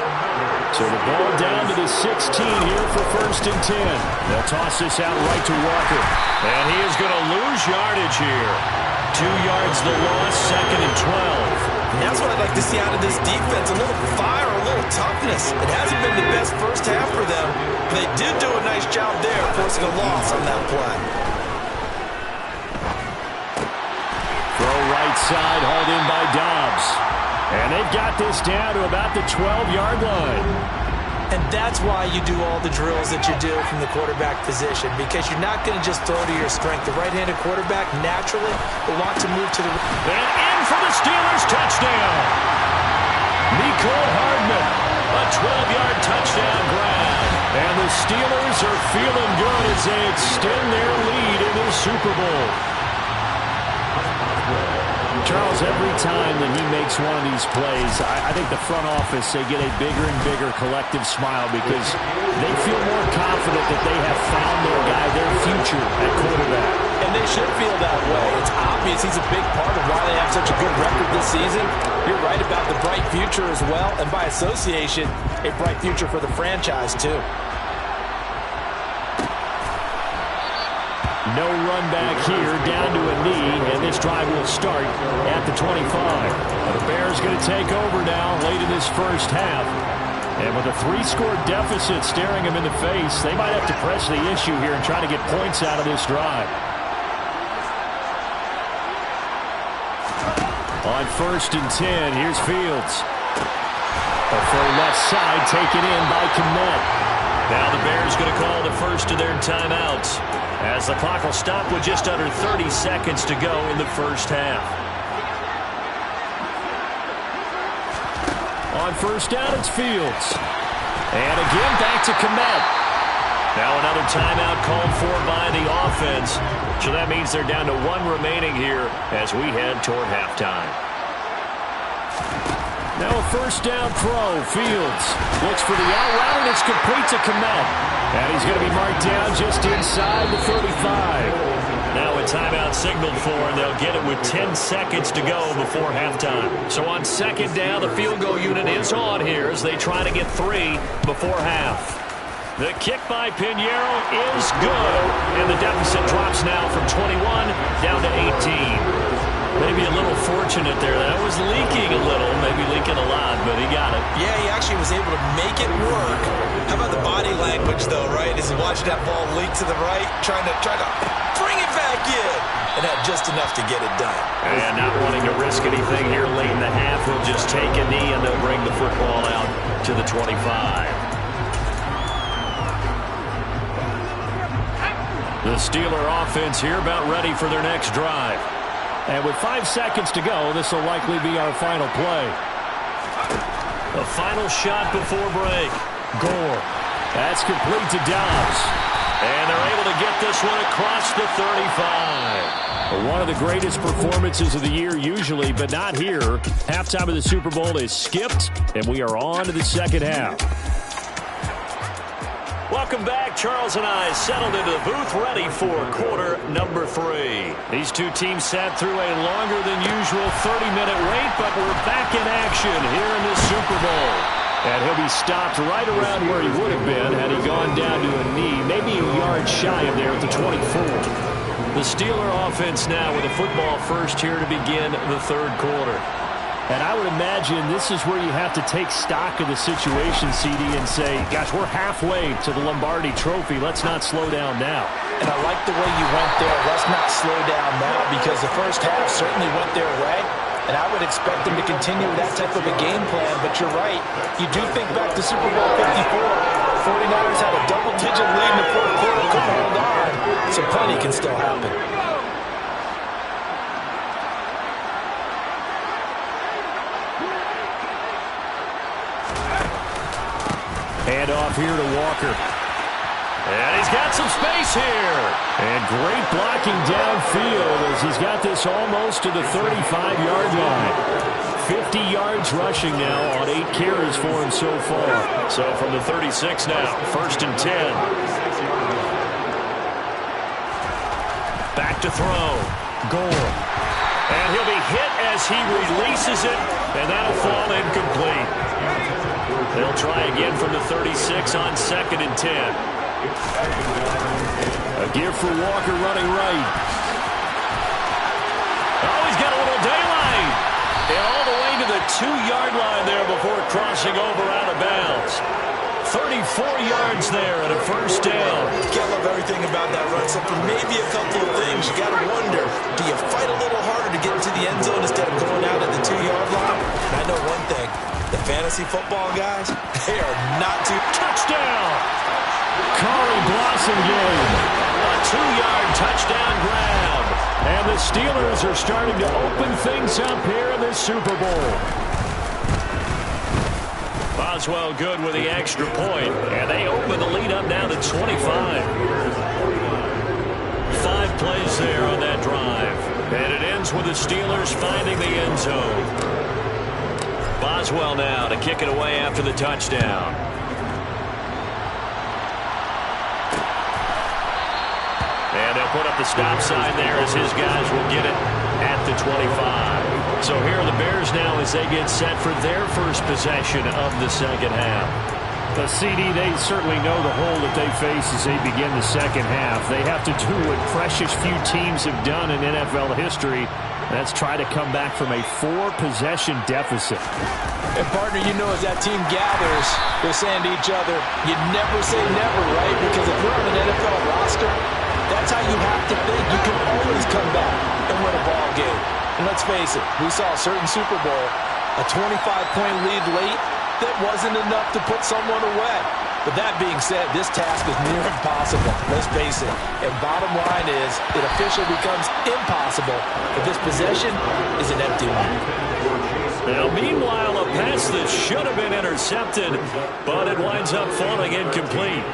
So the ball down to the 16 here for 1st and 10. They'll toss this out right to Walker. And he is going to lose yardage here. 2 yards the loss, 2nd and 12. And that's what I'd like to see out of this defense. A little fire, a little toughness. It hasn't been the best first half for them, but they did do a nice job there, forcing a loss on that play. Throw right side, hauled in by Dobbs. And they've got this down to about the 12-yard line. And that's why you do all the drills that you do from the quarterback position, because you're not going to just throw to your strength. The right-handed quarterback naturally will want to move to the... And in for the Steelers, touchdown. Mecole Hardman, a 12-yard touchdown grab. And the Steelers are feeling good as they extend their lead in the Super Bowl. Charles, every time that he makes one of these plays, I think the front office, they get a bigger and bigger collective smile because they feel more confident that they have found their guy, their future at quarterback. And they should feel that way. It's obvious he's a big part of why they have such a good record this season. You're right about the bright future as well, and by association, a bright future for the franchise too. No run back here, down to a knee, and this drive will start at the 25. The Bears going to take over now late in this first half. And with a 3-score deficit staring them in the face, they might have to press the issue here and try to get points out of this drive. On 1st and 10, here's Fields. A throw left side taken in by Kmet. Now the Bears going to call the first of their timeouts, as the clock will stop with just under 30 seconds to go in the first half. On first down, it's Fields. And again, back to Kmet. Now another timeout called for by the offense. So that means they're down to 1 remaining here as we head toward halftime. Now a first down throw. Fields looks for the out route, and it's complete to Kmet. And he's going to be marked down just inside the 35. Now a timeout signaled for, and they'll get it with 10 seconds to go before halftime. So on second down, the field goal unit is on here as they try to get 3 before half. The kick by Pinheiro is good, and the deficit drops now from 21 down to 18. Maybe a little fortunate there. That was leaking a little, maybe leaking a lot, but he got it. Yeah, he actually was able to make it work. How about the body language, though, right? As he watched that ball leak to the right, trying to bring it back in, and had just enough to get it done. And not wanting to risk anything here late in the half, he'll just take a knee, and they'll bring the football out to the 25. The Steeler offense here about ready for their next drive. And with 5 seconds to go, this will likely be our final play. The final shot before break. Gore. That's complete to Dobbs. And they're able to get this one across the 35. One of the greatest performances of the year usually, but not here. Halftime of the Super Bowl is skipped, and we are on to the second half. Welcome back. Charles and I settled into the booth ready for quarter number 3. These two teams sat through a longer than usual 30-minute wait, but we're back in action here in this Super Bowl. And he'll be stopped right around where he would have been had he gone down to a knee, maybe a yard shy of there at the 24. The Steeler offense now with a football first here to begin the third quarter. And I would imagine this is where you have to take stock of the situation, CD, and say, gosh, we're halfway to the Lombardi Trophy. Let's not slow down now. And I like the way you went there. Let's not slow down now, because the first half certainly went their way. And I would expect them to continue that type of a game plan. But you're right. You do think back to Super Bowl 54. 49ers had a double-digit lead in the fourth quarter. Couldn't hold on. So plenty can still happen. Hand off here to Walker. And he's got some space here. And great blocking downfield as he's got this almost to the 35-yard line. 50 yards rushing now on 8 carries for him so far. So from the 36 now, 1st and 10. Back to throw. Gore. And he'll be hit as he releases it, and that'll fall incomplete. They'll try again from the 36 on 2nd and 10. A give for Walker running right. Oh, he's got a little daylight. And all the way to the 2-yard line there before crossing over out of bounds. 34 yards there and a 1st down. You gotta love everything about that run. So for maybe a couple of things, you gotta wonder, do you fight a little harder to get into the end zone instead of going out at the 2-yard line? And I know one thing. The fantasy football guys, they are not too... Touchdown! Corey Blasingame. A 2-yard touchdown grab. And the Steelers are starting to open things up here in this Super Bowl. Boswell good with the extra point. And they open the lead up now to 25. 5 plays there on that drive. And it ends with the Steelers finding the end zone. Boswell now to kick it away after the touchdown. And they'll put up the stop sign there as his guys will get it at the 25. So here are the Bears now as they get set for their first possession of the second half. The CD, they certainly know the hole that they face as they begin the second half. They have to do what precious few teams have done in NFL history. That's try to come back from a 4-possession deficit. And, partner, you know, as that team gathers, they're saying to each other, you never say never, right? Because if you're on an NFL roster, that's how you have to think. You can always come back and win a ball game. And let's face it, we saw a certain Super Bowl, a 25-point lead late, that wasn't enough to put someone away. But that being said, this task is near impossible. Let's face it. And bottom line is, it officially becomes impossible if this possession is an empty one. Now, meanwhile, a pass that should have been intercepted, but it winds up falling incomplete.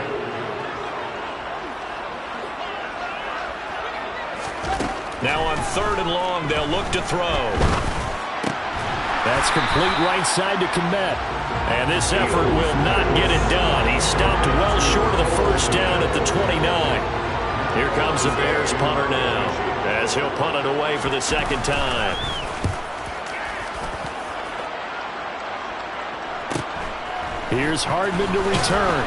Now on 3rd and long, they'll look to throw. That's complete right side to Kmet. And this effort will not get it done. He stopped well short of the 1st down at the 29. Here comes the Bears punter now, as he'll punt it away for the second time. Here's Hardman to return.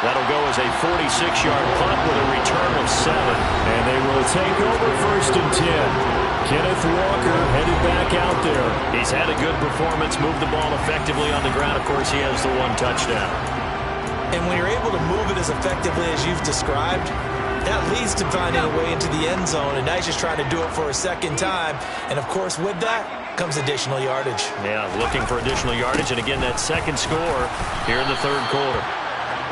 That'll go as a 46-yard punt with a return of 7. And they will take over 1st and 10. Kenneth Walker headed back out there. He's had a good performance, moved the ball effectively on the ground. Of course, he has the 1 touchdown. And when you're able to move it as effectively as you've described, that leads to finding a way into the end zone. And now he's just trying to do it for a second time. And, of course, with that comes additional yardage. Yeah, looking for additional yardage. And, again, that second score here in the third quarter.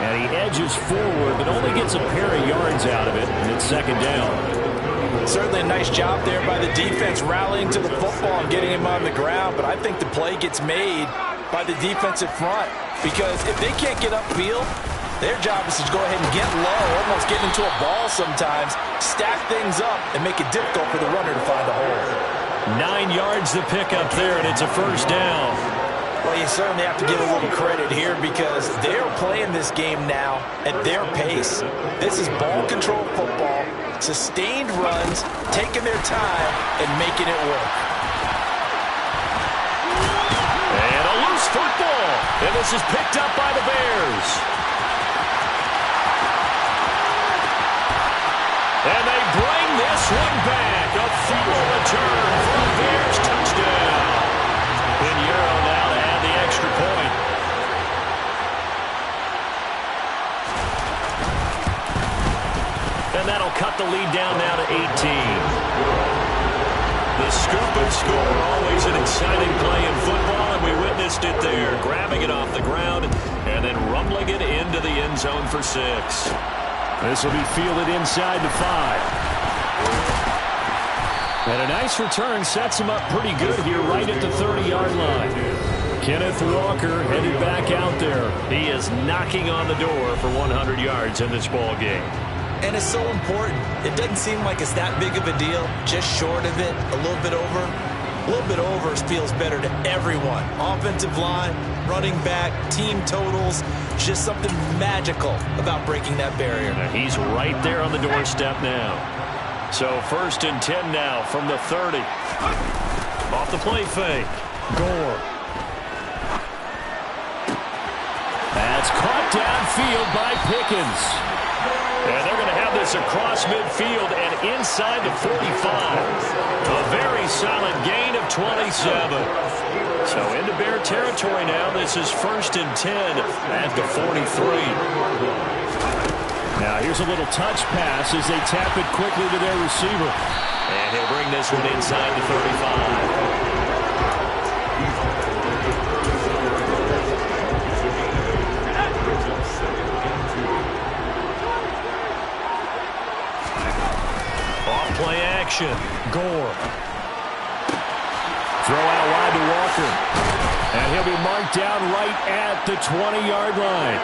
And he edges forward, but only gets a pair of yards out of it, and it's second down. Certainly a nice job there by the defense rallying to the football and getting him on the ground, but I think the play gets made by the defensive front because if they can't get upfield, their job is to go ahead and get low, almost get into a ball sometimes, stack things up, and make it difficult for the runner to find a hole. 9 yards to pick up there, and it's a first down. Well, you certainly have to give a little credit here because they're playing this game now at their pace. This is ball control football, sustained runs, taking their time, and making it work. And a loose football. And this is picked up by the Bears. And they bring this one back. A fumble return for a Bears touchdown. Pinheiro now to add the extra point. And that'll cut the lead down now to 18. The scoop and score, always an exciting play in football, and we witnessed it there. Grabbing it off the ground and then rumbling it into the end zone for 6. This will be fielded inside the 5. And a nice return sets him up pretty good here right at the 30-yard line. Kenneth Walker headed back out there. He is knocking on the door for 100 yards in this ball game. And it's so important. It doesn't seem like it's that big of a deal. Just short of it, a little bit over. A little bit over feels better to everyone. Offensive line, running back, team totals. Just something magical about breaking that barrier. Now he's right there on the doorstep now. So 1st and 10 now from the 30. Off the play fake. Gore. That's caught downfield by Pickens. And they're going to have this across midfield and inside the 45. A very solid gain of 27. So into Bear territory now. This is 1st and 10 at the 43. Now here's a little touch pass as they tap it quickly to their receiver. And he'll bring this one inside the 35. Off-play action. Gore. Throw out wide to Walker. And he'll be marked down right at the 20-yard line.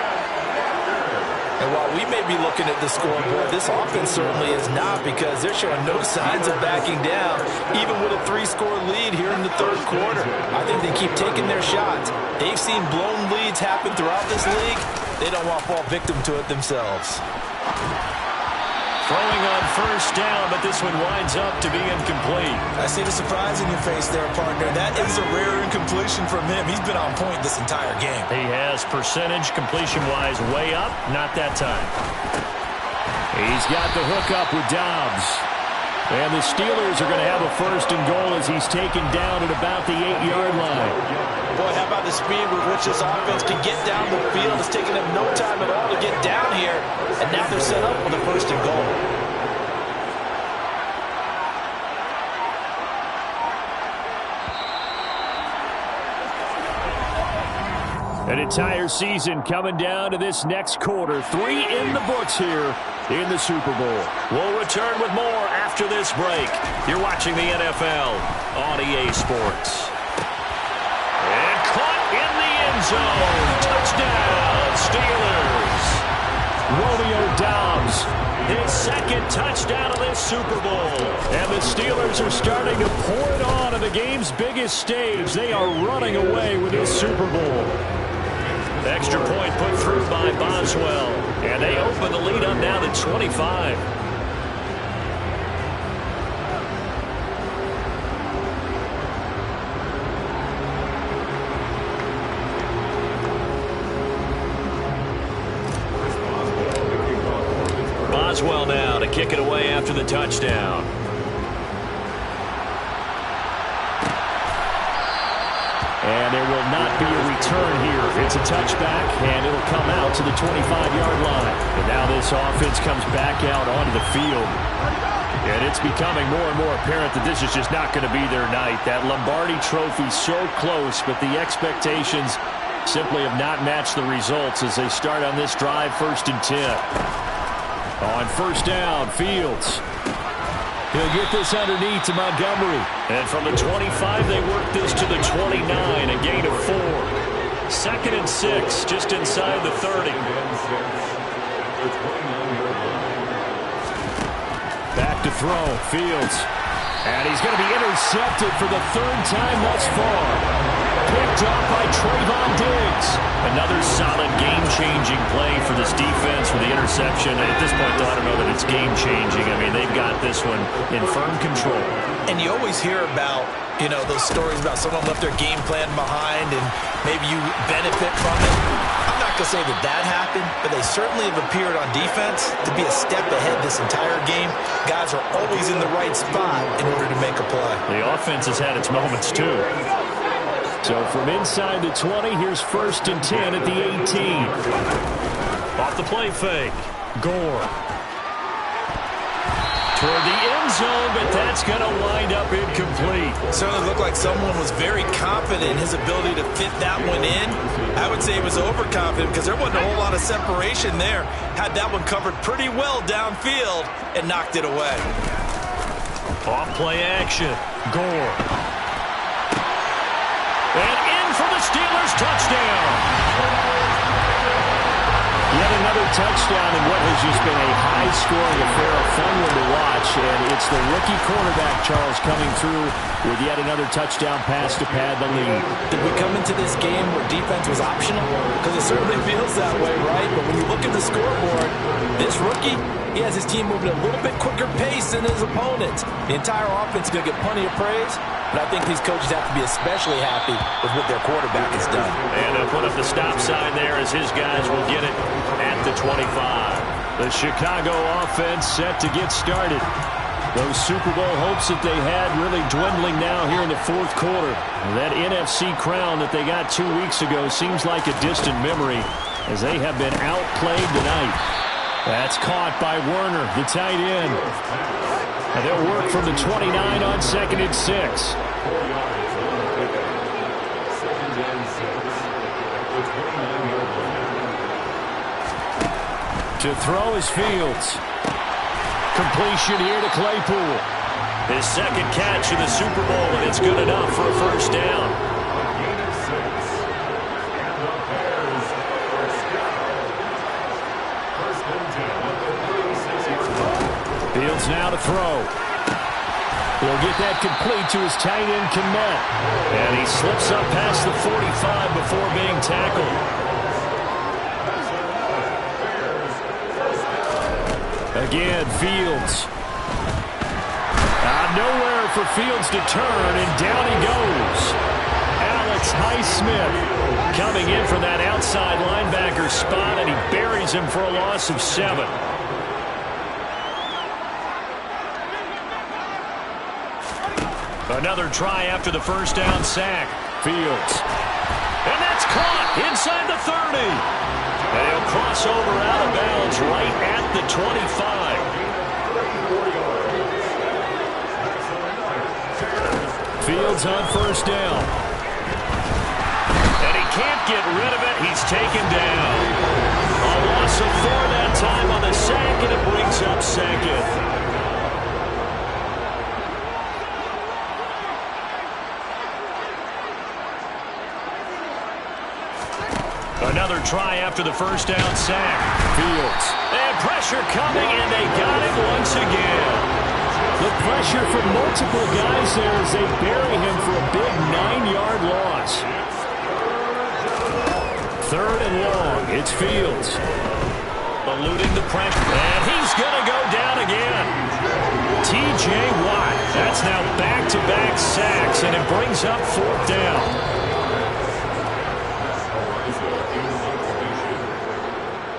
And while we may be looking at the scoreboard, this offense certainly is not because they're showing no signs of backing down, even with a 3-score lead here in the third quarter. I think they keep taking their shots. They've seen blown leads happen throughout this league. They don't want to fall victim to it themselves. Throwing on 1st down, but this one winds up to be incomplete. I see the surprise in your face there, partner. That is a rare incompletion from him. He's been on point this entire game. He has percentage completion-wise way up. Not that time. He's got the hook up with Dobbs. And the Steelers are going to have a 1st and goal as he's taken down at about the 8-yard line. Boy, how about the speed with which this offense can get down the field? It's taken them no time at all to get down here. And now they're set up with a 1st and goal. An entire season coming down to this next quarter. 3 in the books here in the Super Bowl. We'll return with more after this break. You're watching the NFL on EA Sports. And caught in the end zone. Touchdown, Steelers. Romeo Dobbs, his 2nd touchdown of this Super Bowl. And the Steelers are starting to pour it on the game's biggest stage. They are running away with this Super Bowl. Extra point put through by Boswell. And they open the lead up now to 25. Boswell now to kick it away after the touchdown. And there will not be a return here. It's a touchback, and it'll come out to the 25-yard line. And now this offense comes back out onto the field. And it's becoming more and more apparent that this is just not going to be their night. That Lombardi Trophy so close, but the expectations simply have not matched the results as they start on this drive, 1st and 10. On 1st down, Fields. He'll get this underneath to Montgomery. And from the 25, they work this to the 29, a gain of 4. 2nd and 6, just inside the 30. Back to throw, Fields. And he's going to be intercepted for the 3rd time thus far. Picked off by Trayvon Diggs. Another solid game-changing play for this defense for the interception. And at this point, though, I don't know that it's game-changing. I mean, they've got this one in firm control. And you always hear about, you know, those stories about someone left their game plan behind and maybe you benefit from it. I'm not going to say that that happened, but they certainly have appeared on defense to be a step ahead this entire game. Guys are always in the right spot in order to make a play. The offense has had its moments, too. So from inside the 20, here's 1st and 10 at the 18. Off the play fake. Gore. Toward the end zone, but that's going to wind up incomplete. Certainly looked like someone was very confident in his ability to fit that one in. I would say he was overconfident because there wasn't a whole lot of separation there. Had that one covered pretty well downfield and knocked it away. Off play action. Gore. And in for the Steelers, touchdown. Yet another touchdown in what has just been a high-scoring affair, a fun one to watch. And it's the rookie quarterback, Charles, coming through with yet another touchdown pass to pad the lead. Did we come into this game where defense was optional? Because it certainly feels that way, right? But when you look at the scoreboard, this rookie, he has his team moving at a little bit quicker pace than his opponents. The entire offense is going to get plenty of praise, but I think these coaches have to be especially happy with what their quarterback has done. And they'll put up the stop sign there as his guys will get it at the 25. The Chicago offense set to get started. Those Super Bowl hopes that they had really dwindling now here in the 4th quarter. That NFC crown that they got 2 weeks ago seems like a distant memory as they have been outplayed tonight. That's caught by Werner, the tight end. And they'll work from the 29 on 2nd and 6. To throw is Fields. Completion here to Claypool. His 2nd catch in the Super Bowl, and it's good enough for a 1st down. Fields now to throw. He'll get that complete to his tight end, Kmet. And he slips up past the 45 before being tackled. Again, Fields. Nowhere for Fields to turn, and down he goes. Alex Highsmith coming in from that outside linebacker spot, and he buries him for a loss of 7. Another try after the 1st down sack. Fields. And that's caught inside the 30. And he'll cross over out of bounds right at the 25. Fields on 1st down. And he can't get rid of it. He's taken down. A loss of 4 that time on the sack, and it brings up 2nd. Another try after the 1st down sack. Fields. And pressure coming, and they got him once again. The pressure from multiple guys there as they bury him for a big 9-yard loss. 3rd and long. It's Fields. Eluding the pressure. And he's going to go down again. T.J. Watt. That's now back-to-back sacks, and it brings up 4th down.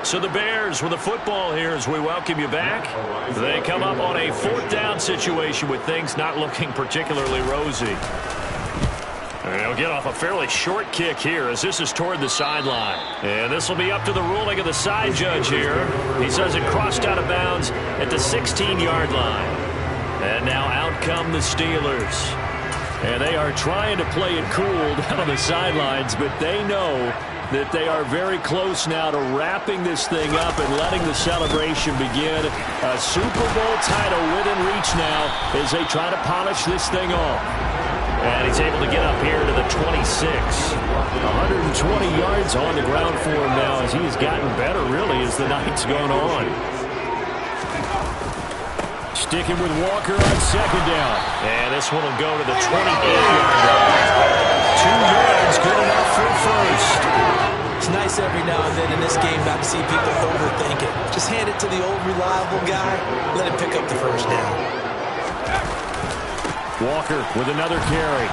So the Bears with the football here as we welcome you back. They come up on a 4th down situation with things not looking particularly rosy. And they'll get off a fairly short kick here as this is toward the sideline. And this will be up to the ruling of the side judge here. He says it crossed out of bounds at the 16-yard line. And now out come the Steelers. And they are trying to play it cool down on the sidelines, but they know that they are very close now to wrapping this thing up and letting the celebration begin. A Super Bowl title within reach now as they try to polish this thing off. And he's able to get up here to the 26. 120 yards on the ground for him now as he has gotten better, really, as the night's gone on. Sticking with Walker on 2nd down. And this one will go to the 28-yard line. 2 yards, good enough for first. It's nice every now and then in this game not to see people overthink it. Just hand it to the old reliable guy. Let him pick up the first down. Walker with another carry.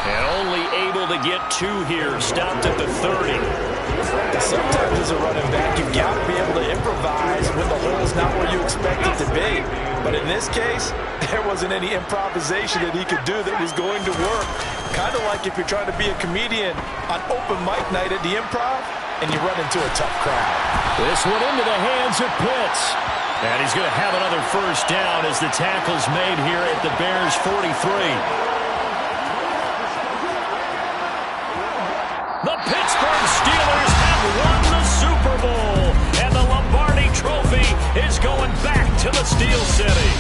And only able to get 2 here. Stopped at the 30. Sometimes as a running back, you've got to be able to improvise when the hole's not where you expect it to be. But in this case, there wasn't any improvisation that he could do that was going to work. Kind of like if you're trying to be a comedian on open mic night at the Improv and you run into a tough crowd. This one into the hands of Pitts. And he's going to have another first down as the tackle's made here at the Bears' 43. The Pittsburgh Steelers have won the Super Bowl, and the Lombardi Trophy is going back to the Steel City.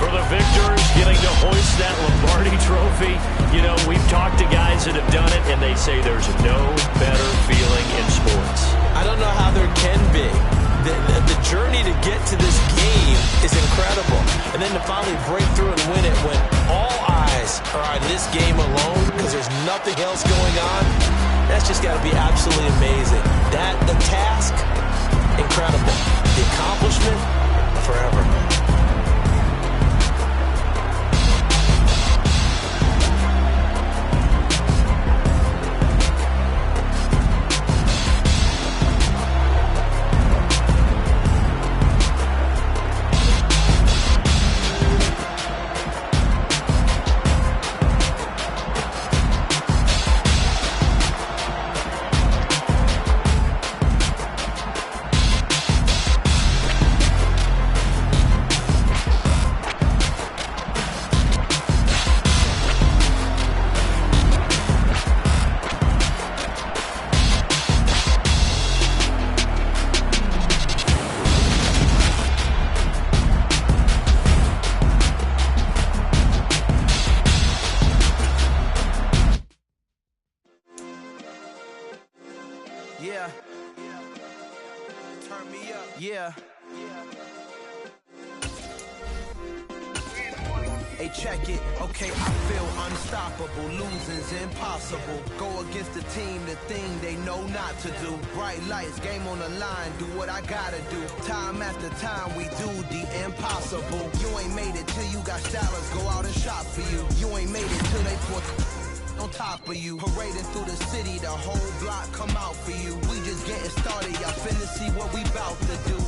For the victors, getting to hoist that Lombardi Trophy, you know, we've talked to guys that have done it, and they say there's no better feeling in sports. I don't know how there can be. The journey to get to this game is incredible. And then to finally break through and win it when all eyes are on this game alone because there's nothing else going on, that's just got to be absolutely amazing. The task, incredible. The accomplishment, forever. Yeah. Turn me up. Yeah. Hey, check it. Okay, I feel unstoppable. Losing's impossible. Go against the team, the thing they know not to do. Bright lights, game on the line. Do what I gotta do. Time after time, we do the impossible. You ain't made it till you got stylers go out and shop for you. You ain't made it till they put on top of you. Parading through the city, the whole block come out for you. We just getting started, y'all finna see what we bout to do.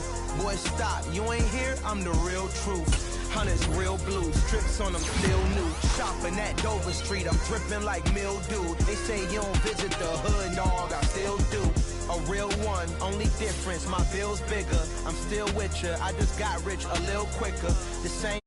Boy, stop, you ain't here, I'm the real truth. Hunters, real blues, trips on them still new. Shopping at Dover Street, I'm dripping like mildew. They say you don't visit the hood, dog, I still do. A real one, only difference, my bill's bigger. I'm still with ya, I just got rich a little quicker. The same.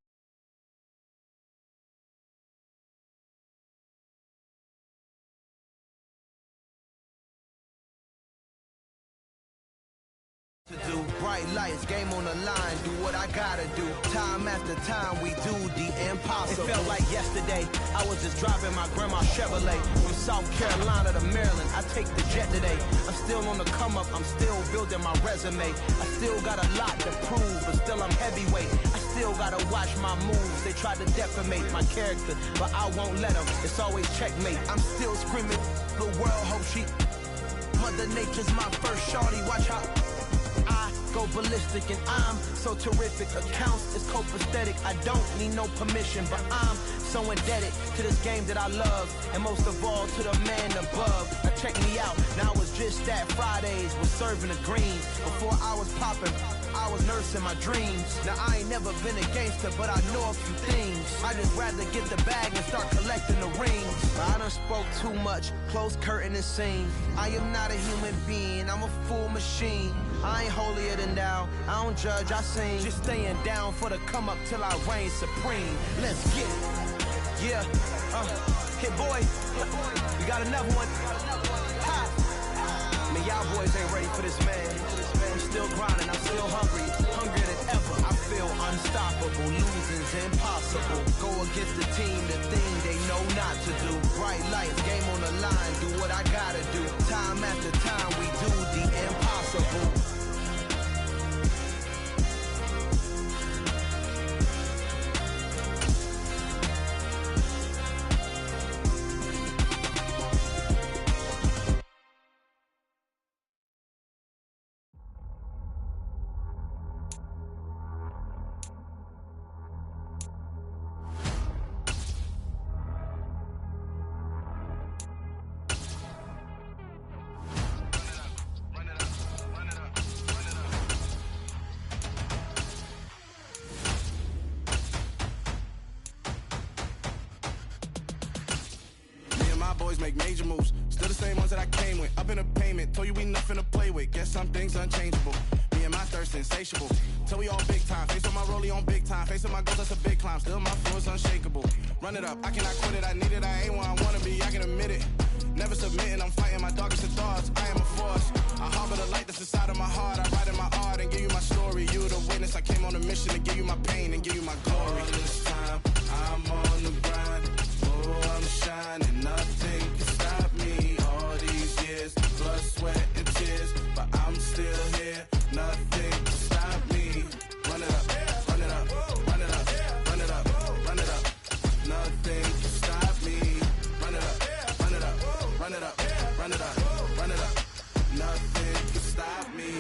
to do. Bright lights, game on the line, do what I gotta do. Time after time, we do the impossible. It felt like yesterday, I was just driving my grandma's Chevrolet from South Carolina to Maryland. I take the jet today. I'm still on the come up, I'm still building my resume. I still got a lot to prove, but still I'm heavyweight. I still gotta watch my moves. They try to defamate my character, but I won't let them. It's always checkmate. I'm still screaming, the world hope she. Mother Nature's my first shorty, watch how I go ballistic, and I'm so terrific. Accounts is copacetic. I don't need no permission, but I'm so indebted to this game that I love, and most of all to the man above. Now check me out. Now it was just that Fridays was serving the greens. Before I was popping, I was nursing my dreams. Now I ain't never been a gangster, but I know a few things. I just rather get the bag and start collecting the rings. I done spoke too much, close curtain and scene. I am not a human being, I'm a full machine. I ain't holier than thou, I don't judge, I sing. Just staying down for the come up till I reign supreme. Let's get it. Yeah, hit boy, we got another one. Ha! Man, y'all boys ain't ready for this, man. I'm still grinding, I'm still hungry, hungrier than ever. I feel unstoppable, losing's impossible. Go against the team, the thing they know not to do. Bright lights, game on the line, do what I gotta do. Time after time, we do the impossible. Boys make major moves, still the same ones that I came with. Up in a payment, told you we nothing to play with. Guess some things unchangeable. Me and my thirst insatiable. Till we all big time. Face on my rollie on big time. Face on my goals, that's a big climb. Still my flow is unshakable. Run it up, I cannot quit it. I need it, I ain't where I wanna be. I can admit it. Never submitting, I'm fighting my darkest of thoughts. I am a force. I harbor the light that's inside of my heart. I write in my art and give you my story. You the witness. I came on a mission to give you my pain and give you my glory. All this time, I'm on the grind. Oh, I'm shining. Nothing can stop me. All these years, blood, sweat, and tears, but I'm still here. Nothing can stop me. Run it up, run it up, run it up, run it up, run it up. Nothing can stop me. Run it up, run it up, run it up, run it up, run it up. Nothing can stop me.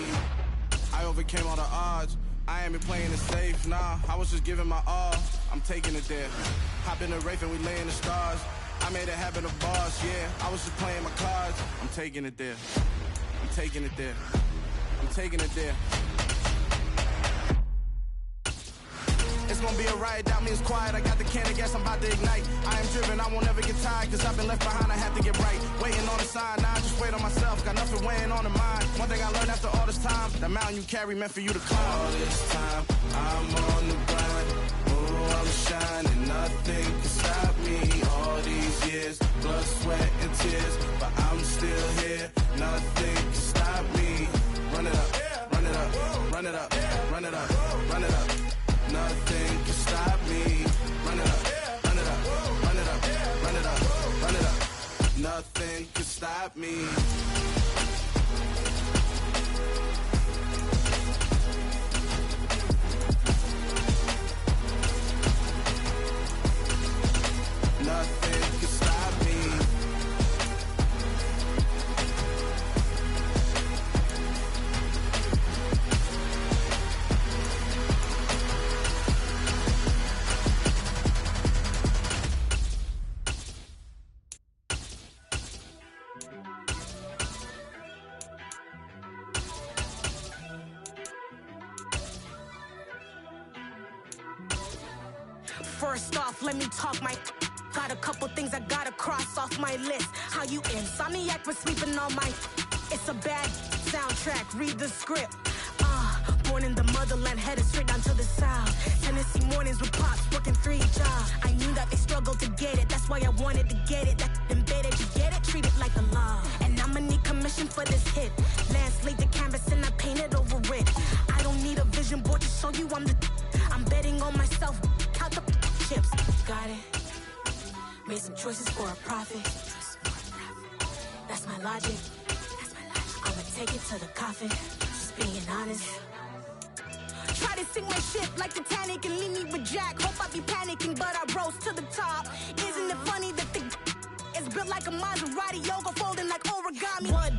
I overcame all the odds. I ain't been playing it safe, nah. I was just giving my all. I'm taking it there. Hop in the Wraith and we lay in the stars. I made it happen to boss, yeah. I was just playing my cards. I'm taking it there. I'm taking it there. I'm taking it there. It's gonna be a riot, doubt me it's quiet. I got the can of gas, I'm about to ignite. I am driven, I won't ever get tired, cause I've been left behind, I have to get right. Waiting on the sign, now I just wait on myself. Got nothing weighing on the mind. One thing I learned after all this time, that mountain you carry meant for you to climb. All this time, I'm on the grind. Oh, I'm shining, nothing can stop me. All these years, blood, sweat, and tears, but I'm still here. Nothing can stop me. Run it up, run it up, run it up, run it up, run it up. Nothing can stop me. Run it up, run it up, run it up, run it up, run it up. Nothing can stop me. Nothing can stop me. First off, let me talk my. Got a couple things I gotta cross off my list. How you insomniac for sleeping on my. It's a bad soundtrack, read the script. Born in the motherland, headed straight down to the south. Tennessee mornings with pops, working 3 jobs. I knew that they struggled to get it, that's why I wanted to get it. That embedded, you get it? Treat it like a law. And I'ma need commission for this hit. Lance laid the canvas and I painted over it. Made some choices for a profit. That's my logic. I'ma take it to the coffin. Just being honest. Try to sink my ship like Titanic and leave me with Jack. Hope I be panicking, but I rose to the top. Isn't it funny that the is built like a Maserati, yoga folding like origami? What?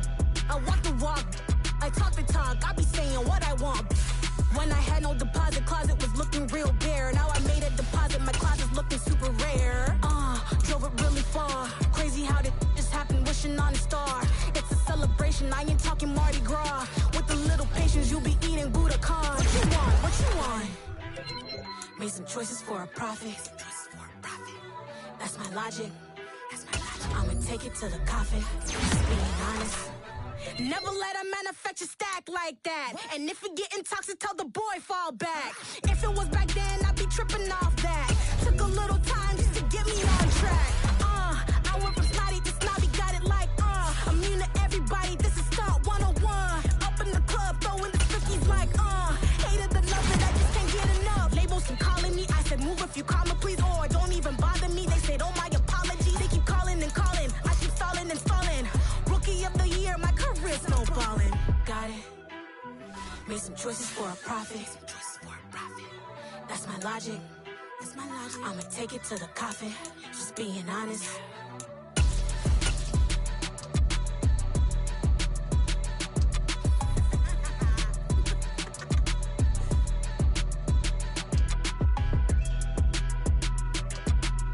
I walk the walk, I talk the talk. I be saying what I want. When I had no deposit, closet was looking real bare. Now I made a deposit, my closet's looking super rare. Drove it really far. Crazy how did just happen, wishing on a star. It's a celebration, I ain't talking Mardi Gras. With a little patience, you'll be eating Budokan. What you want? What you want? Made some choices for a profit. That's my logic. I'ma take it to the coffin. Just being honest. Never let a manufacturer stack like that. And if it getting toxic, tell the boy fall back. If it was back then, I'd be tripping off that. Took a little time just to get me on track. I went from snotty to snobby, got it like immune to everybody, this is Stunt 101. Up in the club, throwing the cookies like hated the love it, I just can't get enough. Labels and calling me, I said move if you call me please, or don't even bother me. They said oh my apologies, they keep calling and calling. I keep stalling and stalling. Rookie of the year, my career snowballing. Got it. Made some choices for a profit. That's my logic. I'ma take it to the coffin. Just being honest.